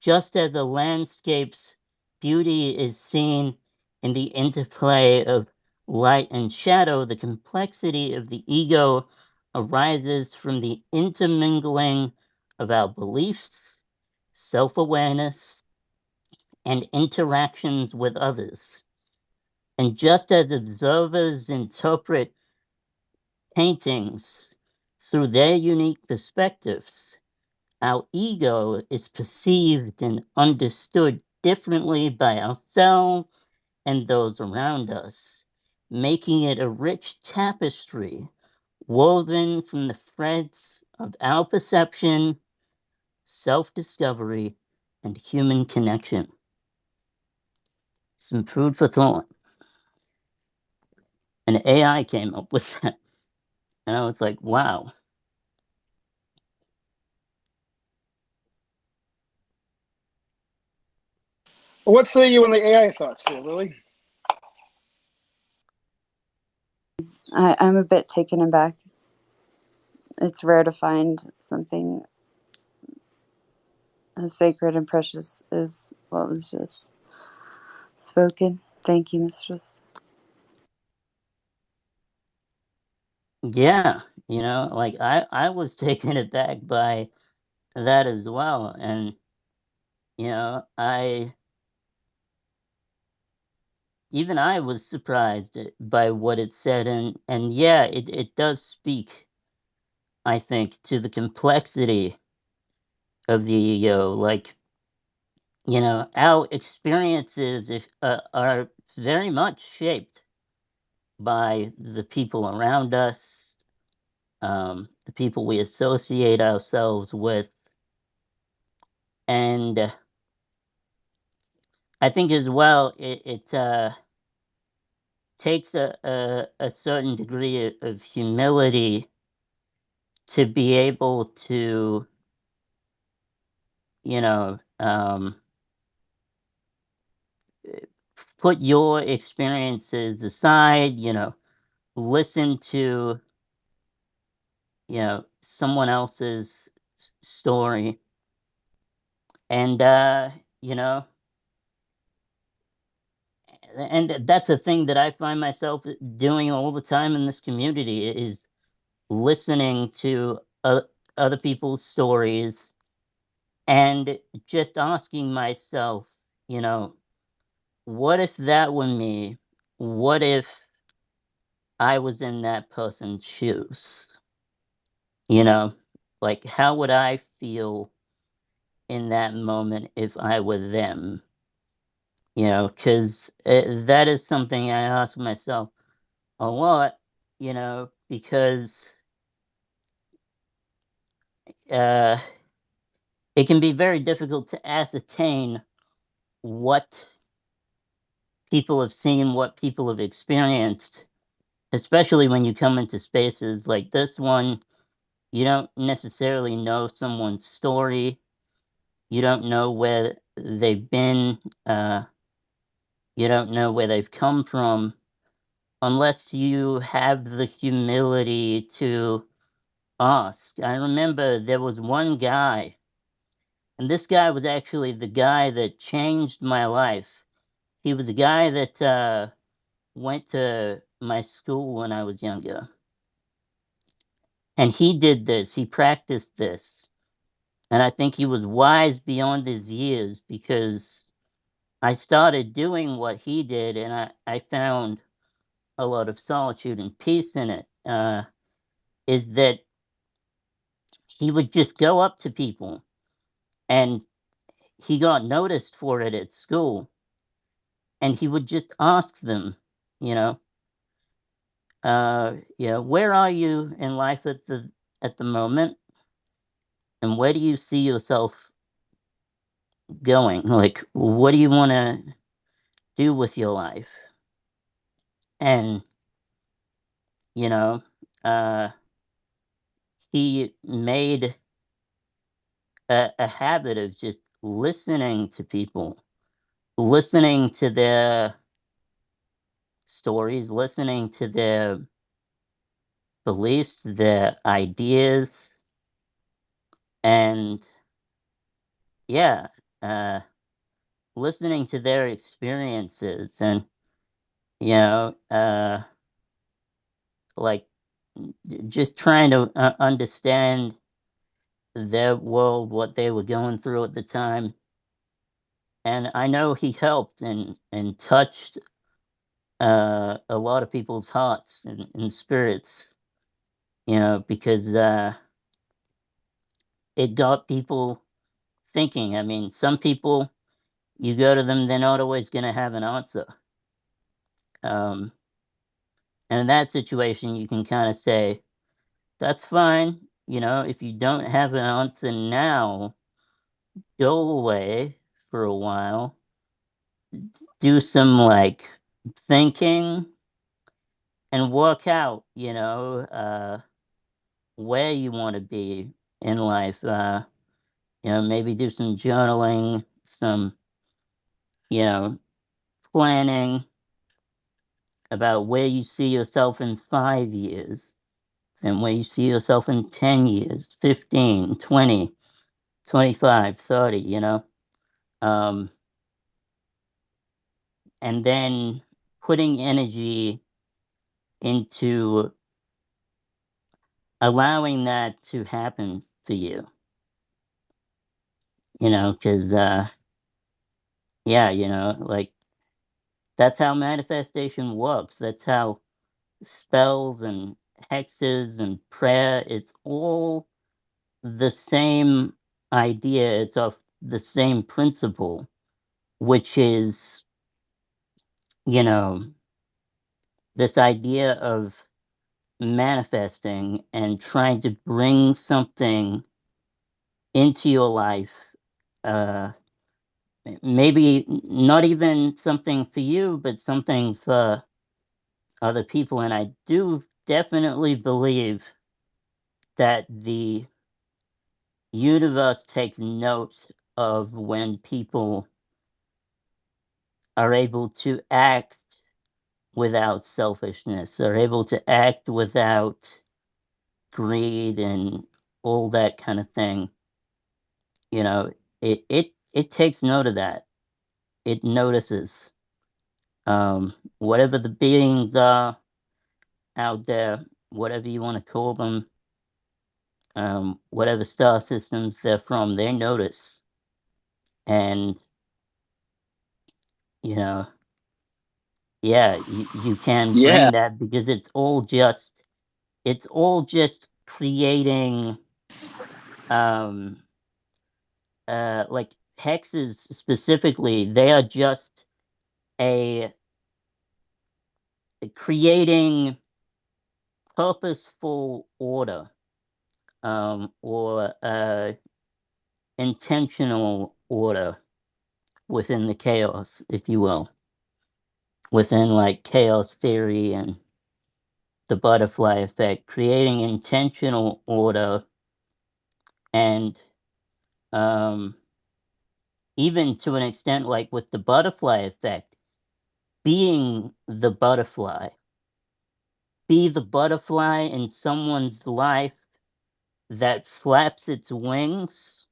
[SPEAKER 8] Just as a landscape's beauty is seen in the interplay of light and shadow, the complexity of the ego arises from the intermingling of our beliefs, self awareness, and interactions with others. And just as observers interpret paintings through their unique perspectives, our ego is perceived and understood differently by ourselves and those around us, making it a rich tapestry woven from the threads of our perception, self discovery, and human connection. Some food for thought. And AI came up with that. And I was like, wow.
[SPEAKER 6] What say you on the AI thoughts there, Lily?
[SPEAKER 13] I'm a bit taken aback. It's rare to find something as sacred and precious as what was just spoken. Thank you, Mistress.
[SPEAKER 8] Yeah, like I was taken aback by that as well. And, I was surprised by what it said. And yeah, it does speak, I think, to the complexity of the ego. Like, our experiences are very much shaped by the people around us, the people we associate ourselves with. And I think as well, it takes a certain degree of humility to be able to, you know, put your experiences aside, listen to, someone else's story. And, you know, and that's a thing that I find myself doing all the time in this community is listening to other people's stories and just asking myself, you know, what if that were me? What if I was in that person's shoes? You know, like how would I feel in that moment if I were them? Because that is something I ask myself a lot, because uh, it can be very difficult to ascertain what people have seen, what people have experienced, especially when you come into spaces like this one. You don't necessarily know someone's story. You don't know where they've been. You don't know where they've come from unless you have the humility to ask. I remember there was one guy And this guy was actually the guy that changed my life. He was a guy that went to my school when I was younger. And he did this, he practiced this. And I think he was wise beyond his years because I started doing what he did and I found a lot of solitude and peace in it. Is that he would just go up to people and he got noticed for it at school. And he would just ask them, you know, where are you in life at the moment, and where do you see yourself going? Like, what do you want to do with your life? And you know, uh, he made a habit of just listening to people, listening to their stories, listening to their beliefs, their ideas, and yeah, uh, listening to their experiences and you know like just trying to understand their world, what they were going through at the time. And I know he helped and touched a lot of people's hearts and spirits, because it got people thinking. I mean, some people, you go to them, they're not always going to have an answer. Um, and in that situation, you can kind of say, that's fine. If you don't have an answer now, go away for a while, do some like thinking and work out, where you want to be in life. Maybe do some journaling, some, you know, planning about where you see yourself in 5 years and where you see yourself in 10 years, 15, 20, 25, 30, um, and then putting energy into allowing that to happen for you, because, yeah, like that's how manifestation works. That's how spells and hexes and prayer, it's all the same idea. It's of the same principle, which is, you know, this idea of manifesting and trying to bring something into your life. Uh, Maybe not even something for you, but something for other people. And I do definitely believe that the universe takes note of when people are able to act without selfishness, are able to act without greed and all that kind of thing. You know, it takes note of that. It notices whatever the beings are out there, whatever you want to call them, whatever star systems they're from, they notice. And, you know, yeah, you can
[SPEAKER 14] Yeah.
[SPEAKER 8] bring that because it's all just creating um like hexes specifically, they are just a creating purposeful order, or intentional order within the chaos, if you will, within like chaos theory and the butterfly effect, creating intentional order. And um even to an extent, like with the butterfly effect, being the butterfly, be the butterfly in someone's life that flaps its wings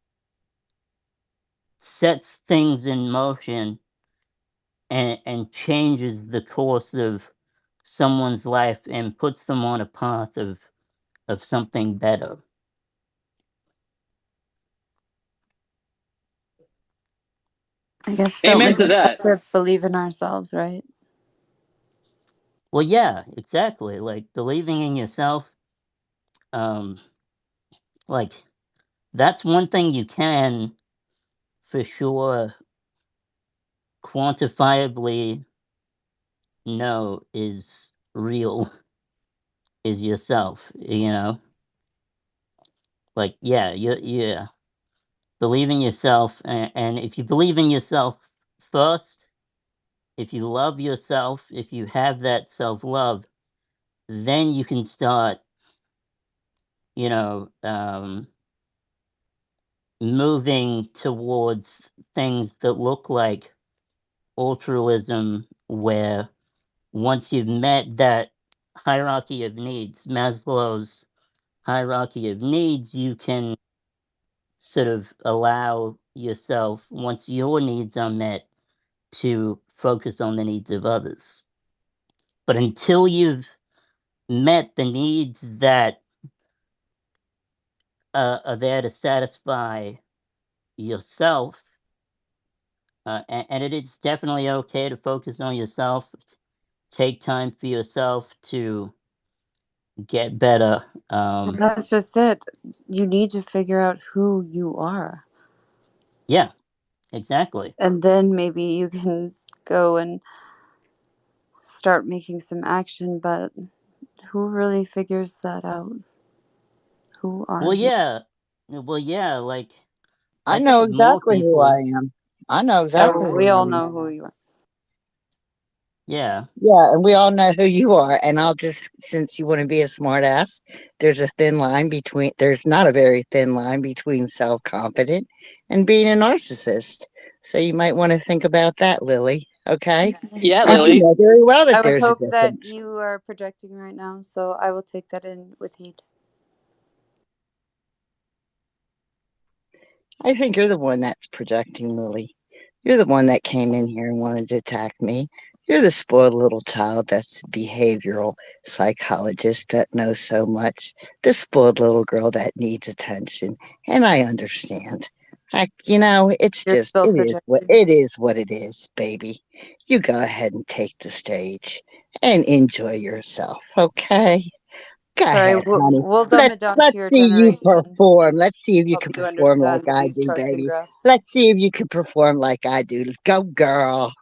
[SPEAKER 8] sets things in motion and changes the course of someone's life and puts them on a path of something better.
[SPEAKER 13] I guess don't we
[SPEAKER 14] Amen to
[SPEAKER 13] just have
[SPEAKER 14] that.
[SPEAKER 13] to believe in ourselves, right?
[SPEAKER 8] Well, yeah, exactly. Like believing in yourself, like that's one thing you can for sure quantifiably know is real, is yourself, you know? Like, yeah, yeah. Believe in yourself, and if you believe in yourself first, if you love yourself, if you have that self-love, then you can start, you know, moving towards things that look like altruism, where once you've met that hierarchy of needs, Maslow's hierarchy of needs, you can sort of allow yourself, once your needs are met, to focus on the needs of others. But until you've met the needs that are there to satisfy yourself, and it is definitely okay to focus on yourself, take time for yourself to get better.
[SPEAKER 13] Well, that's just it. You need to figure out who you are.
[SPEAKER 8] Yeah, exactly.
[SPEAKER 13] And then maybe you can go and start making some action, but who really figures that out? Who are
[SPEAKER 8] Well,
[SPEAKER 13] you?
[SPEAKER 8] yeah. Well, yeah, like
[SPEAKER 12] I
[SPEAKER 8] I
[SPEAKER 12] know
[SPEAKER 8] think more
[SPEAKER 12] exactly who I
[SPEAKER 8] people,
[SPEAKER 12] am. I know
[SPEAKER 13] Yeah,
[SPEAKER 12] exactly
[SPEAKER 13] we
[SPEAKER 12] who I
[SPEAKER 13] all
[SPEAKER 12] am.
[SPEAKER 13] know who you are.
[SPEAKER 8] yeah.
[SPEAKER 12] Yeah, and we all know who you are. And I'll just, since you want to be a smart ass, there's a thin line between, there's not a very thin line between self confident and being a narcissist. So you might want to think about that, Lily. Okay?
[SPEAKER 14] Yeah,
[SPEAKER 12] Because
[SPEAKER 13] I,
[SPEAKER 12] you
[SPEAKER 14] Lily.
[SPEAKER 12] know very well that
[SPEAKER 13] I would
[SPEAKER 12] there's a
[SPEAKER 13] hope that
[SPEAKER 12] difference.
[SPEAKER 13] you are projecting right now, so I will take that in with heed.
[SPEAKER 12] I think you're the one that's projecting, Lily. You're the one that came in here and wanted to attack me. You're the spoiled little child that's a behavioral psychologist that knows so much. The spoiled little girl that needs attention. And I understand. It's
[SPEAKER 13] You're
[SPEAKER 12] just
[SPEAKER 13] still projecting.
[SPEAKER 12] it is what it is, baby. You go ahead and take the stage and enjoy yourself, okay? Go
[SPEAKER 13] Sorry,
[SPEAKER 12] ahead, honey.
[SPEAKER 13] we'll dumb it down to
[SPEAKER 12] Let's
[SPEAKER 13] your
[SPEAKER 12] see you
[SPEAKER 13] generation.
[SPEAKER 12] perform. Let's see if you
[SPEAKER 13] Help
[SPEAKER 12] can
[SPEAKER 13] you
[SPEAKER 12] perform like
[SPEAKER 13] understand
[SPEAKER 12] I
[SPEAKER 13] these
[SPEAKER 12] do,
[SPEAKER 13] charts and
[SPEAKER 12] baby.
[SPEAKER 13] graphs.
[SPEAKER 12] Let's see if you can perform like I do. Go, girl.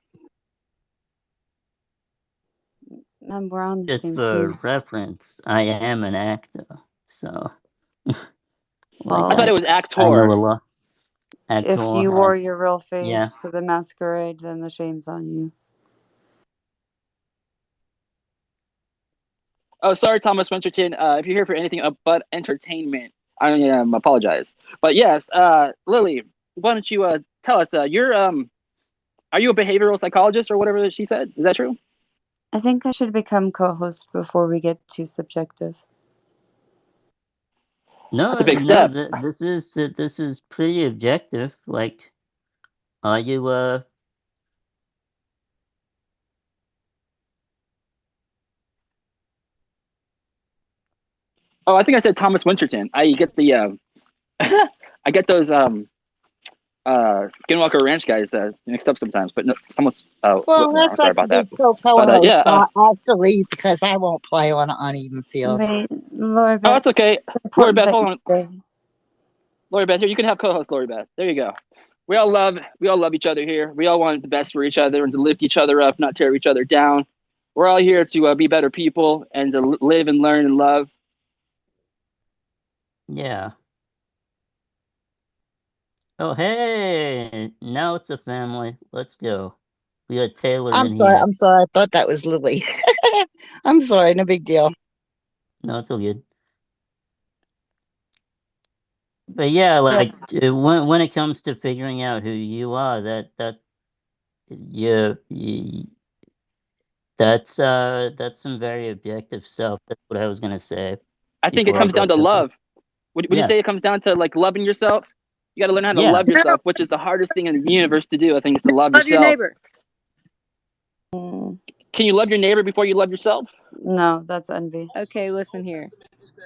[SPEAKER 13] We're on the
[SPEAKER 8] Just
[SPEAKER 13] same
[SPEAKER 8] for
[SPEAKER 13] team.
[SPEAKER 8] reference, I am an actor, so like
[SPEAKER 14] I thought
[SPEAKER 13] Well,
[SPEAKER 14] it was
[SPEAKER 8] I know
[SPEAKER 14] actor.
[SPEAKER 8] a lot. Actor,
[SPEAKER 13] if you wore your real
[SPEAKER 8] yeah.
[SPEAKER 13] face to the masquerade, then the shame's on you.
[SPEAKER 14] Oh, sorry, Thomas Winterton. If you're here for anything but entertainment, I apologize. But yes, Lily, why don't you tell us? Are you a behavioral psychologist or whatever that she said? Is that true?
[SPEAKER 13] I think I should become co-host before we get too subjective.
[SPEAKER 14] That's a
[SPEAKER 8] No,
[SPEAKER 14] big
[SPEAKER 8] no.
[SPEAKER 14] step.
[SPEAKER 8] This is pretty objective. Like, are you
[SPEAKER 14] Oh, I think I said Thomas Winterton. I get the I get those Skinwalker Ranch guys mixed up sometimes. But no, Thomas.
[SPEAKER 12] Well, let's
[SPEAKER 14] Sorry
[SPEAKER 12] let
[SPEAKER 14] about
[SPEAKER 12] you
[SPEAKER 14] that.
[SPEAKER 12] be
[SPEAKER 14] But
[SPEAKER 12] co-host,
[SPEAKER 14] yeah.
[SPEAKER 12] actually, because I won't play on an uneven field.
[SPEAKER 13] Wait, Lord
[SPEAKER 14] Oh,
[SPEAKER 13] Beth,
[SPEAKER 14] that's okay.
[SPEAKER 13] it's
[SPEAKER 14] Lori
[SPEAKER 13] important
[SPEAKER 14] Beth,
[SPEAKER 13] that
[SPEAKER 14] hold
[SPEAKER 13] you
[SPEAKER 14] on.
[SPEAKER 13] stay.
[SPEAKER 14] Lori Beth, here you can have co-host Lori Beth. There you go. We all love each other here. We all want the best for each other and to lift each other up, not tear each other down. We're all here to be better people and to live and learn and love.
[SPEAKER 8] yeah. Oh, hey, now it's a family. Let's go. We got Taylor
[SPEAKER 12] I'm
[SPEAKER 8] in
[SPEAKER 12] sorry.
[SPEAKER 8] here.
[SPEAKER 12] I'm sorry. I thought that was Lily. I'm sorry. No big deal.
[SPEAKER 8] No, it's all good. But yeah,
[SPEAKER 13] Yeah,
[SPEAKER 8] like when it comes to figuring out who you are, that you that's some very objective stuff. That's what I was gonna say
[SPEAKER 14] I think it
[SPEAKER 8] before I
[SPEAKER 14] comes down
[SPEAKER 8] broke
[SPEAKER 14] to
[SPEAKER 8] up.
[SPEAKER 14] love. Would you
[SPEAKER 8] Yeah,
[SPEAKER 14] say it comes down to like loving yourself? You got to learn how to
[SPEAKER 8] Yeah.
[SPEAKER 14] love yourself, which is the hardest thing in the universe to do. I think is to love
[SPEAKER 13] Love your
[SPEAKER 14] yourself.
[SPEAKER 13] neighbor.
[SPEAKER 14] Can you love your neighbor before you love yourself?
[SPEAKER 13] No, that's envy. Okay, listen here.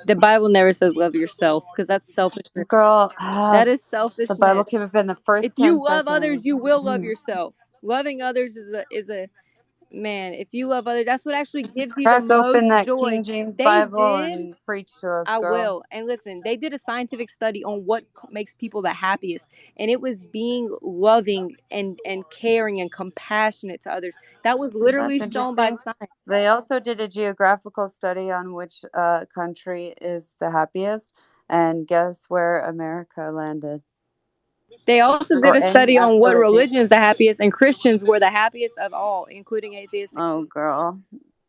[SPEAKER 13] The Bible never says love yourself because that's selfishness.
[SPEAKER 12] Girl,
[SPEAKER 13] That is selfishness.
[SPEAKER 12] the Bible came up in the first
[SPEAKER 13] If you
[SPEAKER 12] 10
[SPEAKER 13] love others,
[SPEAKER 12] seconds.
[SPEAKER 13] you will love yourself. Loving others is a man. If you love others, that's what actually gives you the
[SPEAKER 12] Crack open
[SPEAKER 13] most
[SPEAKER 12] that
[SPEAKER 13] joy.
[SPEAKER 12] King James
[SPEAKER 13] They
[SPEAKER 12] Bible
[SPEAKER 13] did.
[SPEAKER 12] and preach to us,
[SPEAKER 13] I
[SPEAKER 12] girl.
[SPEAKER 13] will. And listen, they did a scientific study on what makes people the happiest, and it was being loving and caring and compassionate to others. That was literally
[SPEAKER 12] That's
[SPEAKER 13] shown by
[SPEAKER 12] interesting.
[SPEAKER 13] science.
[SPEAKER 12] They also did a geographical study on which country is the happiest, and guess where America landed?
[SPEAKER 13] They also
[SPEAKER 12] Or
[SPEAKER 13] did a
[SPEAKER 12] any
[SPEAKER 13] study on what
[SPEAKER 12] affluent
[SPEAKER 13] religion
[SPEAKER 12] nation.
[SPEAKER 13] is the happiest, and Christians were the happiest of all, including atheists.
[SPEAKER 12] Oh, girl.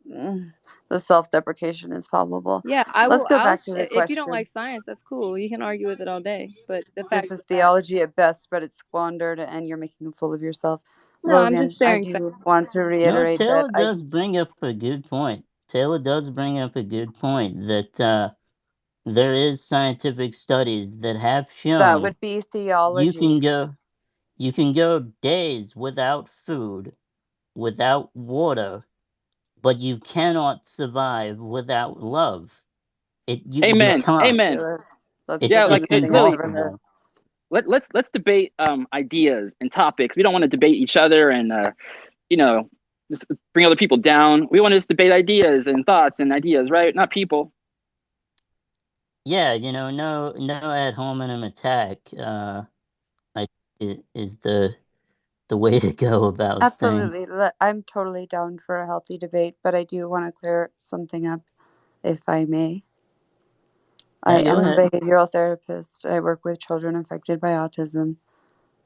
[SPEAKER 12] The self-deprecation is palpable.
[SPEAKER 13] Yeah, I
[SPEAKER 12] Let's
[SPEAKER 13] will.
[SPEAKER 12] go back to the
[SPEAKER 13] If you don't
[SPEAKER 12] question.
[SPEAKER 13] like science, that's cool. You can argue with it all day. But the fact
[SPEAKER 12] This is
[SPEAKER 13] is that
[SPEAKER 12] theology at best, but it's squandered, and you're making a fool of yourself.
[SPEAKER 13] no, I'm
[SPEAKER 12] Logan,
[SPEAKER 13] just
[SPEAKER 12] I
[SPEAKER 13] sharing facts.
[SPEAKER 12] do want to
[SPEAKER 8] No,
[SPEAKER 12] reiterate
[SPEAKER 8] Taylor
[SPEAKER 12] that
[SPEAKER 8] does bring up a good point. Taylor does bring up a good point that there is scientific studies that have
[SPEAKER 12] that
[SPEAKER 8] shown
[SPEAKER 12] would be
[SPEAKER 8] you
[SPEAKER 12] theology.
[SPEAKER 8] can go days without food, without water, but you cannot survive without love. You
[SPEAKER 14] Amen.
[SPEAKER 12] That's
[SPEAKER 8] can't.
[SPEAKER 14] Amen.
[SPEAKER 12] ridiculous. That's
[SPEAKER 14] Yeah,
[SPEAKER 12] the
[SPEAKER 14] like
[SPEAKER 12] dumbest
[SPEAKER 8] It's
[SPEAKER 12] thing I've
[SPEAKER 14] Lily.
[SPEAKER 12] ever heard.
[SPEAKER 8] impossible.
[SPEAKER 14] Let's debate ideas and topics. We don't want to debate each other and you know just bring other people down. We want to just debate ideas and thoughts and ideas, right? Not people.
[SPEAKER 8] Yeah, no ad hominem attack. I is the way to go about things.
[SPEAKER 12] Absolutely. I'm totally down for a healthy debate, but I do want to clear something up, if I may. I
[SPEAKER 8] Yeah, go
[SPEAKER 12] am a
[SPEAKER 8] ahead.
[SPEAKER 12] behavioral therapist. I work with children affected by autism.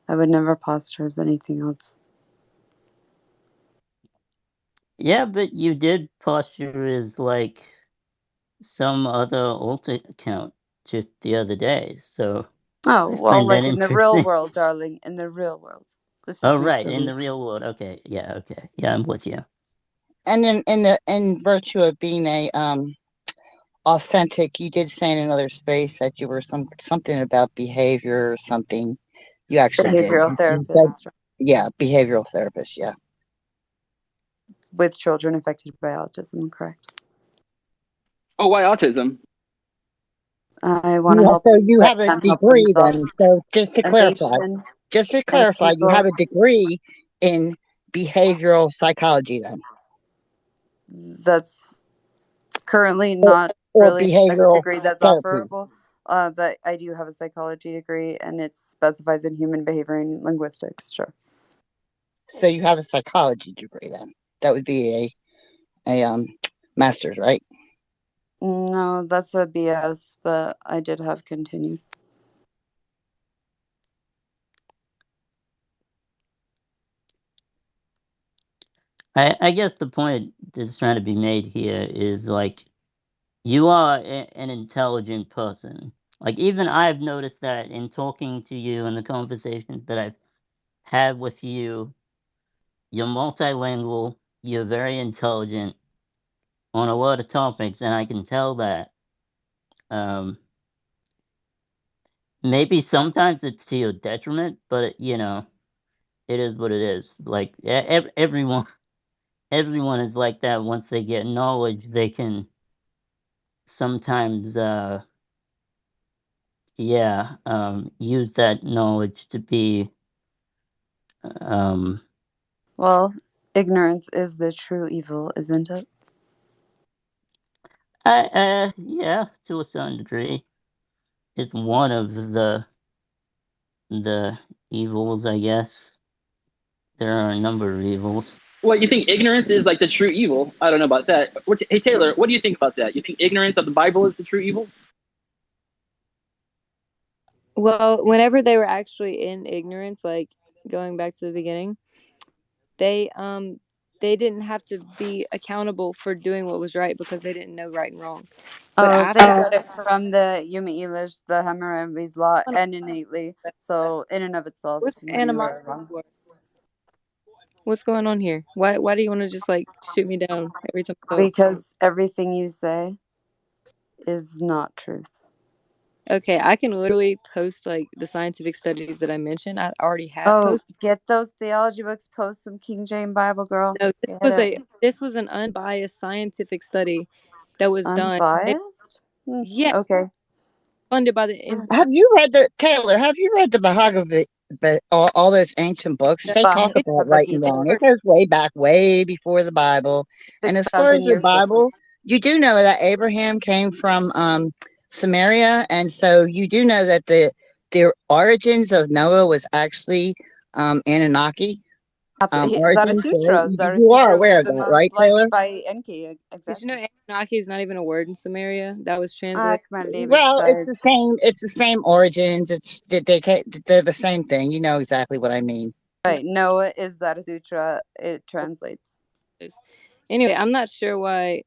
[SPEAKER 12] I would never posture as anything else.
[SPEAKER 8] Yeah, but you did posture as like some other alt account just the other day, so
[SPEAKER 12] Oh,
[SPEAKER 8] I
[SPEAKER 12] well,
[SPEAKER 8] find that
[SPEAKER 12] like in the real
[SPEAKER 8] interesting.
[SPEAKER 12] world, darling. In the real world. This is
[SPEAKER 8] Oh,
[SPEAKER 12] make
[SPEAKER 8] right, in the
[SPEAKER 12] believe.
[SPEAKER 8] real world. Okay, yeah, okay, yeah, I'm with you.
[SPEAKER 12] And in virtue of being a authentic, you did say in another space that you were something about behavior or something. You actually behavioral did. Therapist. Yeah, behavioral therapist. Yeah, with children affected by autism. Correct.
[SPEAKER 14] Oh, why autism?
[SPEAKER 12] I want to help.
[SPEAKER 15] So you
[SPEAKER 12] I
[SPEAKER 15] have a
[SPEAKER 12] can help
[SPEAKER 15] degree
[SPEAKER 12] themselves.
[SPEAKER 15] then. So just to
[SPEAKER 12] A
[SPEAKER 15] clarify,
[SPEAKER 12] nation and
[SPEAKER 15] you have
[SPEAKER 12] people.
[SPEAKER 15] a degree in behavioral psychology then,
[SPEAKER 12] That's currently
[SPEAKER 15] or,
[SPEAKER 12] not
[SPEAKER 15] or
[SPEAKER 12] really a
[SPEAKER 15] behavioral
[SPEAKER 12] degree that's
[SPEAKER 15] therapy.
[SPEAKER 12] offerable. But I do have a psychology degree, and it specifies in human behavior and linguistics. Sure.
[SPEAKER 15] So you have a psychology degree then. That would be a master's, right?
[SPEAKER 12] No, that's a BS, but I did have continued.
[SPEAKER 8] I guess the point that's trying to be made here is like you are an intelligent person. Like even I've noticed that in talking to you and the conversations that I've had with you, you're multilingual, you're very intelligent on a lot of topics, and I can tell that. Um, maybe sometimes it's to your detriment, but it is what it is. Like everyone is like that. Once they get knowledge, they can sometimes, use that knowledge to be, um,
[SPEAKER 12] Well, ignorance is the true evil, isn't it?
[SPEAKER 8] yeah, to a certain degree, it's one of the evils, I guess. There are a number of evils.
[SPEAKER 14] Well, you think ignorance is like the true evil? I don't know about that. Hey Taylor, what do you think about that? You think ignorance of the Bible is the true evil?
[SPEAKER 13] Well, whenever they were actually in ignorance, like going back to the beginning, they didn't have to be accountable for doing what was right because they didn't know right and wrong. But
[SPEAKER 12] Oh, they
[SPEAKER 13] after
[SPEAKER 12] got it from the Yuma Elish, the Hammurabi's law, and innately. So, in and of itself,
[SPEAKER 13] what's
[SPEAKER 12] you are
[SPEAKER 13] animosity
[SPEAKER 12] wrong.
[SPEAKER 13] for? What's going on here? Why do you want to just like shoot me down every time I talk?
[SPEAKER 12] Because everything you say is not truth.
[SPEAKER 13] Okay, I can literally post like the scientific studies that I mentioned. I already have
[SPEAKER 16] Oh,
[SPEAKER 13] posted.
[SPEAKER 16] get those theology books. Post some King James Bible, girl.
[SPEAKER 13] No,
[SPEAKER 16] Get it.
[SPEAKER 13] this was an unbiased scientific study that was done.
[SPEAKER 16] Unbiased?
[SPEAKER 13] Yeah,
[SPEAKER 16] Okay.
[SPEAKER 13] funded by the
[SPEAKER 12] Have you read the Taylor? Have you read the Bhagavad? But all those ancient books, they talk about right and wrong. It goes way back, way before the Bible. And as far as
[SPEAKER 16] 6,000
[SPEAKER 12] the
[SPEAKER 16] years before.
[SPEAKER 12] Bible, you do know that Abraham came from Samaria, and so you do know that the origins of Noah was actually Anunnaki.
[SPEAKER 16] Absolutely.
[SPEAKER 12] Origins, right? You are
[SPEAKER 16] Zarathustra was
[SPEAKER 12] aware of
[SPEAKER 16] the
[SPEAKER 12] that,
[SPEAKER 16] most
[SPEAKER 12] right,
[SPEAKER 16] likely
[SPEAKER 12] Taylor?
[SPEAKER 16] by Enki.
[SPEAKER 13] Did you
[SPEAKER 16] Exactly.
[SPEAKER 13] know Anunnaki is not even a word in Samaria? That was
[SPEAKER 16] Ah,
[SPEAKER 13] translated.
[SPEAKER 16] come on, David.
[SPEAKER 12] Well, it's the same. It's the same origins. They're the same thing. You know exactly what I mean.
[SPEAKER 16] Right. Noah is Zarathustra. It translates.
[SPEAKER 13] Anyway, I'm not sure why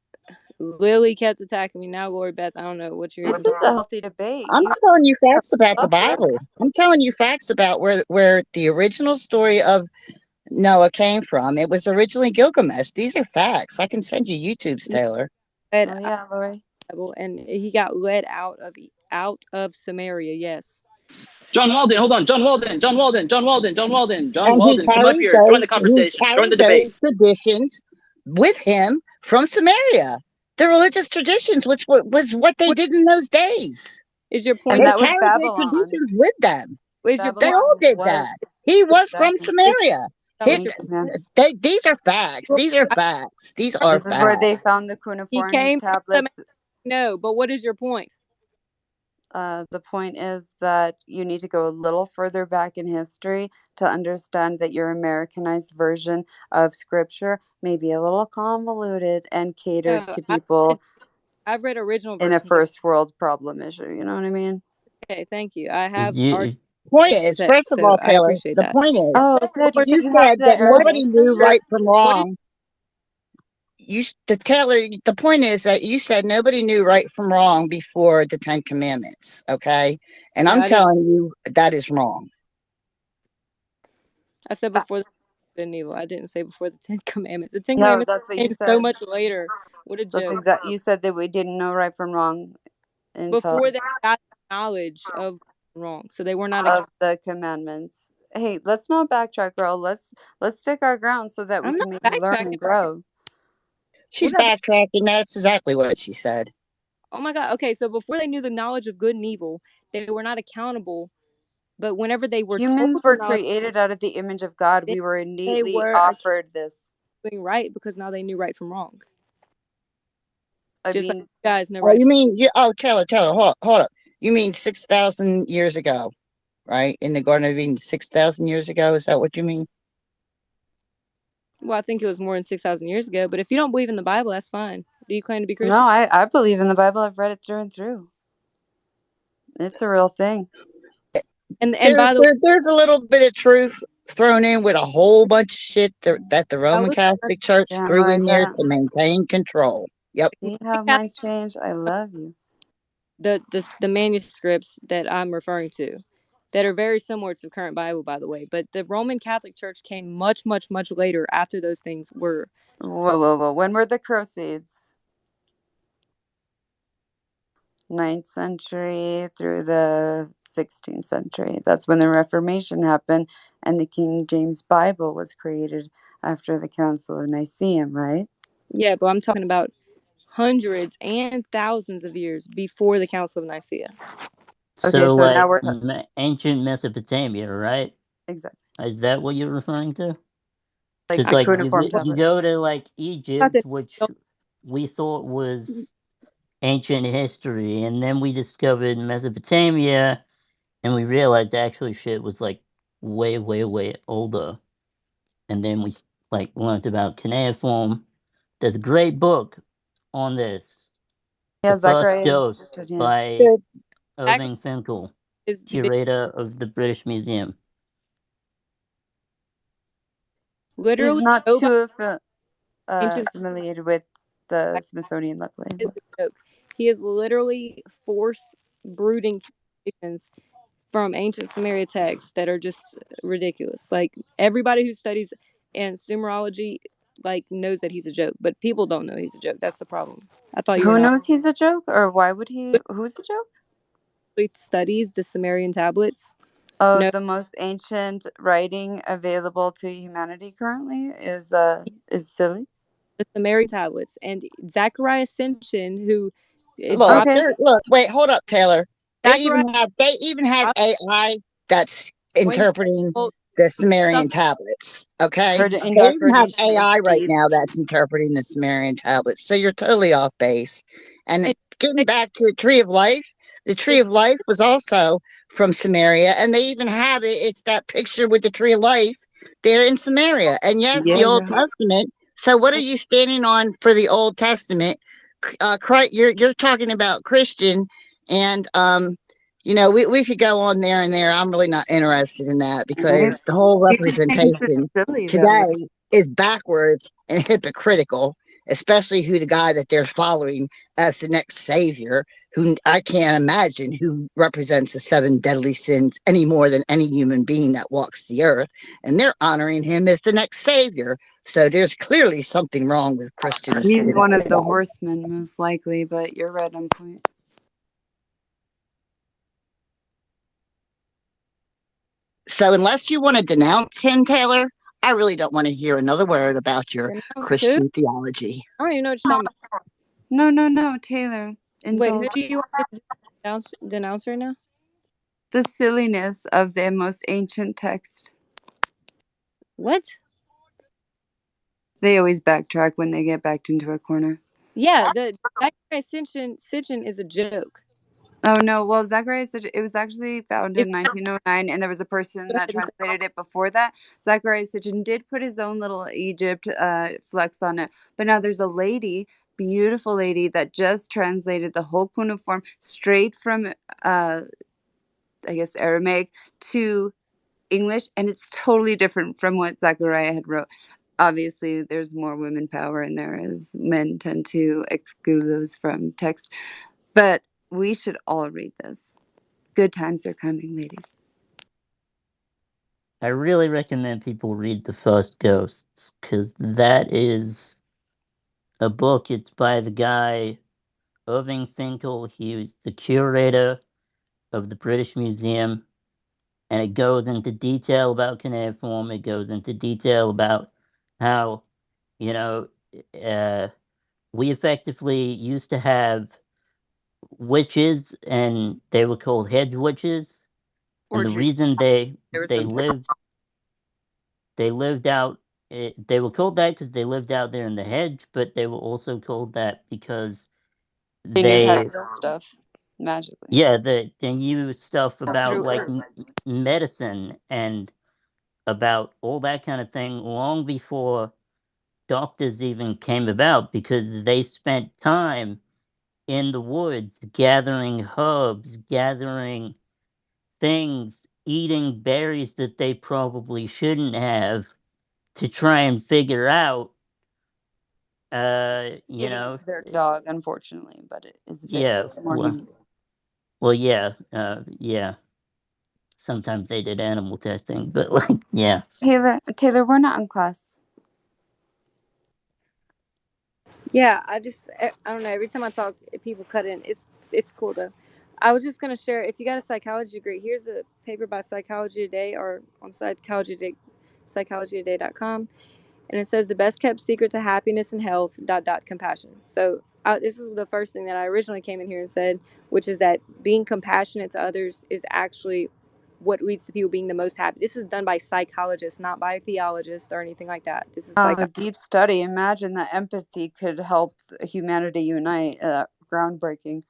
[SPEAKER 13] Lily kept attacking me. Now, Lori Beth, I don't know what you're
[SPEAKER 16] This
[SPEAKER 13] even
[SPEAKER 16] is a healthy debate.
[SPEAKER 12] I'm telling you facts about the Bible. I'm telling you facts about where the original story of Noah came from. It was originally Gilgamesh. These are facts. I can send you YouTube, Taylor.
[SPEAKER 16] Oh yeah, Lori.
[SPEAKER 13] And he got led out of Samaria. Yes.
[SPEAKER 14] John Walden, hold on. John Walden, John Walden, John Walden, John Walden, John
[SPEAKER 12] And
[SPEAKER 14] Walden, come up here. Join the
[SPEAKER 12] he
[SPEAKER 14] conversation. Join
[SPEAKER 12] carried
[SPEAKER 14] the
[SPEAKER 12] those
[SPEAKER 14] debate.
[SPEAKER 12] traditions with him from Samaria. The religious traditions, which was what they did in those days.
[SPEAKER 13] Is your
[SPEAKER 16] And
[SPEAKER 13] point?
[SPEAKER 12] They
[SPEAKER 16] that was
[SPEAKER 12] carried their
[SPEAKER 16] Babylon.
[SPEAKER 12] traditions with them.
[SPEAKER 13] Is your
[SPEAKER 12] They
[SPEAKER 13] point?
[SPEAKER 12] all did
[SPEAKER 16] was
[SPEAKER 12] that. He was from
[SPEAKER 16] exactly.
[SPEAKER 12] Samaria.
[SPEAKER 13] That was
[SPEAKER 12] His,
[SPEAKER 13] your
[SPEAKER 12] these are facts. These are facts. These are
[SPEAKER 16] This is where
[SPEAKER 12] facts.
[SPEAKER 16] they found the
[SPEAKER 13] He
[SPEAKER 16] cuneiform
[SPEAKER 13] came from
[SPEAKER 16] tablets.
[SPEAKER 13] No, but what is your point?
[SPEAKER 16] The point is that you need to go a little further back in history to understand that your Americanized version of scripture may be a little convoluted and catered
[SPEAKER 13] No,
[SPEAKER 16] to people
[SPEAKER 13] I've read original
[SPEAKER 16] in a
[SPEAKER 13] versions.
[SPEAKER 16] first world problem issue. You know what I mean?
[SPEAKER 13] Okay, thank you. I have
[SPEAKER 8] You,
[SPEAKER 12] Point is, first of
[SPEAKER 13] so
[SPEAKER 12] all,
[SPEAKER 13] I
[SPEAKER 12] Taylor,
[SPEAKER 13] appreciate
[SPEAKER 12] the
[SPEAKER 13] that.
[SPEAKER 12] point is,
[SPEAKER 16] Oh, good.
[SPEAKER 12] you
[SPEAKER 16] You have
[SPEAKER 12] said
[SPEAKER 16] the
[SPEAKER 12] that nobody
[SPEAKER 16] Aramaic
[SPEAKER 12] knew
[SPEAKER 16] version?
[SPEAKER 12] right from wrong. Taylor, the point is that you said nobody knew right from wrong before the Ten Commandments, okay? And
[SPEAKER 13] No,
[SPEAKER 12] I'm
[SPEAKER 13] I didn't.
[SPEAKER 12] telling you that is wrong.
[SPEAKER 13] I said before the good and evil. I didn't say before the Ten Commandments. The Ten
[SPEAKER 16] No,
[SPEAKER 13] Commandments
[SPEAKER 16] that's what you
[SPEAKER 13] came so
[SPEAKER 16] said.
[SPEAKER 13] much later. What a
[SPEAKER 16] That's
[SPEAKER 13] joke.
[SPEAKER 16] exactly. You said that we didn't know right from wrong until
[SPEAKER 13] Before they got knowledge of wrong, so they were not.
[SPEAKER 16] of the commandments. Hey, let's not backtrack, girl. Let's stick our ground so that we
[SPEAKER 13] I'm
[SPEAKER 16] can
[SPEAKER 13] not
[SPEAKER 16] maybe learn
[SPEAKER 13] backtracking.
[SPEAKER 16] and grow.
[SPEAKER 12] She's backtracking. That's exactly what she said.
[SPEAKER 13] Oh my God. Okay, so before they knew the knowledge of good and evil, they were not accountable. But whenever they were told
[SPEAKER 16] Humans
[SPEAKER 13] the
[SPEAKER 16] were
[SPEAKER 13] knowledge,
[SPEAKER 16] created out of the image of God.
[SPEAKER 13] they,
[SPEAKER 16] We were
[SPEAKER 13] they
[SPEAKER 16] innately
[SPEAKER 13] were
[SPEAKER 16] offered this.
[SPEAKER 13] doing right because now they knew right from wrong.
[SPEAKER 16] I
[SPEAKER 13] Just like
[SPEAKER 16] mean,
[SPEAKER 13] you guys know
[SPEAKER 12] Oh,
[SPEAKER 13] right
[SPEAKER 12] you
[SPEAKER 13] from
[SPEAKER 12] mean Taylor, hold up. You mean 6,000 years ago, right? In the Garden of Eden, 6,000 years ago. Is that what you mean?
[SPEAKER 13] Well, I think it was more than 6,000 years ago. But if you don't believe in the Bible, that's fine. Do you claim to be Christian?
[SPEAKER 16] no, I believe in the Bible. I've read it through and through. It's a real thing.
[SPEAKER 13] And by the way,
[SPEAKER 12] there's a little bit of truth thrown in with a whole bunch of shit that the Roman Catholic Church
[SPEAKER 16] Damn
[SPEAKER 12] threw
[SPEAKER 16] right
[SPEAKER 12] in there
[SPEAKER 16] that.
[SPEAKER 12] to maintain control. Yep.
[SPEAKER 16] See how minds change? I love you.
[SPEAKER 13] The manuscripts that I'm referring to that are very similar to the current Bible, by the way. But the Roman Catholic Church came much, much, much later after those things were.
[SPEAKER 16] Whoa. When were the Crusades? 9th century through the 16th century. That's when the Reformation happened and the King James Bible was created after the Council of Nicaea, right?
[SPEAKER 13] Yeah, but I'm talking about hundreds and thousands of years before the Council of Nicaea.
[SPEAKER 8] so
[SPEAKER 16] so now
[SPEAKER 8] like
[SPEAKER 16] we're
[SPEAKER 8] ancient Mesopotamia, right?
[SPEAKER 16] exactly.
[SPEAKER 8] Is that what you're referring to?
[SPEAKER 16] Like
[SPEAKER 8] Because
[SPEAKER 16] the
[SPEAKER 8] like
[SPEAKER 16] cuneiform
[SPEAKER 8] you
[SPEAKER 16] tablet.
[SPEAKER 8] go to like Egypt, which we thought was ancient history, and then we discovered Mesopotamia, and we realized actually shit was like way, way, way older. And then we like learned about cuneiform. There's a great book on this.
[SPEAKER 16] Yeah,
[SPEAKER 8] The First
[SPEAKER 16] Zacharias.
[SPEAKER 8] Dose
[SPEAKER 16] Yeah.
[SPEAKER 8] by Irving Finkel, curator of the British Museum.
[SPEAKER 13] Literally,
[SPEAKER 16] He's not
[SPEAKER 13] nobody
[SPEAKER 16] too familiar with the Smithsonian, luckily.
[SPEAKER 13] is a joke. He is literally force brooding traditions from ancient Sumeria texts that are just ridiculous. Like everybody who studies and Sumerology like knows that he's a joke, but people don't know he's a joke. That's the problem. I thought you were
[SPEAKER 16] Who
[SPEAKER 13] not.
[SPEAKER 16] knows he's a joke, or why would he? Who's a joke?
[SPEAKER 13] actually studies the Sumerian tablets.
[SPEAKER 16] Oh,
[SPEAKER 13] No,
[SPEAKER 16] the most ancient writing available to humanity currently is silly.
[SPEAKER 13] the Sumerian tablets, and Zachariah Sitchin, who it
[SPEAKER 12] Look,
[SPEAKER 13] dropped
[SPEAKER 16] Okay.
[SPEAKER 12] look, wait, hold up, Taylor.
[SPEAKER 13] Zachariah.
[SPEAKER 12] They even have AI that's
[SPEAKER 13] When
[SPEAKER 12] interpreting
[SPEAKER 13] well,
[SPEAKER 12] the
[SPEAKER 13] some
[SPEAKER 12] Sumerian tablets. Okay,
[SPEAKER 16] Heard
[SPEAKER 12] they even have
[SPEAKER 16] indoctrination is
[SPEAKER 12] AI right
[SPEAKER 16] deep.
[SPEAKER 12] now that's interpreting the Sumerian tablets. So you're totally off base. And
[SPEAKER 13] it,
[SPEAKER 12] getting
[SPEAKER 13] it,
[SPEAKER 12] back to the Tree of Life, the Tree
[SPEAKER 13] it,
[SPEAKER 12] of Life was also from Samaria, and they even have it. It's that picture with the Tree of Life there in Samaria. And yes, the Old
[SPEAKER 16] Yeah.
[SPEAKER 12] Testament. So what are you standing on for the Old Testament? You're talking about Christian, and we could go on there and there. I'm really not interested in that
[SPEAKER 16] Right.
[SPEAKER 12] because the whole
[SPEAKER 16] It just makes it
[SPEAKER 12] representation
[SPEAKER 16] silly though.
[SPEAKER 12] today is backwards and hypocritical, especially who the guy that they're following as the next savior, who I can't imagine who represents the seven deadly sins any more than any human being that walks the earth, and they're honoring him as the next savior. So there's clearly something wrong with Christians
[SPEAKER 16] He's one of
[SPEAKER 12] today.
[SPEAKER 16] the horsemen, most likely, but you're right on point.
[SPEAKER 12] So unless you want to denounce him, Taylor, I really don't want to hear another word about your
[SPEAKER 13] denounce who?
[SPEAKER 12] Christian theology.
[SPEAKER 13] I don't even know what you're talking about.
[SPEAKER 16] No, Taylor.
[SPEAKER 13] Wait, who
[SPEAKER 16] Indulge
[SPEAKER 13] do you want me to denounce right now?
[SPEAKER 16] the silliness of the most ancient text.
[SPEAKER 13] What?
[SPEAKER 16] They always backtrack when they get backed into a corner.
[SPEAKER 13] Yeah, the Zachariah Sitchin is a joke.
[SPEAKER 16] Oh no, well Zachariah Sitchin, it was actually founded
[SPEAKER 13] It's
[SPEAKER 16] in 1909 and there was a person
[SPEAKER 13] go
[SPEAKER 16] that
[SPEAKER 13] ahead and say,
[SPEAKER 16] translated it before that. Zachariah Sitchin did put his own little Egypt flex on it. But now there's a lady, beautiful lady that just translated the whole cuneiform straight from I guess Aramaic to English, and it's totally different from what Zachariah had wrote. Obviously, there's more women power in there as men tend to exclude those from text. But we should all read this. Good times are coming, ladies.
[SPEAKER 8] I really recommend people read The First Ghosts because that is a book. It's by the guy Irving Finkel. He was the curator of the British Museum, and it goes into detail about cuneiform. It goes into detail about how, you know, uh, we effectively used to have witches, and they were called hedge witches. And
[SPEAKER 16] Or
[SPEAKER 8] the
[SPEAKER 16] dream.
[SPEAKER 8] reason
[SPEAKER 16] There was
[SPEAKER 8] they
[SPEAKER 16] some.
[SPEAKER 8] lived out, they were called that because they lived out there in the hedge, but they were also called that because
[SPEAKER 16] They knew how to
[SPEAKER 8] they
[SPEAKER 16] heal stuff magically
[SPEAKER 8] they knew stuff about
[SPEAKER 16] through
[SPEAKER 8] like
[SPEAKER 16] herbs.
[SPEAKER 8] medicine and about all that kind of thing long before doctors even came about, because they spent time in the woods gathering herbs, gathering things, eating berries that they probably shouldn't have, to try and figure out, you
[SPEAKER 16] Giving it
[SPEAKER 8] know,
[SPEAKER 16] to their dog, unfortunately, but it is a bit
[SPEAKER 8] yeah,
[SPEAKER 16] more human.
[SPEAKER 8] yeah, yeah. Sometimes they did animal testing, but like, yeah.
[SPEAKER 16] Taylor, we're not in class.
[SPEAKER 13] yeah. I don't know. Every time I talk, people cut in. It's cool though. I was just gonna share. If you got a psychology degree, here's a paper by Psychology Today or on Psychology Today, psychologytoday.com. And it says the best kept secret to happiness and health compassion. So this is the first thing that I originally came in here and said, which is that being compassionate to others is actually what leads to people being the most happy. This is done by psychologists, not by theologists or anything like that. This is
[SPEAKER 16] Oh, deep study. Imagine that empathy could help humanity unite. Groundbreaking.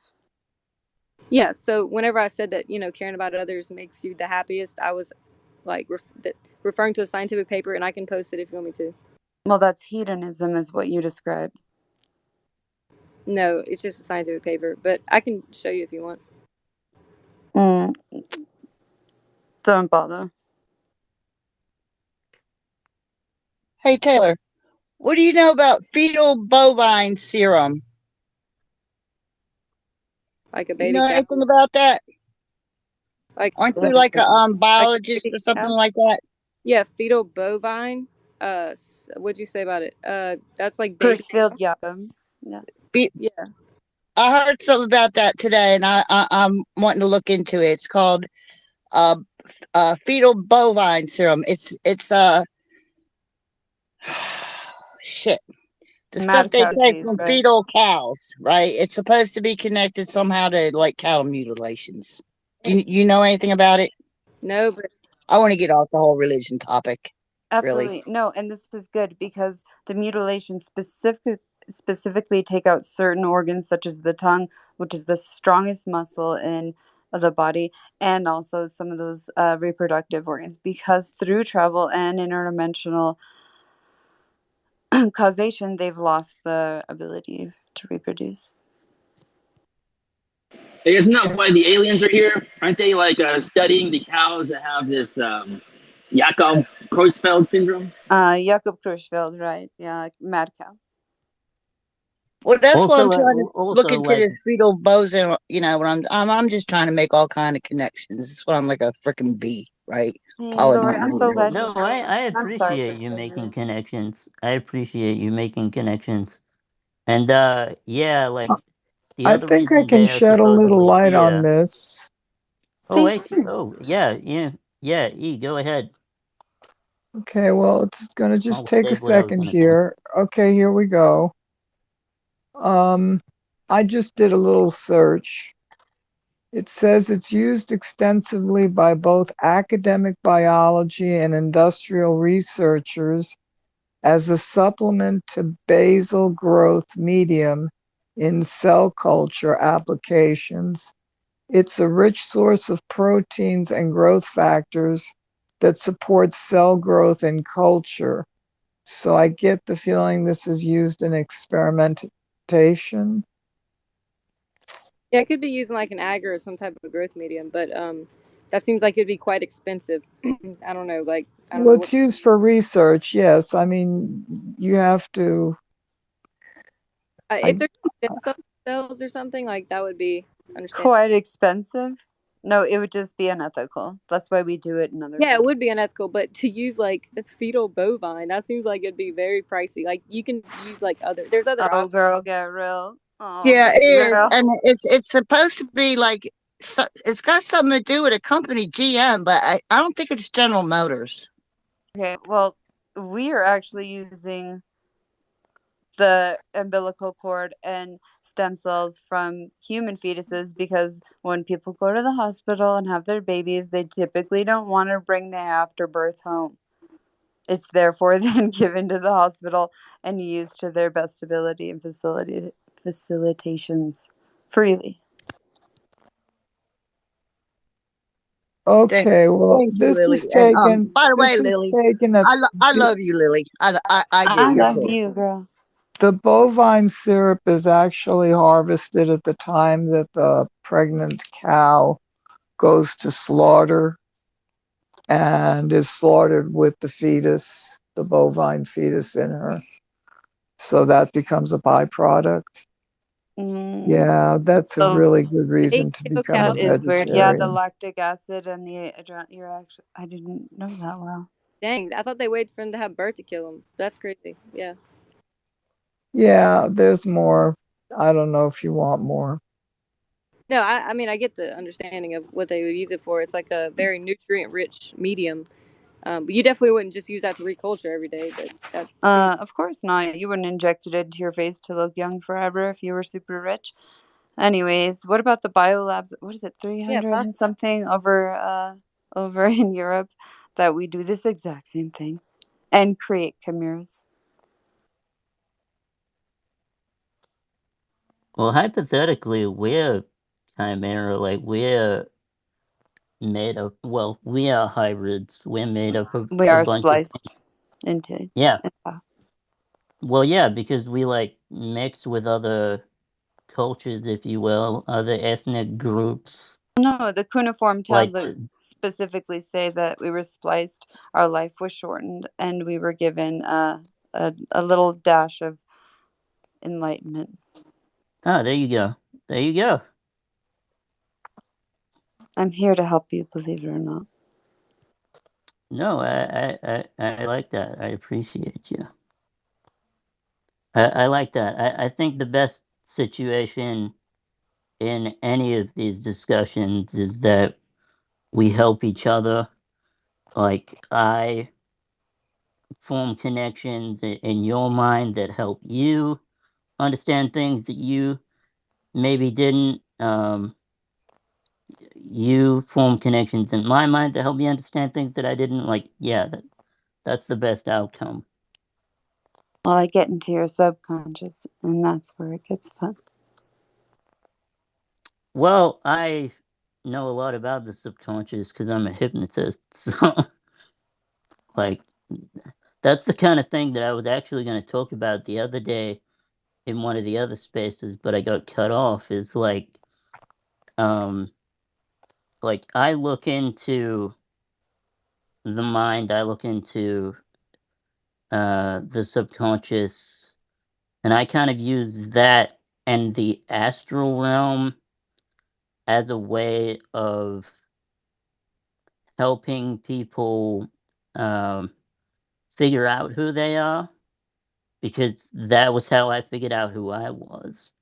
[SPEAKER 13] Yeah, so whenever I said that, caring about others makes you the happiest, I was like referring to a scientific paper, and I can post it if you want me to.
[SPEAKER 16] Well, that's hedonism, is what you described.
[SPEAKER 13] No, it's just a scientific paper, but I can show you if you want.
[SPEAKER 16] Don't bother.
[SPEAKER 12] Hey, Taylor, what do you know about fetal bovine serum?
[SPEAKER 13] Like a
[SPEAKER 12] You
[SPEAKER 13] baby
[SPEAKER 12] know
[SPEAKER 13] cow.
[SPEAKER 12] anything about that?
[SPEAKER 13] Like
[SPEAKER 12] Aren't you like a
[SPEAKER 13] like a
[SPEAKER 12] biologist
[SPEAKER 13] baby
[SPEAKER 12] or something
[SPEAKER 13] cow?
[SPEAKER 12] like that?
[SPEAKER 13] Yeah, fetal bovine. What'd you say about it? That's like baby.
[SPEAKER 16] Versfeld Jakob. Yeah.
[SPEAKER 13] Yeah.
[SPEAKER 12] I heard something about that today, and I'm wanting to look into it. It's called uh, fetal bovine serum. It's shit. The stuff
[SPEAKER 16] Mad
[SPEAKER 12] they
[SPEAKER 16] cow
[SPEAKER 12] take
[SPEAKER 16] disease,
[SPEAKER 12] from
[SPEAKER 16] right?
[SPEAKER 12] fetal cows, right? It's supposed to be connected somehow to like cattle mutilations. Do you know anything about it?
[SPEAKER 13] No, but
[SPEAKER 12] I want to get off the whole religion topic. Really.
[SPEAKER 16] Absolutely. No, and this is good because the mutilations specifically take out certain organs such as the tongue, which is the strongest muscle in the body, and also some of those reproductive organs because through travel and interdimensional causation, they've lost the ability to reproduce.
[SPEAKER 14] Hey, isn't that why the aliens are here? Aren't they like studying the cows that have this Jakob Creutzfeldt syndrome?
[SPEAKER 16] Jakob Creutzfeldt, right? Yeah, mad cow.
[SPEAKER 12] Well, that's what I'm
[SPEAKER 8] Also,
[SPEAKER 12] trying to look into
[SPEAKER 8] like
[SPEAKER 12] this fetal boson. You know, what I'm just trying to make all kind of connections. This is why I'm like a freaking bee, right?
[SPEAKER 16] Hey,
[SPEAKER 12] Pollen
[SPEAKER 16] Lori, I'm
[SPEAKER 12] hunting.
[SPEAKER 16] so glad you
[SPEAKER 8] no,
[SPEAKER 16] said.
[SPEAKER 8] I
[SPEAKER 16] I'm sorry for
[SPEAKER 8] appreciate you making
[SPEAKER 16] interrupting.
[SPEAKER 8] connections. I appreciate you making connections. And yeah, like the
[SPEAKER 17] I
[SPEAKER 8] other
[SPEAKER 17] think I
[SPEAKER 8] reason
[SPEAKER 17] can
[SPEAKER 8] they are
[SPEAKER 17] shed a little
[SPEAKER 8] supposedly
[SPEAKER 17] light on
[SPEAKER 8] here.
[SPEAKER 17] this.
[SPEAKER 8] Oh
[SPEAKER 16] Please
[SPEAKER 8] wait,
[SPEAKER 16] do.
[SPEAKER 8] oh yeah, E, go ahead.
[SPEAKER 17] Okay, well, it's going to just
[SPEAKER 8] I'll
[SPEAKER 17] take a
[SPEAKER 8] save what I was
[SPEAKER 17] second
[SPEAKER 8] gonna say.
[SPEAKER 17] here. Okay, here we go. I just did a little search. It says it's used extensively by both academic biology and industrial researchers as a supplement to basal growth medium in cell culture applications. It's a rich source of proteins and growth factors that support cell growth in culture. So I get the feeling this is used in experimentation.
[SPEAKER 13] yeah, it could be using like an agar or some type of growth medium, but that seems like it'd be quite expensive. I don't know, like I don't
[SPEAKER 17] Well,
[SPEAKER 13] know what.
[SPEAKER 17] it's used for research, yes. I mean, you have to.
[SPEAKER 13] If
[SPEAKER 17] I
[SPEAKER 13] there's stem cells or something, like that would be understandable.
[SPEAKER 16] Quite expensive. No, it would just be unethical. That's why we do it in other
[SPEAKER 13] Yeah, it
[SPEAKER 16] countries.
[SPEAKER 13] would be unethical, but to use like a fetal bovine, that seems like it'd be very pricey. Like you can use like there's other
[SPEAKER 16] Oh,
[SPEAKER 13] options.
[SPEAKER 16] girl, get real. Oh,
[SPEAKER 12] Yeah, it
[SPEAKER 16] baby
[SPEAKER 12] is,
[SPEAKER 16] girl.
[SPEAKER 12] and it's supposed to be like it's got something to do with a company GM, but I don't think it's General Motors.
[SPEAKER 16] Okay, well, we are actually using the umbilical cord and stem cells from human fetuses because when people go to the hospital and have their babies, they typically don't want to bring the afterbirth home. It's therefore then given to the hospital and used to their best ability and facilitations freely.
[SPEAKER 12] Thank,
[SPEAKER 17] okay. Well,
[SPEAKER 12] thank you, Lily. And by the way,
[SPEAKER 17] This is
[SPEAKER 12] Lily,
[SPEAKER 17] taken at
[SPEAKER 12] I
[SPEAKER 17] the
[SPEAKER 12] love you, Lily. I do.
[SPEAKER 16] I
[SPEAKER 12] You're
[SPEAKER 16] love
[SPEAKER 12] cool.
[SPEAKER 16] you, girl.
[SPEAKER 17] the bovine syrup is actually harvested at the time that the pregnant cow goes to slaughter and is slaughtered with the fetus, the bovine fetus in her. So that becomes a byproduct.
[SPEAKER 16] Mm,
[SPEAKER 17] Yeah, that's a
[SPEAKER 16] oh,
[SPEAKER 17] really good
[SPEAKER 13] They
[SPEAKER 17] reason to
[SPEAKER 13] kill
[SPEAKER 17] become a
[SPEAKER 16] that
[SPEAKER 13] cows.
[SPEAKER 16] is weird. Yeah, the
[SPEAKER 17] vegetarian.
[SPEAKER 16] lactic acid and the you're actually I didn't know that. Wow.
[SPEAKER 13] Dang, I thought they waited for them to have birth to kill them. That's crazy. Yeah.
[SPEAKER 17] Yeah, there's more. I don't know if you want more.
[SPEAKER 13] No, I mean I get the understanding of what they would use it for. It's like a very nutrient rich medium. But you definitely wouldn't just use that to reculture every day. But that seems
[SPEAKER 16] Of course not. You wouldn't inject it into your face to look young forever if you were super rich. Anyways, what about the biolabs? What is it,
[SPEAKER 13] yeah,
[SPEAKER 16] 300 and something over in Europe that we do this exact same thing and create chimeras?
[SPEAKER 8] Well, hypothetically, we're chimera, like we're made of. Well, we are hybrids. We're made of
[SPEAKER 16] We
[SPEAKER 8] a
[SPEAKER 16] are
[SPEAKER 8] bunch of things.
[SPEAKER 16] spliced into.
[SPEAKER 8] Yeah.
[SPEAKER 16] Yeah.
[SPEAKER 8] Well, yeah, because we like mix with other cultures, if you will, other ethnic groups.
[SPEAKER 16] No, the cuneiform
[SPEAKER 8] Like,
[SPEAKER 16] tablets specifically say that we were spliced, our life was shortened, and we were given a little dash of enlightenment.
[SPEAKER 8] oh, there you go. There you go.
[SPEAKER 16] I'm here to help you, believe it or not.
[SPEAKER 8] No, I like that. I appreciate you. I like that. I think the best situation in any of these discussions is that we help each other. Like, I form connections in your mind that help you understand things that you maybe didn't. You form connections in my mind that help me understand things that I didn't. Like, yeah, that's the best outcome.
[SPEAKER 16] Well, I get into your subconscious, and that's where it gets fun.
[SPEAKER 8] Well, I know a lot about the subconscious because I'm a hypnotist. So, like, that's the kind of thing that I was actually going to talk about the other day in one of the other spaces, but I got cut off. Is um, like I look into the mind, I look into the subconscious, and I kind of use that and the astral realm as a way of helping people um, figure out who they are, because that was how I figured out who I was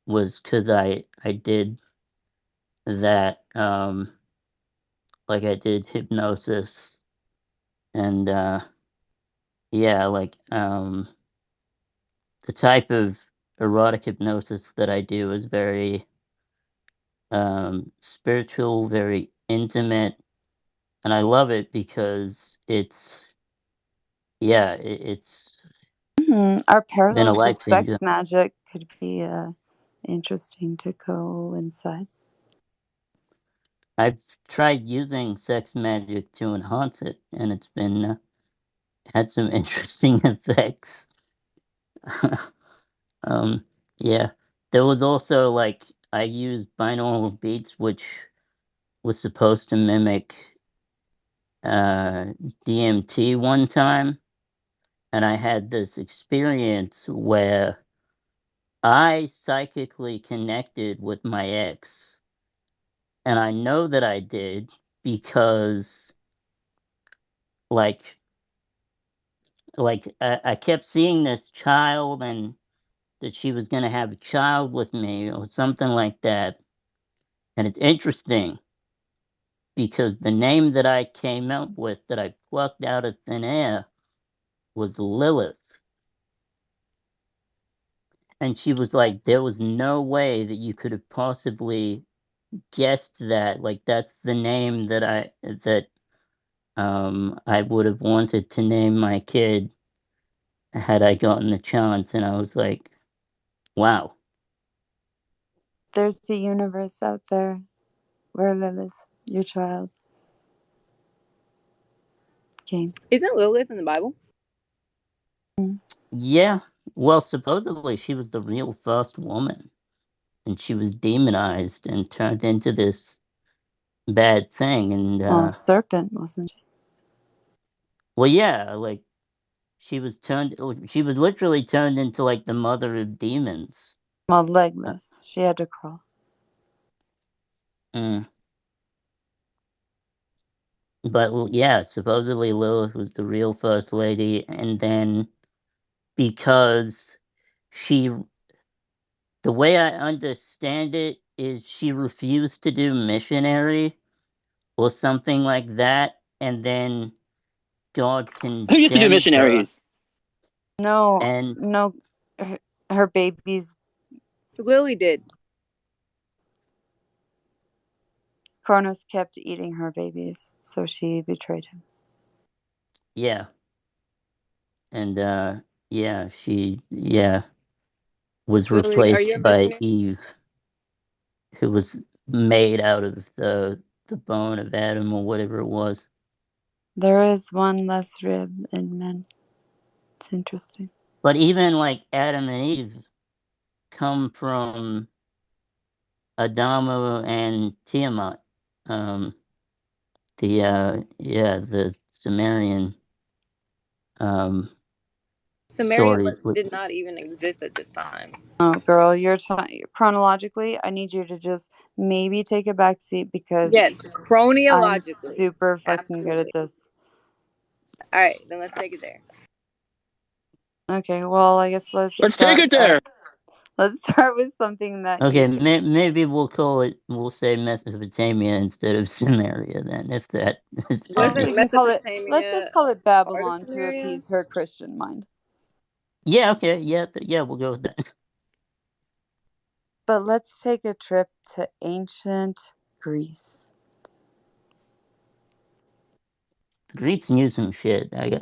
[SPEAKER 8] because I did that, like I did hypnosis, and yeah, like the type of erotic hypnosis that I do is very spiritual, very intimate, and I love it because it's
[SPEAKER 16] Our
[SPEAKER 8] been a
[SPEAKER 16] parallels with
[SPEAKER 8] life changer.
[SPEAKER 16] sex magic could be interesting to coincide.
[SPEAKER 8] I've tried using sex magic to enhance it, and it's been had some interesting effects. um, yeah, there was also like I used binaural beats, which was supposed to mimic DMT one time, and I had this experience where I psychically connected with my ex, and I know that I did because like I kept seeing this child and that she was going to have a child with me or something like that. And it's interesting because the name that I came up with that I plucked out of thin air was Lilith. And she was like, there was no way that you could have possibly guessed that. Like, that's the name that I would have wanted to name my kid had I gotten the chance. And I was like, wow.
[SPEAKER 16] There's a universe out there where Lilith, your child, came.
[SPEAKER 13] Isn't Lilith in the Bible?
[SPEAKER 8] Yeah. Well, supposedly she was the real first woman, and she was demonized and turned into this bad thing. And
[SPEAKER 16] Serpent, wasn't she?
[SPEAKER 8] well, yeah, like she was literally turned into like the mother of demons.
[SPEAKER 16] Well,
[SPEAKER 8] Uh,
[SPEAKER 16] legless. She had to crawl.
[SPEAKER 8] mm. But yeah, supposedly Lilith was the real first lady, and then because she, the way I understand it is she refused to do missionary or something like that, and then God
[SPEAKER 14] Who used to do
[SPEAKER 8] condemned her,
[SPEAKER 14] missionaries?
[SPEAKER 16] No,
[SPEAKER 8] and
[SPEAKER 16] no, her babies.
[SPEAKER 13] Lily did.
[SPEAKER 16] Kronos kept eating her babies, so she betrayed him.
[SPEAKER 8] yeah, and she was
[SPEAKER 13] Lily, are you
[SPEAKER 8] replaced
[SPEAKER 13] a
[SPEAKER 8] by
[SPEAKER 13] missionary?
[SPEAKER 8] Eve, who was made out of the bone of Adam or whatever it was.
[SPEAKER 16] There is one less rib in men. It's interesting.
[SPEAKER 8] But even like Adam and Eve come from Adamo and Tiamat, um, the Sumerian
[SPEAKER 13] Samaria
[SPEAKER 8] stories.
[SPEAKER 13] did not even exist at this time.
[SPEAKER 16] Oh, girl, you're chronologically. I need you to just maybe take a back seat because
[SPEAKER 13] Yes,
[SPEAKER 16] I'm
[SPEAKER 13] chronologically.
[SPEAKER 16] super fucking good at
[SPEAKER 13] Absolutely.
[SPEAKER 16] this.
[SPEAKER 13] All right, then let's take it there.
[SPEAKER 16] Okay, well, I guess let's
[SPEAKER 14] Let's take
[SPEAKER 16] start.
[SPEAKER 14] it there.
[SPEAKER 16] Let's start with something that
[SPEAKER 8] Okay,
[SPEAKER 16] you can.
[SPEAKER 8] maybe we'll say Mesopotamia instead of Sumeria then, if that.
[SPEAKER 16] We
[SPEAKER 13] Wasn't
[SPEAKER 16] can call it. Let's
[SPEAKER 13] Mesopotamia
[SPEAKER 16] just call it
[SPEAKER 13] part of
[SPEAKER 16] Babylon to
[SPEAKER 13] Samaria?
[SPEAKER 16] appease her Christian mind.
[SPEAKER 8] Yeah. Okay. Yeah. We'll go with that.
[SPEAKER 16] But let's take a trip to ancient Greece.
[SPEAKER 8] The Greeks knew some shit. That's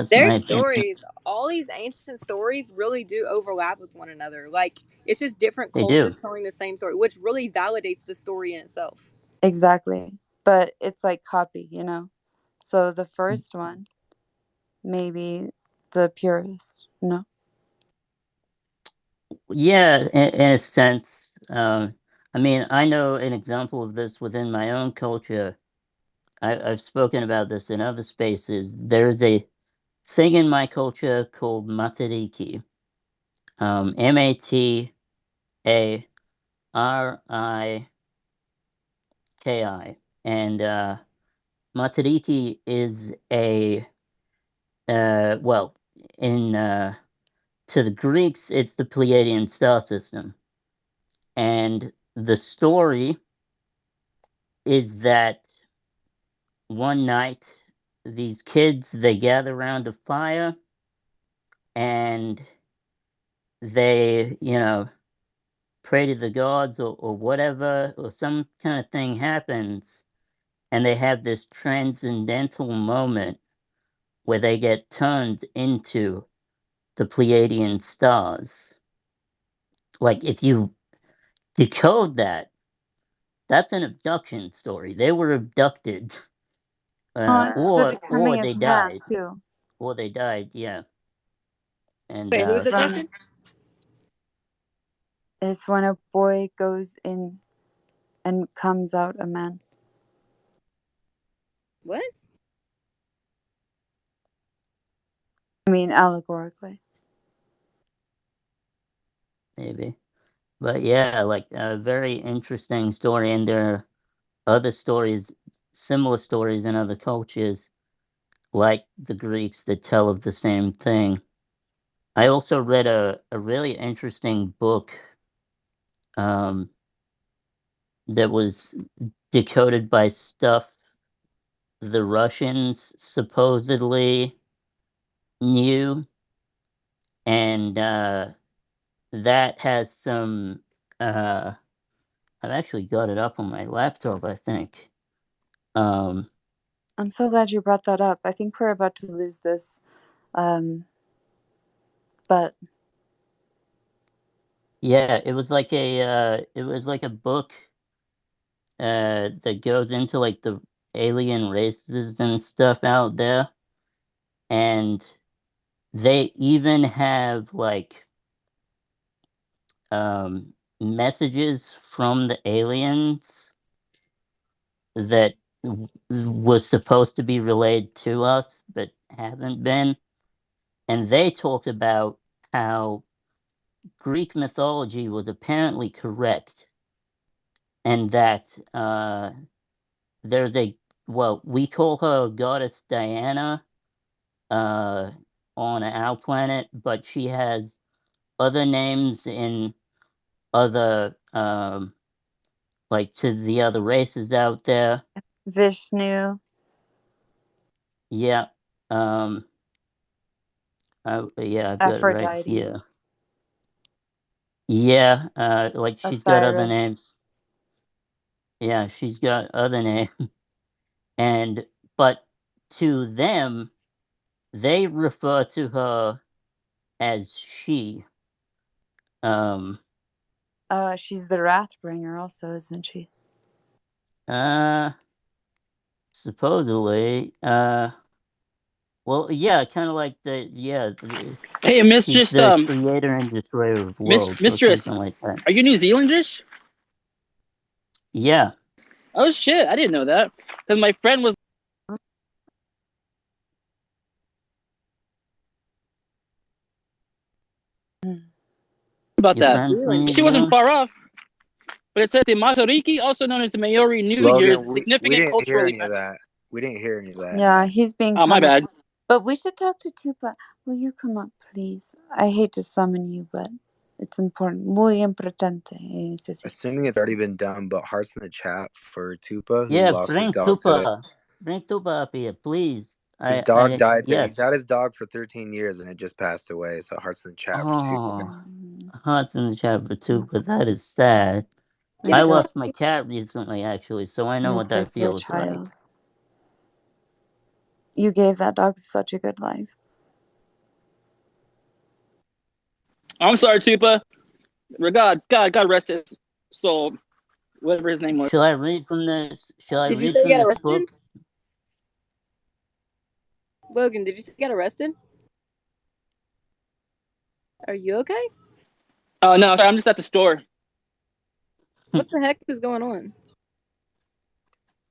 [SPEAKER 13] Their
[SPEAKER 8] my opinion.
[SPEAKER 13] stories, all these ancient stories really do overlap with one another. Like, it's just different
[SPEAKER 8] They do.
[SPEAKER 13] cultures telling the same story, which really validates the story in itself.
[SPEAKER 16] Exactly. But it's like copy, So the first one, maybe the purest,
[SPEAKER 8] Yeah, in a sense. I mean, I know an example of this within my own culture. I've spoken about this in other spaces. There's a thing in my culture called matariki. Matariki. And matariki is well, in to the Greeks, it's the Pleiadian star system. And the story is that one night these kids, they gather around a fire and they pray to the gods, or whatever, or some kind of thing happens, and they have this transcendental moment where they get turned into the Pleiadian stars. Like, if you decode that, that's an abduction story. They were abducted,
[SPEAKER 16] it's the
[SPEAKER 8] or
[SPEAKER 16] becoming
[SPEAKER 8] they
[SPEAKER 16] of man
[SPEAKER 8] died,
[SPEAKER 16] too.
[SPEAKER 8] yeah. And
[SPEAKER 13] Wait, who's
[SPEAKER 16] From
[SPEAKER 13] abducted?
[SPEAKER 16] is when a boy goes in and comes out a man.
[SPEAKER 13] What?
[SPEAKER 16] I mean, allegorically.
[SPEAKER 8] maybe, but yeah, like a very interesting story, and there are other stories, similar stories in other cultures, like the Greeks, that tell of the same thing. I also read a really interesting book um, that was decoded by stuff the Russians supposedly knew, and that has some. I've actually got it up on my laptop, I think. Um,
[SPEAKER 16] I'm so glad you brought that up. I think we're about to lose this. But
[SPEAKER 8] yeah, it was like a book that goes into like the alien races and stuff out there, and they even have like messages from the aliens that was supposed to be relayed to us but haven't been. And they talked about how Greek mythology was apparently correct, and that there's well, we call her goddess Diana uh, on our planet, but she has other names in other, like, to the other races out there.
[SPEAKER 16] Vishnu.
[SPEAKER 8] Yeah. Yeah, I've got it right
[SPEAKER 16] Aphrodite.
[SPEAKER 8] here. Yeah, like she's got other
[SPEAKER 16] Osiris.
[SPEAKER 8] names. Yeah, she's got other names. And but to them, they refer to her as she. Um
[SPEAKER 16] She's the wrath bringer also, isn't she?
[SPEAKER 8] uh Supposedly. Well, yeah, kind of like
[SPEAKER 14] Hey,
[SPEAKER 8] she's
[SPEAKER 14] Mistress,
[SPEAKER 8] the creator and destroyer of worlds, or
[SPEAKER 14] Mistress,
[SPEAKER 8] something like that.
[SPEAKER 14] are you New Zealandish?
[SPEAKER 8] Yeah.
[SPEAKER 14] Oh shit, I didn't know that. Because my friend was about
[SPEAKER 8] Your
[SPEAKER 14] that.
[SPEAKER 8] friends from New
[SPEAKER 14] She wasn't
[SPEAKER 8] Zealand?
[SPEAKER 14] far off. But it says the Matariki, also known as the Maori New Year, is
[SPEAKER 4] Logan,
[SPEAKER 14] a
[SPEAKER 4] we
[SPEAKER 14] significant
[SPEAKER 4] didn't hear
[SPEAKER 14] cultural
[SPEAKER 4] any of
[SPEAKER 14] event.
[SPEAKER 4] that. We didn't hear any of that.
[SPEAKER 16] Yeah, he's being
[SPEAKER 14] Oh, my
[SPEAKER 16] punished.
[SPEAKER 14] bad.
[SPEAKER 16] But we should talk to Tupac. Will you come up, please? I hate to summon you, but It's important. Muy importante. Ceci.
[SPEAKER 4] Assuming it's already been done, but hearts in the chat for Tupa, who
[SPEAKER 8] Yeah,
[SPEAKER 4] lost his
[SPEAKER 8] bring
[SPEAKER 4] dog today.
[SPEAKER 8] Tupa. Bring Tupa up here, please.
[SPEAKER 4] His dog died today.
[SPEAKER 8] Yes.
[SPEAKER 4] He's had his dog for 13 years and it just passed away. So hearts in the chat for Tupa.
[SPEAKER 8] Oh, hearts in the chat for Tupa. That is sad. I lost my cat recently, actually, so I know what that feels like.
[SPEAKER 16] You gave that dog such a good life.
[SPEAKER 14] I'm sorry, Tupa. God rest his soul. Whatever his name was.
[SPEAKER 8] Shall I read from this? Shall I
[SPEAKER 13] Did you
[SPEAKER 8] read
[SPEAKER 13] say
[SPEAKER 8] from
[SPEAKER 13] you got
[SPEAKER 8] this
[SPEAKER 13] arrested?
[SPEAKER 8] book?
[SPEAKER 13] Logan, did you say you got arrested? Are you okay?
[SPEAKER 14] Oh no, sorry, I'm just at the store.
[SPEAKER 13] What the heck is going on?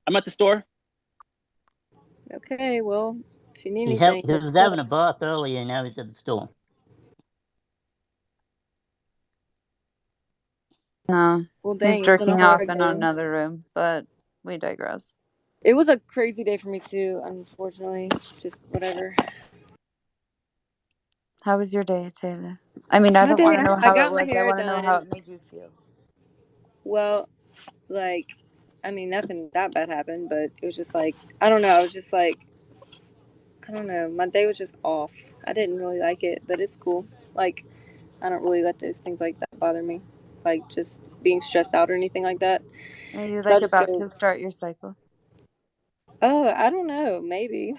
[SPEAKER 14] I'm at the store.
[SPEAKER 13] Okay, well, if you need
[SPEAKER 8] He
[SPEAKER 13] anything,
[SPEAKER 8] was having a bath earlier, and now he's at the store.
[SPEAKER 16] No,
[SPEAKER 13] well,
[SPEAKER 16] he's
[SPEAKER 13] dang, it's been a
[SPEAKER 16] jerking off
[SPEAKER 13] hard
[SPEAKER 16] in
[SPEAKER 13] day.
[SPEAKER 16] another room, but we digress.
[SPEAKER 13] It was a crazy day for me too. Unfortunately, it's just whatever.
[SPEAKER 16] How was your day, Taylor? I mean, I
[SPEAKER 13] My
[SPEAKER 16] don't want
[SPEAKER 13] day,
[SPEAKER 16] to know
[SPEAKER 13] I
[SPEAKER 16] how it
[SPEAKER 13] got my
[SPEAKER 16] was. I
[SPEAKER 13] hair
[SPEAKER 16] want to know how
[SPEAKER 13] done.
[SPEAKER 16] it made you feel.
[SPEAKER 13] Well, like, I mean, nothing that bad happened, but it was just like, I don't know. I was just like, I don't know. My day was just off. I didn't really like it, but it's cool. Like, I don't really let those things like that bother me. Like, just being stressed out or anything like that.
[SPEAKER 16] Are you
[SPEAKER 13] So I
[SPEAKER 16] like
[SPEAKER 13] just
[SPEAKER 16] about
[SPEAKER 13] go,
[SPEAKER 16] to start your cycle?
[SPEAKER 13] oh, I don't know. Maybe.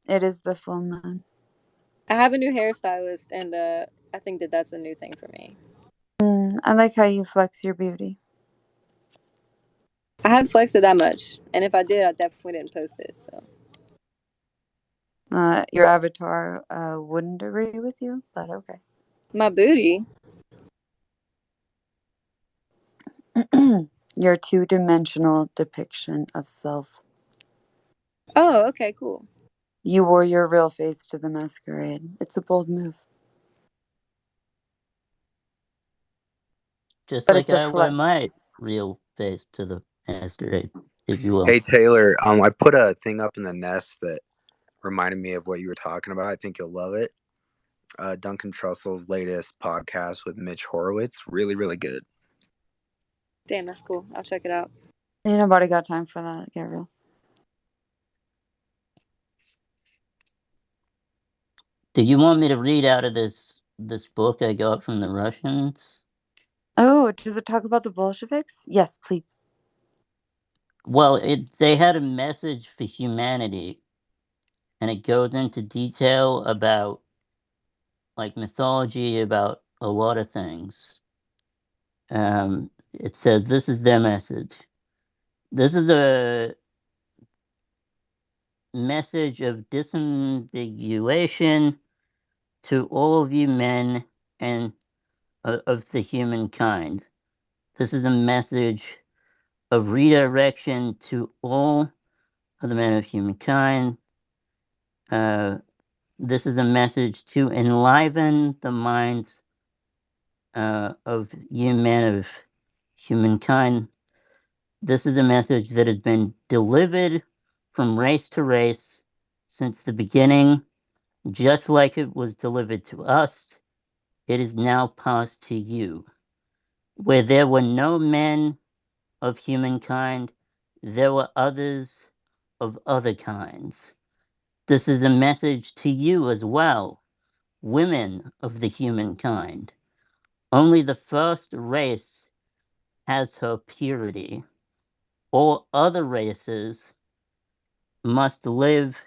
[SPEAKER 16] It is the full moon.
[SPEAKER 13] I have a new hairstylist, and I think that that's a new thing for me.
[SPEAKER 16] I like how you flex your beauty.
[SPEAKER 13] I haven't flexed it that much, and if I did, I definitely didn't post it. So
[SPEAKER 16] Your avatar wouldn't agree with you, but okay.
[SPEAKER 13] my booty.
[SPEAKER 16] Your two-dimensional depiction of self.
[SPEAKER 13] Oh, okay, cool.
[SPEAKER 16] You wore your real face to the masquerade. It's a bold move.
[SPEAKER 8] Just
[SPEAKER 16] But
[SPEAKER 8] like
[SPEAKER 16] it's a
[SPEAKER 8] I wear
[SPEAKER 16] flex.
[SPEAKER 8] my real face to the masquerade, if you will.
[SPEAKER 4] Hey Taylor, I put a thing up in the nest that reminded me of what you were talking about. I think you'll love it. Duncan Trussell's latest podcast with Mitch Horowitz. Really, really good.
[SPEAKER 13] Damn, that's cool. I'll check it out.
[SPEAKER 16] Ain't nobody got time for that, Gabriel.
[SPEAKER 8] Do you want me to read out of this book I got from the Russians?
[SPEAKER 16] Oh, does it talk about the Bolsheviks? Yes, please.
[SPEAKER 8] Well, they had a message for humanity, and it goes into detail about like mythology, about a lot of things. It says this is their message. This is a message of disambiguation to all of you men and of the humankind. This is a message of redirection to all of the men of humankind. This is a message to enliven the minds of you men of humankind. This is a message that has been delivered from race to race since the beginning, just like it was delivered to us. It is now passed to you. Where there were no men of humankind, there were others of other kinds. This is a message to you as well, women of the humankind. Only the first race has her purity. All other races must live